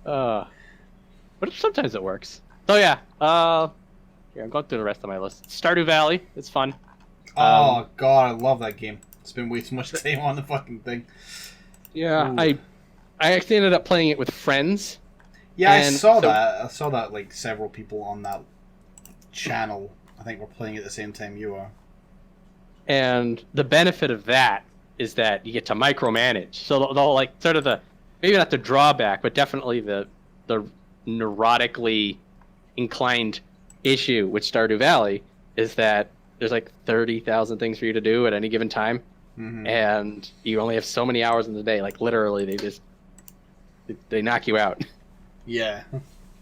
But sometimes it works. So yeah. Here, I'm going through the rest of my list. Stardew Valley, it's fun. Oh god, I love that game. It's been way too much time on the fucking thing. Yeah, ooh. I actually ended up playing it with friends. Yeah, I saw that. I saw that like several people on that channel, I think, were playing at the same time you are. And the benefit of that is that you get to micromanage. So the like sort of maybe not the drawback, but definitely the neurotically inclined issue with Stardew Valley is that there's like 30,000 things for you to do at any given time, and you only have so many hours in the day. Like literally, they knock you out. Yeah.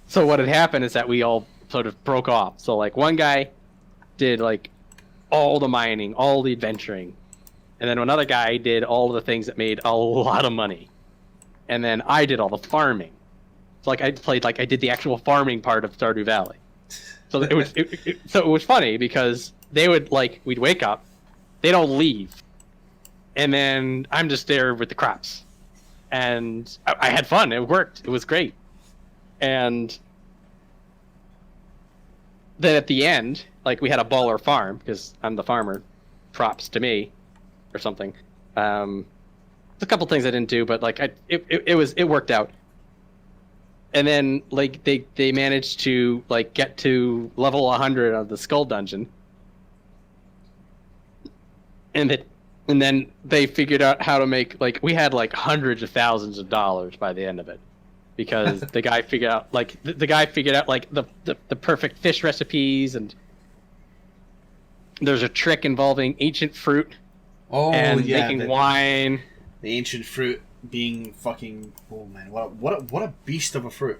So what had happened is that we all sort of broke off. So like one guy did like all the mining, all the adventuring, and then another guy did all the things that made a lot of money, and then I did all the farming. So like I did the actual farming part of Stardew Valley. So it was funny because we'd wake up, they'd all leave, and then I'm just there with the crops, and I had fun. It worked. It was great. And then at the end, like we had a baller farm because I'm the farmer. Props to me, or something. There's a couple things I didn't do, but like it worked out. And then like they managed to like get to level 100 of the Skull Dungeon, and then they figured out how to make, like, we had like hundreds of thousands of dollars by the end of it, because the guy figured out like the perfect fish recipes, and there's a trick involving ancient fruit making wine. The ancient fruit being fucking, oh man, what a beast of a fruit.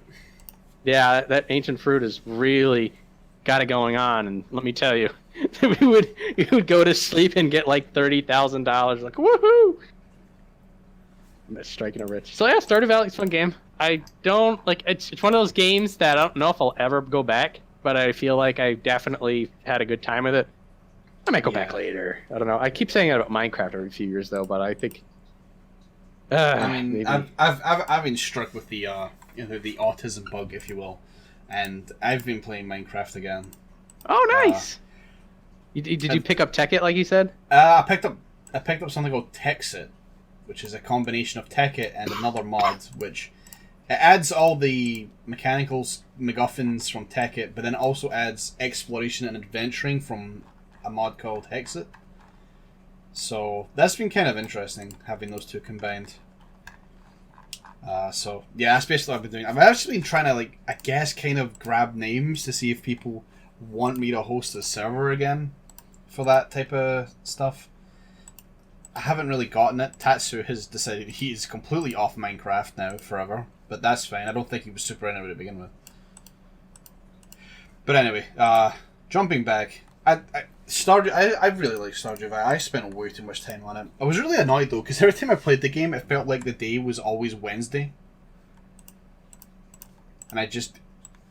Yeah, that ancient fruit has really got it going on, and let me tell you, we would go to sleep and get like $30,000, like woohoo! I'm striking a rich. So yeah, Stardew Valley's a fun game. I don't like it's one of those games that I don't know if I'll ever go back, but I feel like I definitely had a good time with it. I might go back later. I don't know. I keep saying that about Minecraft every few years though, but I think. I mean, maybe. I've been struck with the the autism bug, if you will, and I've been playing Minecraft again. Oh, nice! Did you pick up Tekkit like you said? I picked up something called Texit, which is a combination of Tekkit and another mod, which It adds all the mechanicals, MacGuffins from Tekkit, but then it also adds exploration and adventuring from a mod called Hexit. So that's been kind of interesting, having those two combined. So yeah, that's basically what I've been doing. I've actually been trying to, like, I guess, kind of grab names to see if people want me to host a server again for that type of stuff. I haven't really gotten it. Tatsu has decided he's completely off Minecraft now forever, but that's fine. I don't think he was super into it to begin with. But anyway, jumping back, I really like Stardew Valley. I spent way too much time on it. I was really annoyed though, because every time I played the game, it felt like the day was always Wednesday, and I just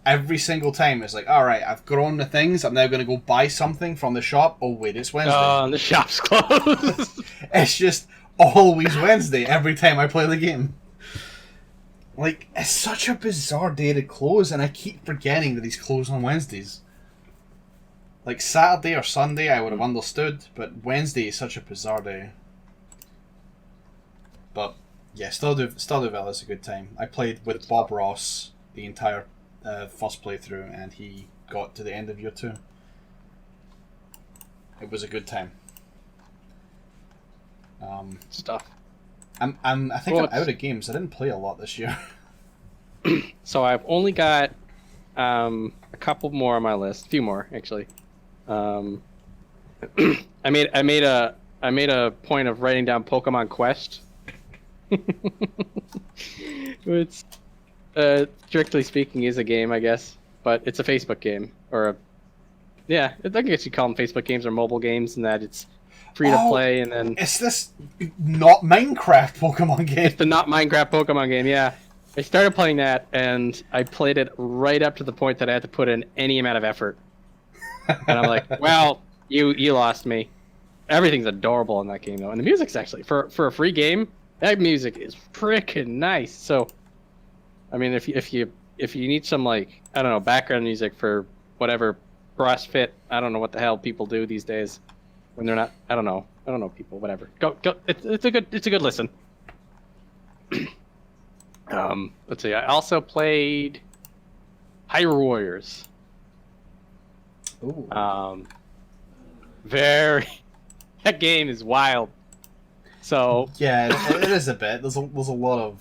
every single time it's like, all right, I've grown the things. I'm now going to go buy something from the shop. Oh wait, it's Wednesday. Oh, the shop's closed. It's just always Wednesday every time I play the game. Like, it's such a bizarre day to close, and I keep forgetting that he's closed on Wednesdays. Like, Saturday or Sunday I would have understood, but Wednesday is such a bizarre day. But yeah, Stardew Valley is a good time. I played with Bob Ross the entire first playthrough, and he got to the end of year 2. It was a good time. Stuff. I think I'm out of games. I didn't play a lot this year. So I've only got a couple more on my list. A few more, actually. I made a point of writing down Pokemon Quest. Which, strictly speaking, is a game, I guess, but it's a Facebook game, or I guess you call them Facebook games or mobile games, in that it's free to play, and then it's this not Minecraft Pokemon game. It's the not Minecraft Pokemon game, yeah. I started playing that, and I played it right up to the point that I had to put in any amount of effort. And I'm like, well, you lost me. Everything's adorable in that game, though, and the music's actually for a free game. That music is freaking nice. So, I mean, if you need some, like, I don't know, background music for whatever CrossFit, I don't know what the hell people do these days when they're not. I don't know people. Whatever. Go. It's a good listen. Let's see. I also played Hyrule Warriors. Ooh. That game is wild. So yeah, it is a bit. There's a lot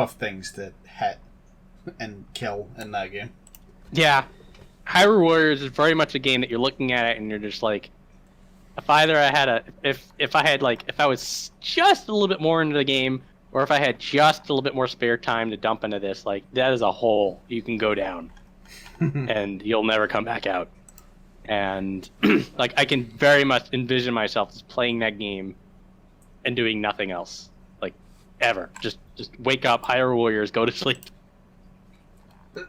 of things to hit and kill in that game. Yeah, Hyrule Warriors is very much a game that you're looking at it and you're just like, if I was just a little bit more into the game, or if I had just a little bit more spare time to dump into this, like, that is a hole you can go down, and you'll never come back out. And like, I can very much envision myself just playing that game and doing nothing else, like, ever. Just wake up, Hyrule Warriors, go to sleep.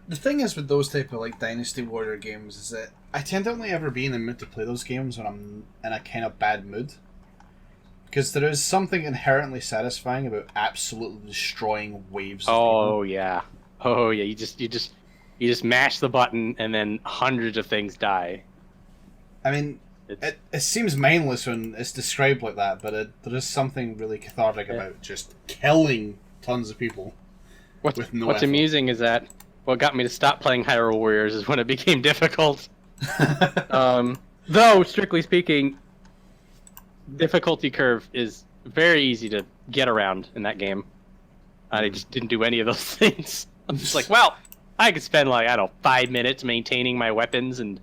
The thing is with those type of, like, Dynasty Warrior games is that I tend to only ever be in the mood to play those games when I'm in a kind of bad mood. Because there is something inherently satisfying about absolutely destroying waves of people. Yeah. Oh yeah, you just mash the button and then hundreds of things die. I mean, it seems mindless when it's described like that, but there is something really cathartic about just killing tons of people. What's amusing is that what got me to stop playing Hyrule Warriors is when it became difficult. Though, strictly speaking, difficulty curve is very easy to get around in that game. I just didn't do any of those things. I'm just like, well, I could spend, like, I don't know, 5 minutes maintaining my weapons and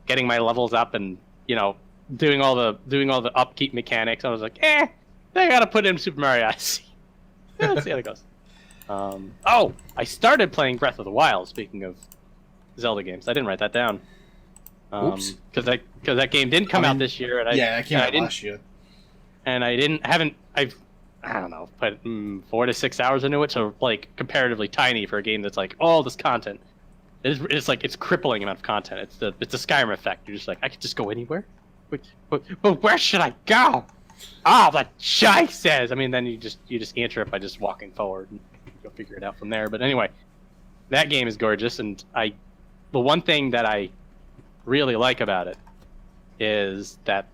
getting my levels up and, you know, doing all the upkeep mechanics. I was like, I gotta put in Super Mario Odyssey. Let's see how it goes. I started playing Breath of the Wild. Speaking of Zelda games, I didn't write that down. Oops. Because that game didn't come out this year, and it came out last year. And I've don't know, put 4 to 6 hours into it, so, like, comparatively tiny for a game that's like all this content. It's like, it's crippling amount of content. It's the Skyrim effect. You're just like, I could just go anywhere. But where should I go? The Shy says. I mean, then you just answer it by just walking forward and you'll figure it out from there. But anyway, that game is gorgeous, and the one thing that I really like about it is that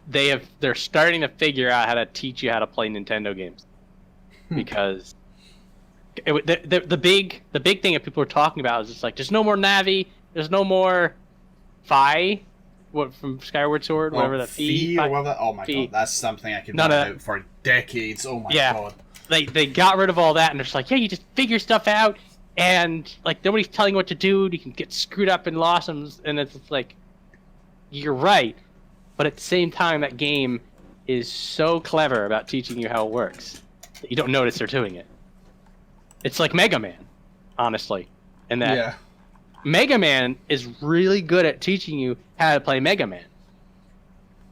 they're starting to figure out how to teach you how to play Nintendo games. because the big thing that people are talking about is just like there's no more Navi, there's no more Fi, what from Skyward Sword, whatever that Fi or whatever. Oh my god, that's something I could run out for decades. Oh my god. They got rid of all that and they're just like, yeah, you just figure stuff out and like nobody's telling you what to do. You can get screwed up and lost and it's like, you're right, but at the same time that game is so clever about teaching you how it works that you don't notice they're doing it. It's like Mega Man, honestly, in that Mega Man is really good at teaching you how to play Mega Man.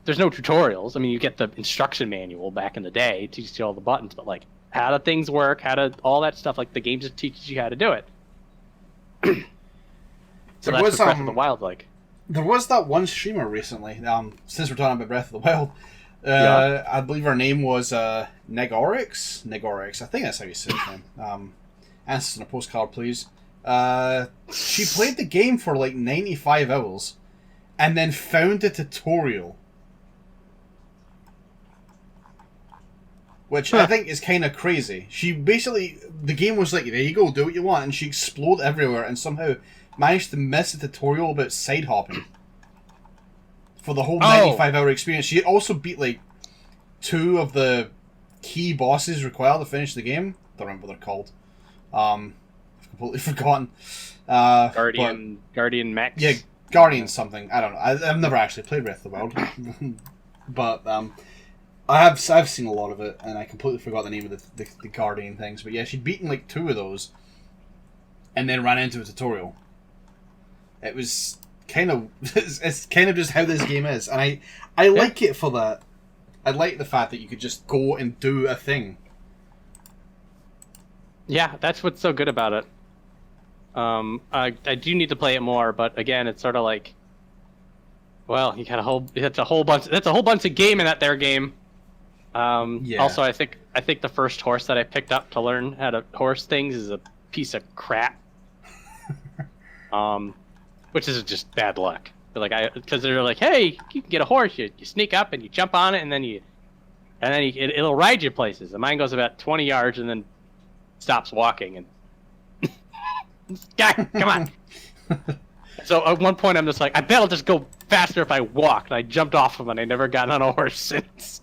There's no tutorials. I mean, you get the instruction manual back in the day, it teaches you all the buttons, but like how do things work, all that stuff, like the game just teaches you how to do it. So that's what Breath of the Wild like. There was that one streamer recently, since we're talking about Breath of the Wild, I believe her name was Negorix, I think that's how you say his name. Answers on a postcard, please. She played the game for like 95 hours, and then found a tutorial. Which I think is kind of crazy. She basically, the game was like, there you go, do what you want, and she exploded everywhere and somehow managed to miss a tutorial about side hopping for the whole 95-hour experience. She also beat like 2 of the key bosses required to finish the game. Don't remember what they're called. I've completely forgotten. Guardian Max? Yeah, Guardian something. I don't know. I've never actually played Breath of the Wild. But I've seen a lot of it, and I completely forgot the name of the Guardian things. But yeah, she'd beaten like 2 of those, and then ran into a tutorial. It was kind of it's kind of just how this game is, and I like it for that. I like the fact that you could just go and do a thing. Yeah, that's what's so good about it. I do need to play it more, but again, it's sort of like, well, you got that's a whole bunch of game in that there game. Also, I think the first horse that I picked up to learn how to horse things is a piece of crap. Which is just bad luck. Because they're like, hey, you can get a horse. You sneak up and you jump on it, and then it'll ride you places. And mine goes about 20 yards and then stops walking. And guy, come on. So at one point, I'm just like, I bet I'll just go faster if I walk. And I jumped off of it, and I never got on a horse since.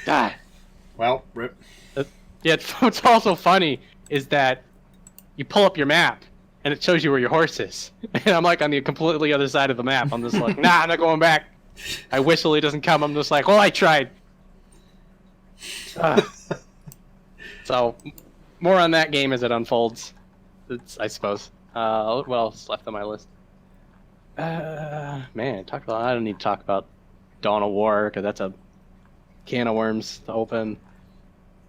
God. Well, rip. Yeah, what's also funny is that you pull up your map, and it shows you where your horse is. And I'm like on the completely other side of the map. I'm just like, nah, I'm not going back. I whistle, he doesn't come. I'm just like, well, I tried. So, more on that game as it unfolds, I suppose. What else left on my list? Man, I don't need to talk about Dawn of War, because that's a can of worms to open.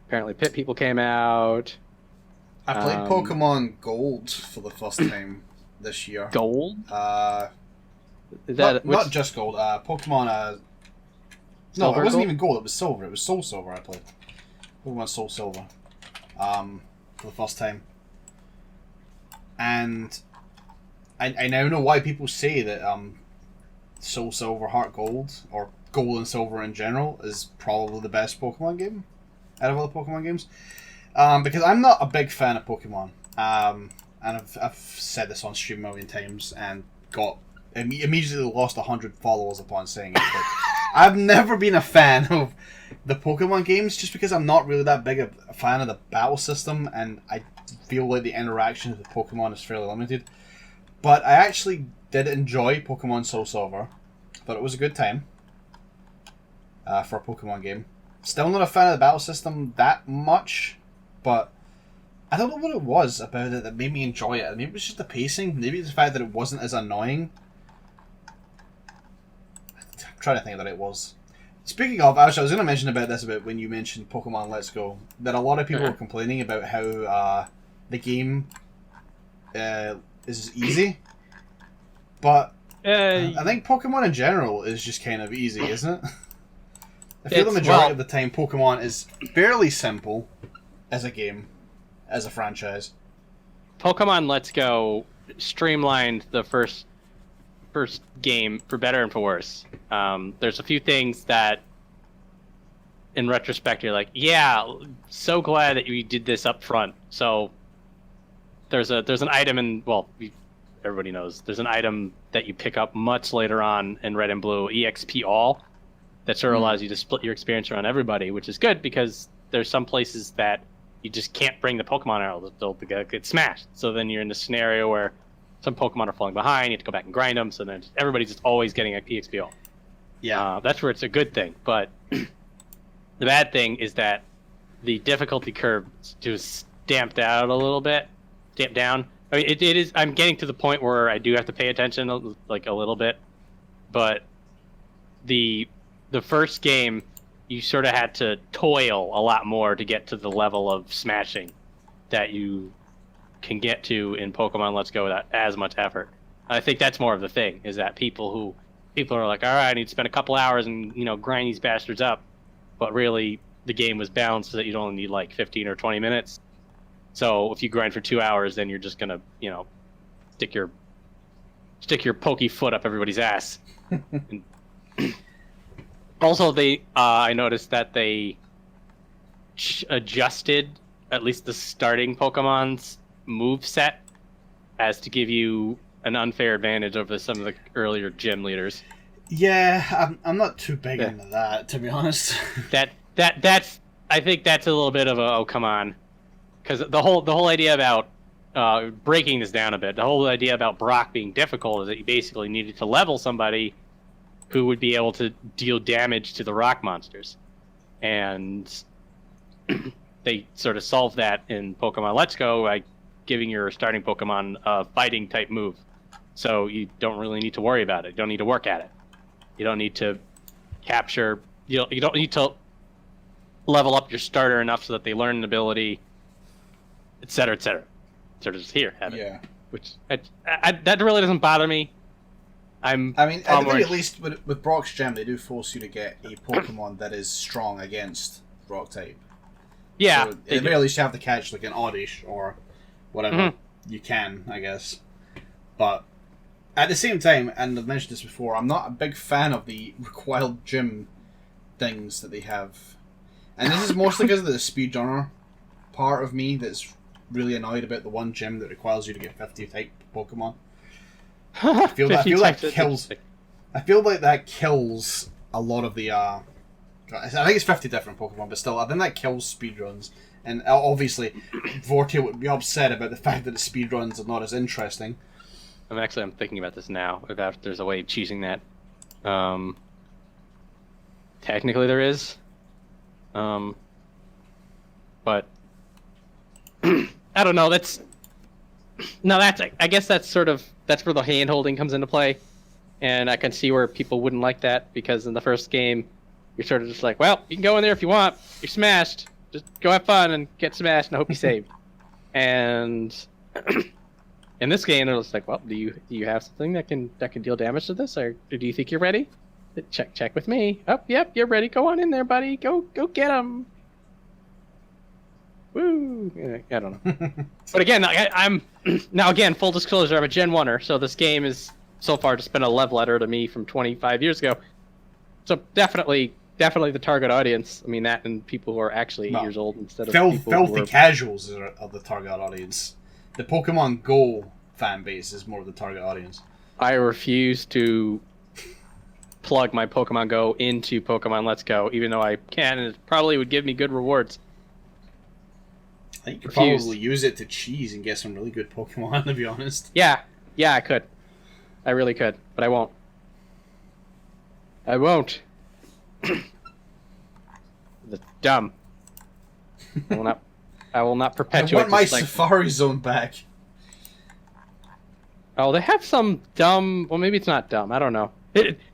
Apparently Pit People came out. I played Pokemon Gold for the first time this year. Gold? Is that not just Gold. Pokemon. No, it wasn't even Gold. It was Silver. It was Soul Silver. I played Pokemon Soul Silver for the first time, and I now know why people say that Soul Silver, Heart Gold, or Gold and Silver in general is probably the best Pokemon game out of all the Pokemon games. Because I'm not a big fan of Pokemon, and I've said this on stream a million times and got immediately lost 100 followers upon saying it. But I've never been a fan of the Pokemon games just because I'm not really that big a fan of the battle system, and I feel like the interaction with Pokemon is fairly limited. But I actually did enjoy Pokemon Soul Silver. Thought it was a good time for a Pokemon game. Still not a fan of the battle system that much. But I don't know what it was about it that made me enjoy it. Maybe it was just the pacing. Maybe it's the fact that it wasn't as annoying. I'm trying to think of what it was. Speaking of, actually, I was going to mention about this about when you mentioned Pokemon Let's Go. That a lot of people were complaining about how the game is easy. But I think Pokemon in general is just kind of easy, isn't it? I feel the majority of the time Pokemon is fairly simple. As a game, as a franchise. Pokemon Let's Go streamlined the first game for better and for worse. There's a few things that in retrospect, you're like, yeah, so glad that we did this up front. So there's an item everybody knows there's an item that you pick up much later on in Red and Blue, EXP All, that sort of allows you to split your experience around everybody, which is good because there's some places that you just can't bring the Pokemon out; they'll get smashed. So then you're in a scenario where some Pokemon are falling behind, you have to go back and grind them. So then everybody's just always getting an EXP All. Yeah, that's where it's a good thing, but. The bad thing is that the difficulty curve just damped out a little bit, damped down. I mean, it is. I'm getting to the point where I do have to pay attention, like a little bit. But the first game, you sort of had to toil a lot more to get to the level of smashing that you can get to in Pokemon Let's Go without as much effort. I think that's more of the thing, is that people are like, all right, I need to spend a couple hours and grind these bastards up. But really, the game was balanced so that you'd only need like 15 or 20 minutes. So if you grind for 2 hours, then you're just gonna, stick your pokey foot up everybody's ass. Also, I noticed that they adjusted at least the starting Pokemon's move set as to give you an unfair advantage over some of the earlier gym leaders. Yeah, I'm not too big into that, to be honest. That's I think that's a little bit of a oh come on, because the whole idea about breaking this down a bit, the whole idea about Brock being difficult is that you basically needed to level somebody who would be able to deal damage to the rock monsters, and they sort of solved that in Pokemon Let's Go by giving your starting Pokemon a fighting type move, so you don't really need to worry about it. You don't need to work at it. You don't need to capture. You don't need to level up your starter enough so that they learn an ability, etc., etc. Sort of just here, have it. Yeah. Which that really doesn't bother me. I mean, at least with Brock's Gem, they do force you to get a Pokemon that is strong against Rock type. Yeah. So at the very least, you have to catch like an Oddish or whatever you can, I guess. But at the same time, and I've mentioned this before, I'm not a big fan of the required gym things that they have. And this is mostly because of the speedrunner part of me that's really annoyed about the one gym that requires you to get 50 type Pokemon. I feel like that kills a lot of the I think it's 50 different Pokemon, but still I think that kills speedruns. And obviously Vorteil would be upset about the fact that the speedruns are not as interesting. I'm thinking about this now, if there's a way of choosing that. Technically there is. But I don't know, I guess that's where the hand holding comes into play. And I can see where people wouldn't like that, because in the first game you're sort of just like, well, you can go in there if you want, you're smashed, just go have fun and get smashed and hope you save. And in this game, they're just like, well, do you have something that can deal damage to this, or do you think you're ready? Check with me. Oh, yep, you're ready. Go on in there, buddy. Go get him. Woo! Yeah, I don't know. But again, I'm now again, full disclosure, I'm a Gen 1er, so this game is so far just been a love letter to me from 25 years ago. So definitely the target audience. I mean, that and people who are actually 8 years old instead of people filthy casuals are the target audience. The Pokemon Go fan base is more of the target audience. I refuse to plug my Pokemon Go into Pokemon Let's Go, even though I can, and it probably would give me good rewards. I think you could probably use it to cheese and get some really good Pokemon, to be honest. Yeah, I could. I really could, but I won't. That's dumb. I will not perpetuate. I want my Safari Zone back. Oh, they have some dumb. Well, maybe it's not dumb. I don't know.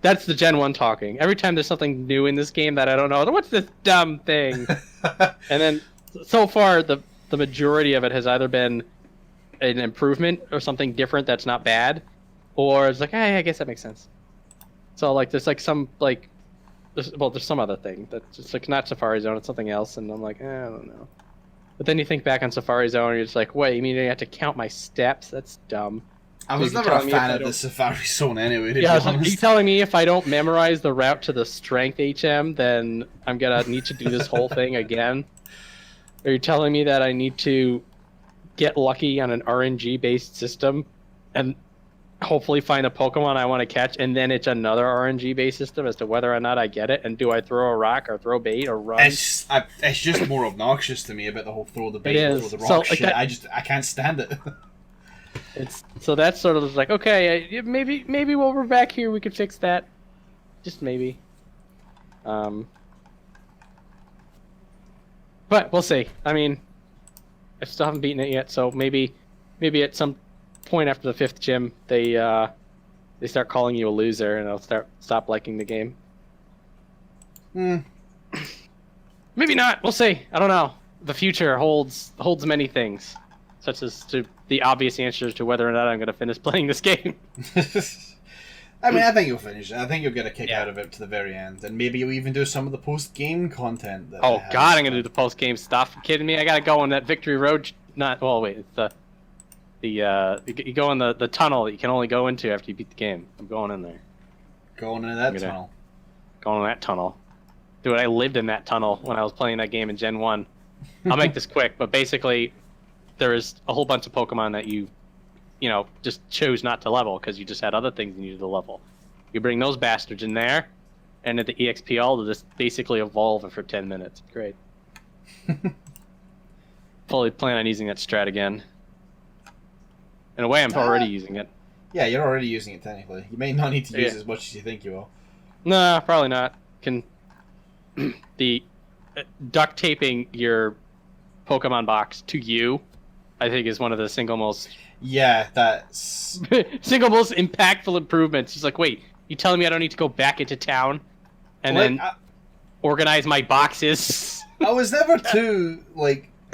That's the Gen 1 talking. Every time there's something new in this game that I don't know, what's this dumb thing? And then so far, the majority of it has either been an improvement or something different that's not bad, or it's like, hey, I guess that makes sense. So like, there's like some like, there's some other thing that's just like not Safari Zone, it's something else, and I'm like, I don't know. But then you think back on Safari Zone, and you're just like, wait, you mean I have to count my steps? That's dumb. I was never a fan of the Safari Zone anyway, to be honest. Are you telling me if I don't memorize the route to the Strength HM, then I'm gonna need to do this whole thing again? Are you telling me that I need to get lucky on an RNG-based system and hopefully find a Pokemon I want to catch, and then it's another RNG-based system as to whether or not I get it? And do I throw a rock or throw bait or run? It's just more obnoxious to me about the whole throw the bait, throw the rock shit. I can't stand it. So that's sort of like, okay, maybe while we're back here we could fix that, just maybe. But we'll see. I mean, I still haven't beaten it yet, so maybe at some point after the 5th gym they start calling you a loser and I'll stop liking the game. Maybe not. We'll see. I don't know. The future holds many things, such as the obvious answers to whether or not I'm going to finish playing this game. I mean, I think you'll finish it. I think you'll get a kick out of it to the very end, and maybe you'll even do some of the post-game content. Oh God, I'm going to do the post-game stuff. You kidding me? I got to go on that Victory Road. It's you go in the tunnel that you can only go into after you beat the game. I'm going in there. Going into that tunnel. Going in that tunnel. Dude, I lived in that tunnel when I was playing that game in Gen 1. I'll make this quick, but basically, there is a whole bunch of Pokemon that you just chose not to level because you just had other things you needed to level. You bring those bastards in there, and at the EXPL, they'll just basically evolve for 10 minutes. Great. Fully plan on using that strat again. In a way, I'm already using it. Yeah, you're already using it technically. You may not need to use it as much as you think you will. Nah, probably not. The duct taping your Pokemon box to you, I think, is one of the single most single most impactful improvements. It's like, wait, you telling me I don't need to go back into town and then organize my boxes? I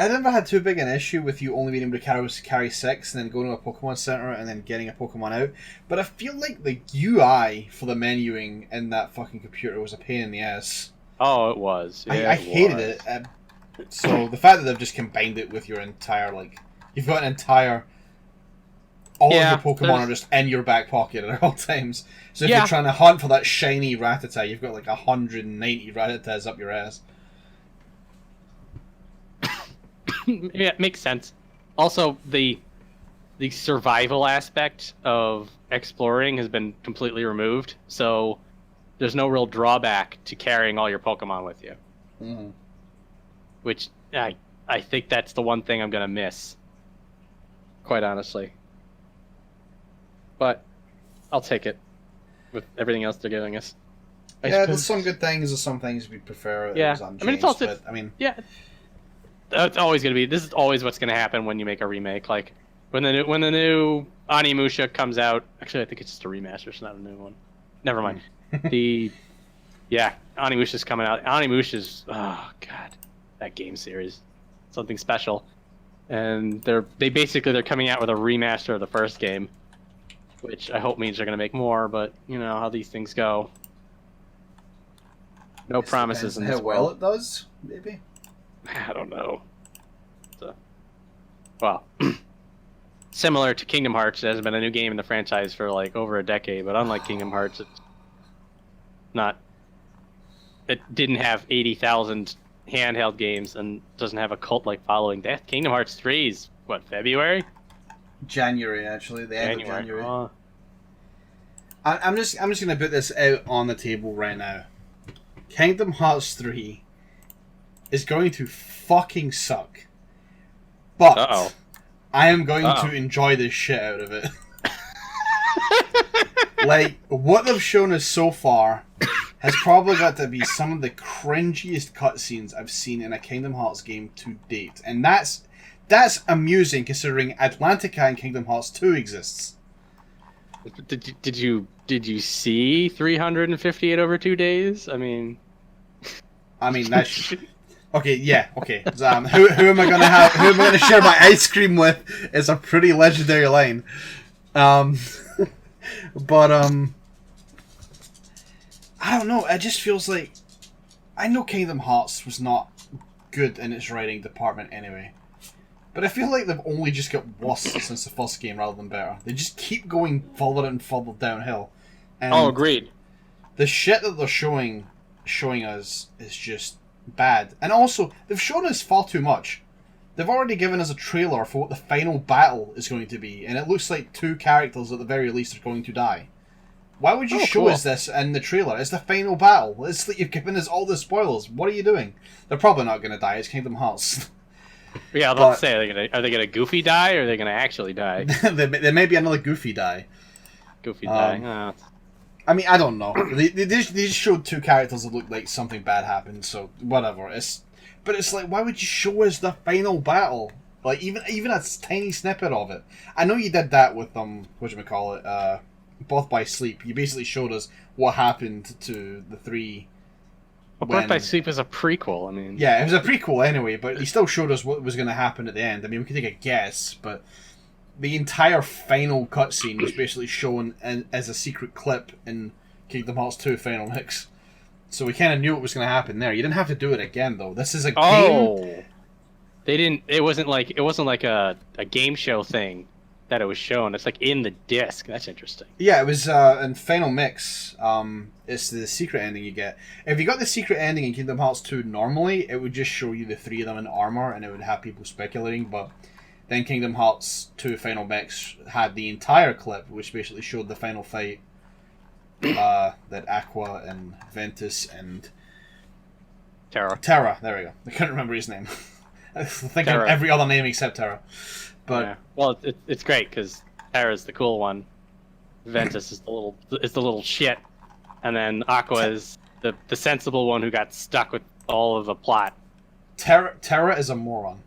never had too big an issue with you only being able to carry 6 and then going to a Pokemon Center and then getting a Pokemon out. But I feel like the UI for the menuing in that fucking computer was a pain in the ass. Oh, it was. Yeah, I hated it. So the fact that they've just combined it with your entire, you've got an entire... All of your Pokemon are just in your back pocket at all times. So if you're trying to hunt for that shiny Rattata, you've got 190 Rattatas up your ass. Yeah, it makes sense. Also, the survival aspect of exploring has been completely removed, so there's no real drawback to carrying all your Pokemon with you. Mm-hmm. Which I think that's the one thing I'm gonna miss, quite honestly. But I'll take it with everything else they're giving us. There's some good things, there's some things we prefer. Yeah, I mean, it's also it's always gonna be. This is always what's gonna happen when you make a remake. Like when the new Onimusha comes out. Actually, I think it's just a remaster. It's not a new one. Never mind. Onimusha's coming out. Onimusha's that game series, something special. And they're coming out with a remaster of the first game, which I hope means they're gonna make more. But you know how these things go. No promises in this how well it does, maybe. I don't know. Similar to Kingdom Hearts, there hasn't been a new game in the franchise for over a decade, but unlike Kingdom Hearts, it didn't have 80,000 handheld games and doesn't have a cult-like following. Kingdom Hearts 3 is, February? January, actually, the end of January. I'm just going to put this out on the table right now. Kingdom Hearts 3 is going to fucking suck. But I am going to enjoy the shit out of it. What they've shown us so far has probably got to be some of the cringiest cutscenes I've seen in a Kingdom Hearts game to date. And that's amusing considering Atlantica in Kingdom Hearts 2 exists. Did you see 358 over 2 days? I mean that's okay. Yeah, okay. Who am I gonna have? Who am I gonna share my ice cream with? Is a pretty legendary line. But I don't know. It just feels like I know Kingdom Hearts was not good in its writing department anyway, But I feel like they've only just got worse since the first game rather than better. They just keep going further and further downhill. And agreed. the shit that they're showing us is just bad. And also, they've shown us far too much. They've already given us a trailer for what the final battle is going to be, and it looks like 2 characters at the very least are going to die. Why would you show us this in the trailer? It's the final battle. It's like you've given us all the spoilers. What are you doing? They're probably not going to die. It's Kingdom Hearts. Yeah, I was about to say, are they gonna Goofy die, or are they gonna actually die? there may be another Goofy die. Goofy die. I mean, I don't know. They just showed 2 characters that looked like something bad happened, so whatever. But it's like, why would you show us the final battle? Like, even a tiny snippet of it. I know you did that with, whatchamacallit, Birth by Sleep. You basically showed us what happened to the 3... Well, Birth by Sleep is a prequel, I mean... Yeah, it was a prequel anyway, but he still showed us what was going to happen at the end. I mean, we could take a guess, but the entire final cutscene was basically shown as a secret clip in Kingdom Hearts 2 Final Mix. So we kind of knew what was going to happen there. You didn't have to do it again, though. This is a game... They didn't... It wasn't like a game show thing that it was shown. It's like in the disc. That's interesting. Yeah, it was in Final Mix. It's the secret ending you get. If you got the secret ending in Kingdom Hearts 2 normally, it would just show you the 3 of them in armor, and it would have people speculating, but then Kingdom Hearts 2 Final Mix had the entire clip, which basically showed the final fight that Aqua and Ventus and... Terra, there we go. I couldn't remember his name. I think of every other name except Terra. But yeah. Well, it's great because Terra's the cool one, Ventus is the little shit, and then Aqua is the sensible one who got stuck with all of the plot. Terra is a moron.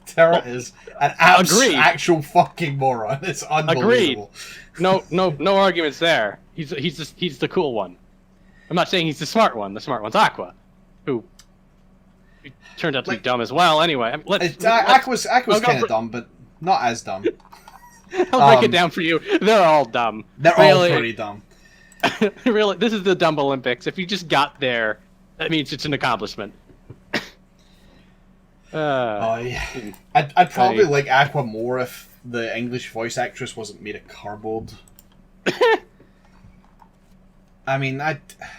Terra is an actual fucking moron. It's unbelievable. Agreed. No arguments there. He's the cool one. I'm not saying he's the smart one. The smart one's Aqua, who turned out to be dumb as well. Anyway, Aqua's kind of dumb, but not as dumb. I'll break it down for you. They're all dumb. They're all pretty dumb. Really, this is the Dumb Olympics. If you just got there, that means it's an accomplishment. Yeah. I'd probably like Aqua more if the English voice actress wasn't made of cardboard. I mean,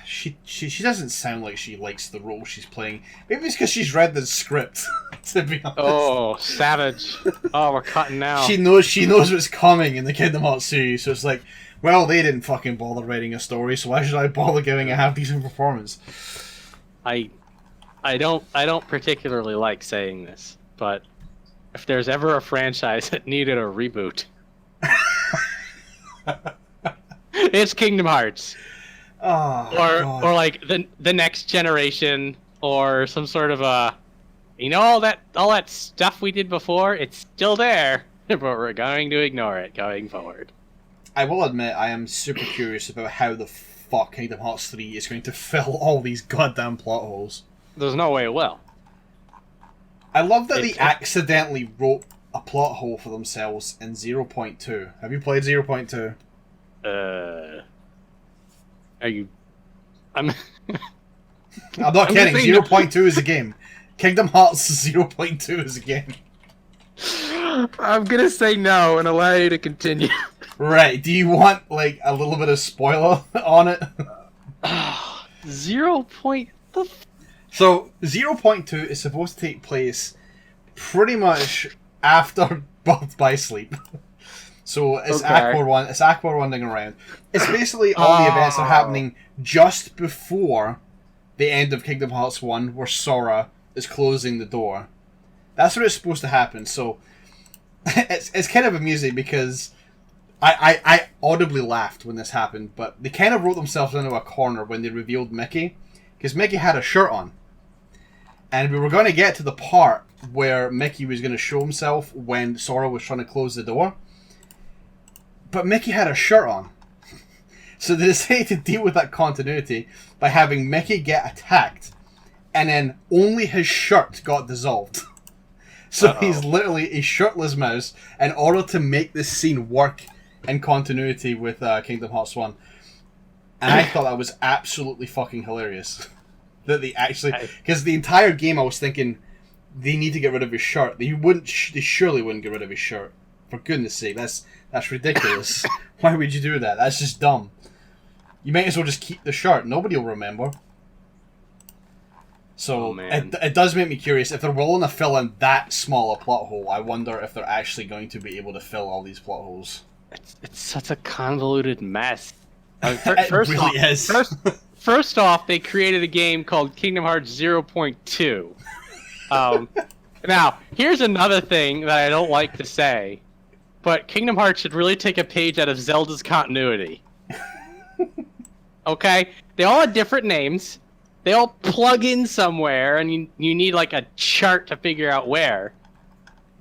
she doesn't sound like she likes the role she's playing. Maybe it's because she's read the script, to be honest. Oh, savage. Oh, we're cutting now. She knows what's coming in the Kingdom Hearts series, so it's like, well, they didn't fucking bother writing a story, so why should I bother giving a half-decent performance? I don't particularly like saying this, but if there's ever a franchise that needed a reboot, it's Kingdom Hearts. Oh, or like the next generation, or some sort of all that stuff we did before, it's still there, but we're going to ignore it going forward. I will admit I am super curious about how the fuck Kingdom Hearts 3 is going to fill all these goddamn plot holes. There's no way it will. I love that they accidentally wrote a plot hole for themselves in 0.2. Have you played 0.2? Are you... I'm not kidding. 0.2 is a game. Kingdom Hearts 0.2 is a game. I'm gonna say no and allow you to continue. Right. Do you want, like, a little bit of spoiler on it? 0. So, 0.2 is supposed to take place pretty much after Birth by Sleep. So it's Aqua running around. It's basically all the events are happening just before the end of Kingdom Hearts 1, where Sora is closing the door. That's what it's supposed to happen. So it's kind of amusing because I audibly laughed when this happened, but they kind of wrote themselves into a corner when they revealed Mickey, because Mickey had a shirt on. And we were going to get to the part where Mickey was going to show himself when Sora was trying to close the door. But Mickey had a shirt on. So they decided to deal with that continuity by having Mickey get attacked, and then only his shirt got dissolved. So he's literally a shirtless mouse in order to make this scene work in continuity with Kingdom Hearts 1. And I thought that was absolutely fucking hilarious. That they actually... Because the entire game I was thinking, they need to get rid of his shirt. They wouldn't. They surely wouldn't get rid of his shirt. For goodness sake, that's ridiculous. Why would you do that? That's just dumb. You might as well just keep the shirt. Nobody will remember. So it does make me curious. If they're willing to fill in that small a plot hole, I wonder if they're actually going to be able to fill all these plot holes. It's such a convoluted mess. It really is. First off, they created a game called Kingdom Hearts 0.2. Now, here's another thing that I don't like to say, but Kingdom Hearts should really take a page out of Zelda's continuity. Okay? They all had different names. They all plug in somewhere, and you need like a chart to figure out where.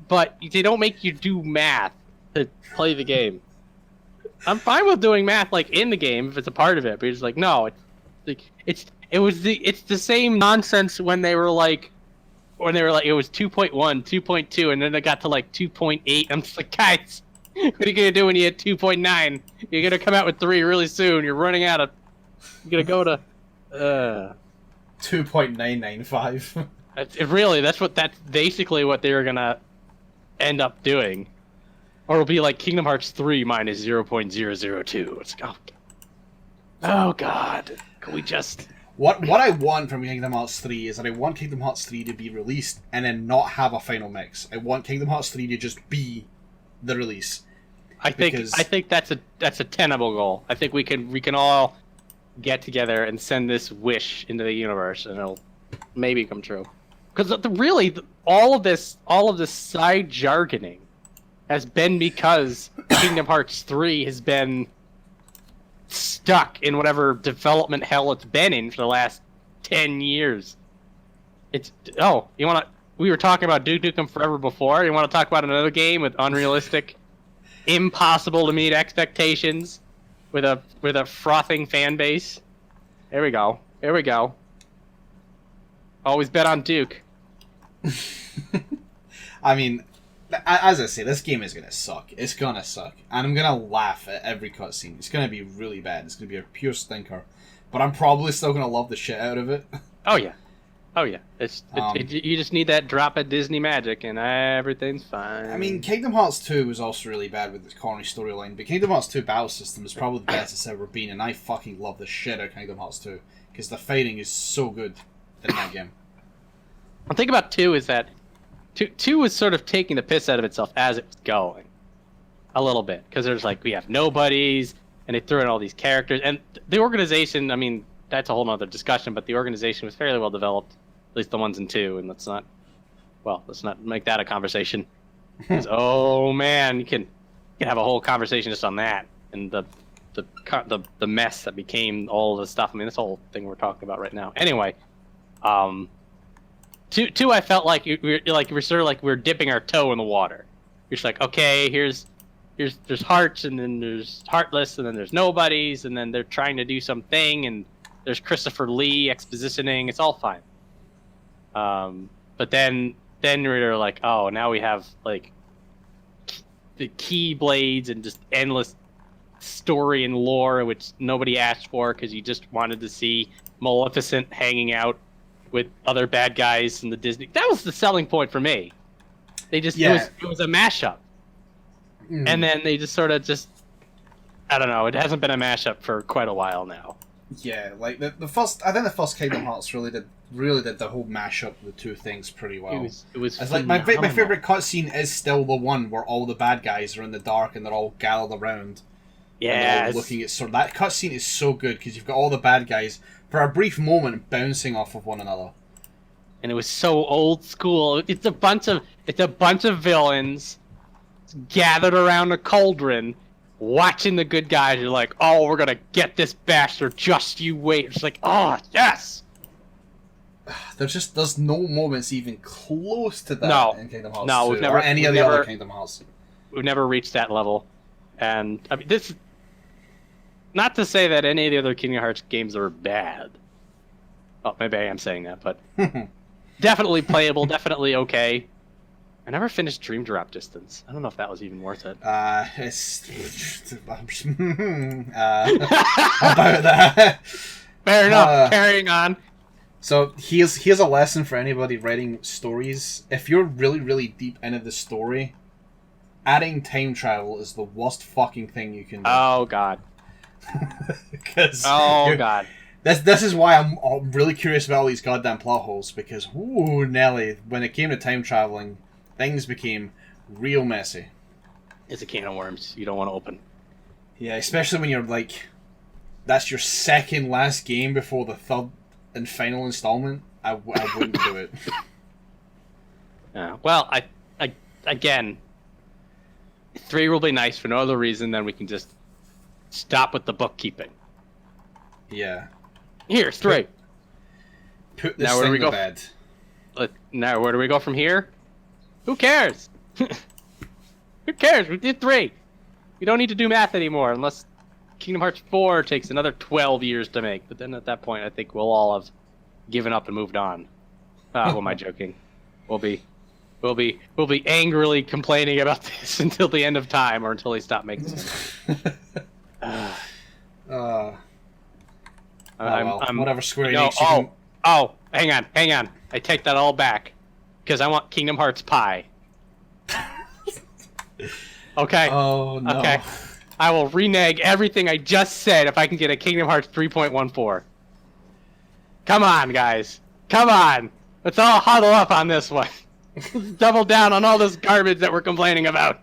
But they don't make you do math to play the game. I'm fine with doing math like in the game if it's a part of it, but it's like no, it's the same nonsense when they were like it was 2.1, 2.2, and then they got to like 2.8. I'm just like, guys, what are you gonna do when you hit 2.9? You're gonna come out with 3 really soon. You're running out of. You're gonna go to 2.995. That's basically what they're gonna end up doing. Or it'll be like Kingdom Hearts 3 minus 0.002. It's like, oh god. Can we just... What I want from Kingdom Hearts 3 is that I want Kingdom Hearts 3 to be released and then not have a final mix. I want Kingdom Hearts 3 to just be the release. I think that's a tenable goal. I think we can all get together and send this wish into the universe, and it'll maybe come true. Because really, all of this side jargoning has been because Kingdom Hearts 3 has been stuck in whatever development hell it's been in for the last 10 years. We were talking about Duke Nukem Forever before. You want to talk about another game with unrealistic, impossible to meet expectations, with a frothing fan base? Here we go. Always bet on Duke. I mean, as I say, this game is gonna suck. It's gonna suck, and I'm gonna laugh at every cutscene. It's gonna be really bad. It's gonna be a pure stinker, but I'm probably still gonna love the shit out of it. Oh yeah. You just need that drop of Disney magic, and everything's fine. I mean, Kingdom Hearts 2 was also really bad with its corny storyline, but Kingdom Hearts 2 battle system is probably the best it's ever been, and I fucking love the shit out of Kingdom Hearts 2 because the fighting is so good in that game. One thing about 2 is that 2 was sort of taking the piss out of itself as it was going, a little bit, because there's like we have nobodies, and they threw in all these characters, and the organization. I mean, that's a whole nother discussion, but the organization was fairly well developed, at least the ones in 2, and let's not make that a conversation. Oh man, you can have a whole conversation just on that, and the mess that became all of the stuff. I mean, this whole thing we're talking about right now. Anyway, 2, I felt like we're sort of like we're dipping our toe in the water. You're just like, okay, there's hearts, and then there's heartless, and then there's nobodies, and then they're trying to do something, and there's Christopher Lee expositioning. It's all fine. But then we're like, oh, now we have like the Keyblades and just endless story and lore, which nobody asked for because you just wanted to see Maleficent hanging out with other bad guys in the Disney. That was the selling point for me. It was a mashup. And then they just sort of I don't know, it hasn't been a mashup for quite a while now. Yeah, like the first Kingdom Hearts really did the whole mashup of the two things pretty well. It was it's like my favorite cutscene is still the one where all the bad guys are in the dark and they're all gathered around. Yeah, looking at that cutscene is so good because you've got all the bad guys for a brief moment bouncing off of one another. And it was so old school. It's a bunch of villains gathered around a cauldron, watching the good guys. You're like, oh, we're gonna get this bastard. Just you wait. It's like, oh yes. There's no moments even close to that in Kingdom Hearts 2 we've never, or any of the other Kingdom Hearts. We've never reached that level, and I mean this. Not to say that any of the other Kingdom Hearts games are bad. Oh, maybe I am saying that, but definitely playable, definitely okay. I never finished Dream Drop Distance. I don't know if that was even worth it. It's about that. Fair enough. Carrying on. So here's a lesson for anybody writing stories. If you're really, really deep into the story, adding time travel is the worst fucking thing you can do. Oh god. Because god. This is why I'm really curious about all these goddamn plot holes, because ooh Nelly, when it came to time traveling, things became real messy. It's a can of worms you don't want to open. Yeah, especially when you're like, that's your second last game before the third and final installment. I wouldn't do it. Yeah. Well, I again, 3 will be nice for no other reason than we can just stop with the bookkeeping. Yeah. Here's 3. Put this thing to bed. Now, where do we go from here? Who cares? Who cares? We did 3. We don't need to do math anymore unless Kingdom Hearts 4 takes another 12 years to make. But then at that point, I think we'll all have given up and moved on. Who am I joking? We'll be angrily complaining about this until the end of time, or until they stop making it. Whatever Square Enix. Hang on. I take that all back, because I want Kingdom Hearts pie. Okay. Oh no. Okay. I will renege everything I just said if I can get a Kingdom Hearts 3.14. Come on, guys. Come on. Let's all huddle up on this one. Let's double down on all this garbage that we're complaining about.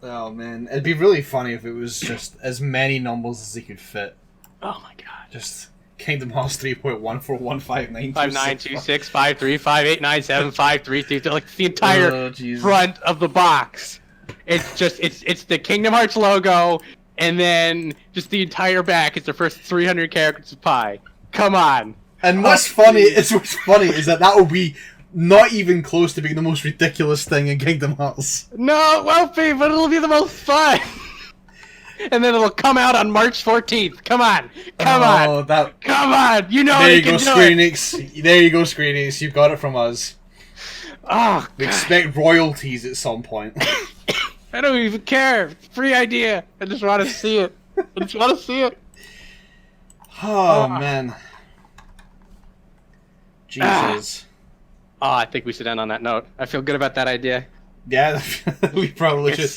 Oh man, it'd be really funny if it was just as many numbers as they could fit. Oh my god. Just Kingdom Hearts 3.141592 5926 535897 533, like the entire front of the box. It's just it's the Kingdom Hearts logo, and then just the entire back is the first 300 characters of pie. Come on. And what's funny is that will be not even close to being the most ridiculous thing in Kingdom Hearts. No, it won't be, but it'll be the most fun. And then it'll come out on March 14th. Come on. Come on. You know there you can do Square it. Enix. There you go, Square Enix. You've got it from us. Oh, we expect royalties at some point. I don't even care. It's a free idea. I just want to see it. Oh, man. Jesus. I think we should end on that note. I feel good about that idea. Yeah, we probably should.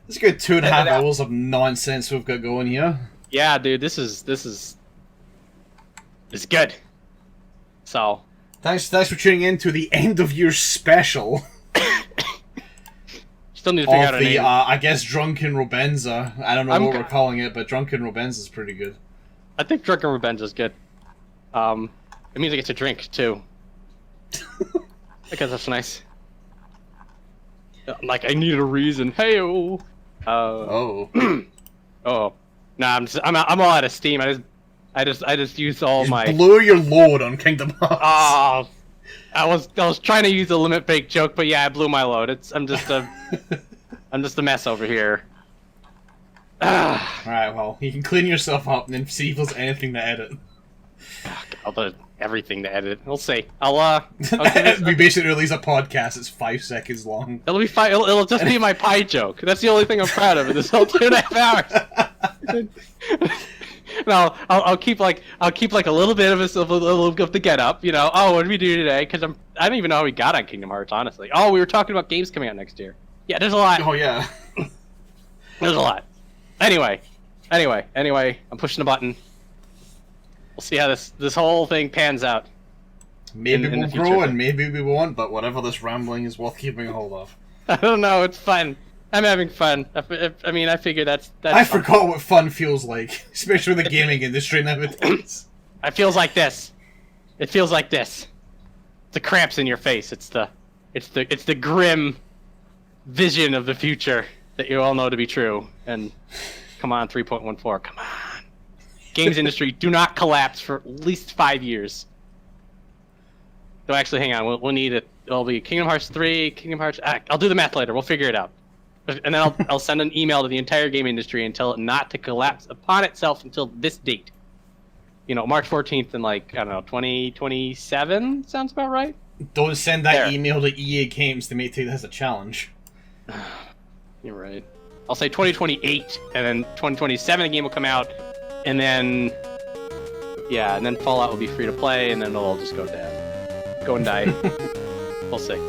It's a good 2.5 hours of nonsense we've got going here. Yeah, dude, this is good. So, thanks for tuning in to the end of year special. Still need to figure out a name. I guess Drunken Roboenza. I don't know what we're calling it, but Drunken Roboenza is pretty good. I think Drunken Roboenza is good. It means I get to drink too. I guess that's nice. Like I needed a reason. Hey-o. Oh. Nah, I'm all out of steam. I just used all my. Blew your load on Kingdom Hearts. Oh, I was trying to use a limit break joke, but yeah, I blew my load. I'm just a mess over here. Alright, well, you can clean yourself up and then see if there's anything to edit. I'll put everything to edit. We'll see. We basically release a podcast that's 5 seconds long. It'll be fine. It'll just be my pie joke. That's the only thing I'm proud of in this whole 2.5 hours. No, I'll keep like a little bit of the get up. You know, what did we do today? Because I don't even know how we got on Kingdom Hearts, honestly. Oh, we were talking about games coming out next year. Yeah, there's a lot. Oh yeah. There's a lot. Anyway, I'm pushing the button. We'll see how this whole thing pans out. Maybe we'll grow and maybe we won't, but whatever this rambling is worth keeping a hold of. I don't know, it's fun. I'm having fun. I mean, I figure that's I forgot what fun feels like, especially in the gaming industry nowadays. It feels like this. It feels like this. The cramps in your face. It's the grim vision of the future that you all know to be true. And come on, 3.14. Come on. Games industry, do not collapse for at least 5 years. So actually, hang on. We'll need it. It'll be Kingdom Hearts 3, Kingdom Hearts. I'll do the math later. We'll figure it out. And then I'll send an email to the entire game industry and tell it not to collapse upon itself until this date. You know, March 14th in like, I don't know, 2027? Sounds about right? Don't send that email to EA Games to make it as a challenge. You're right. I'll say 2028, and then 2027 the game will come out, and then Yeah, and then Fallout will be free to play, and then it'll all just go and die. We'll see.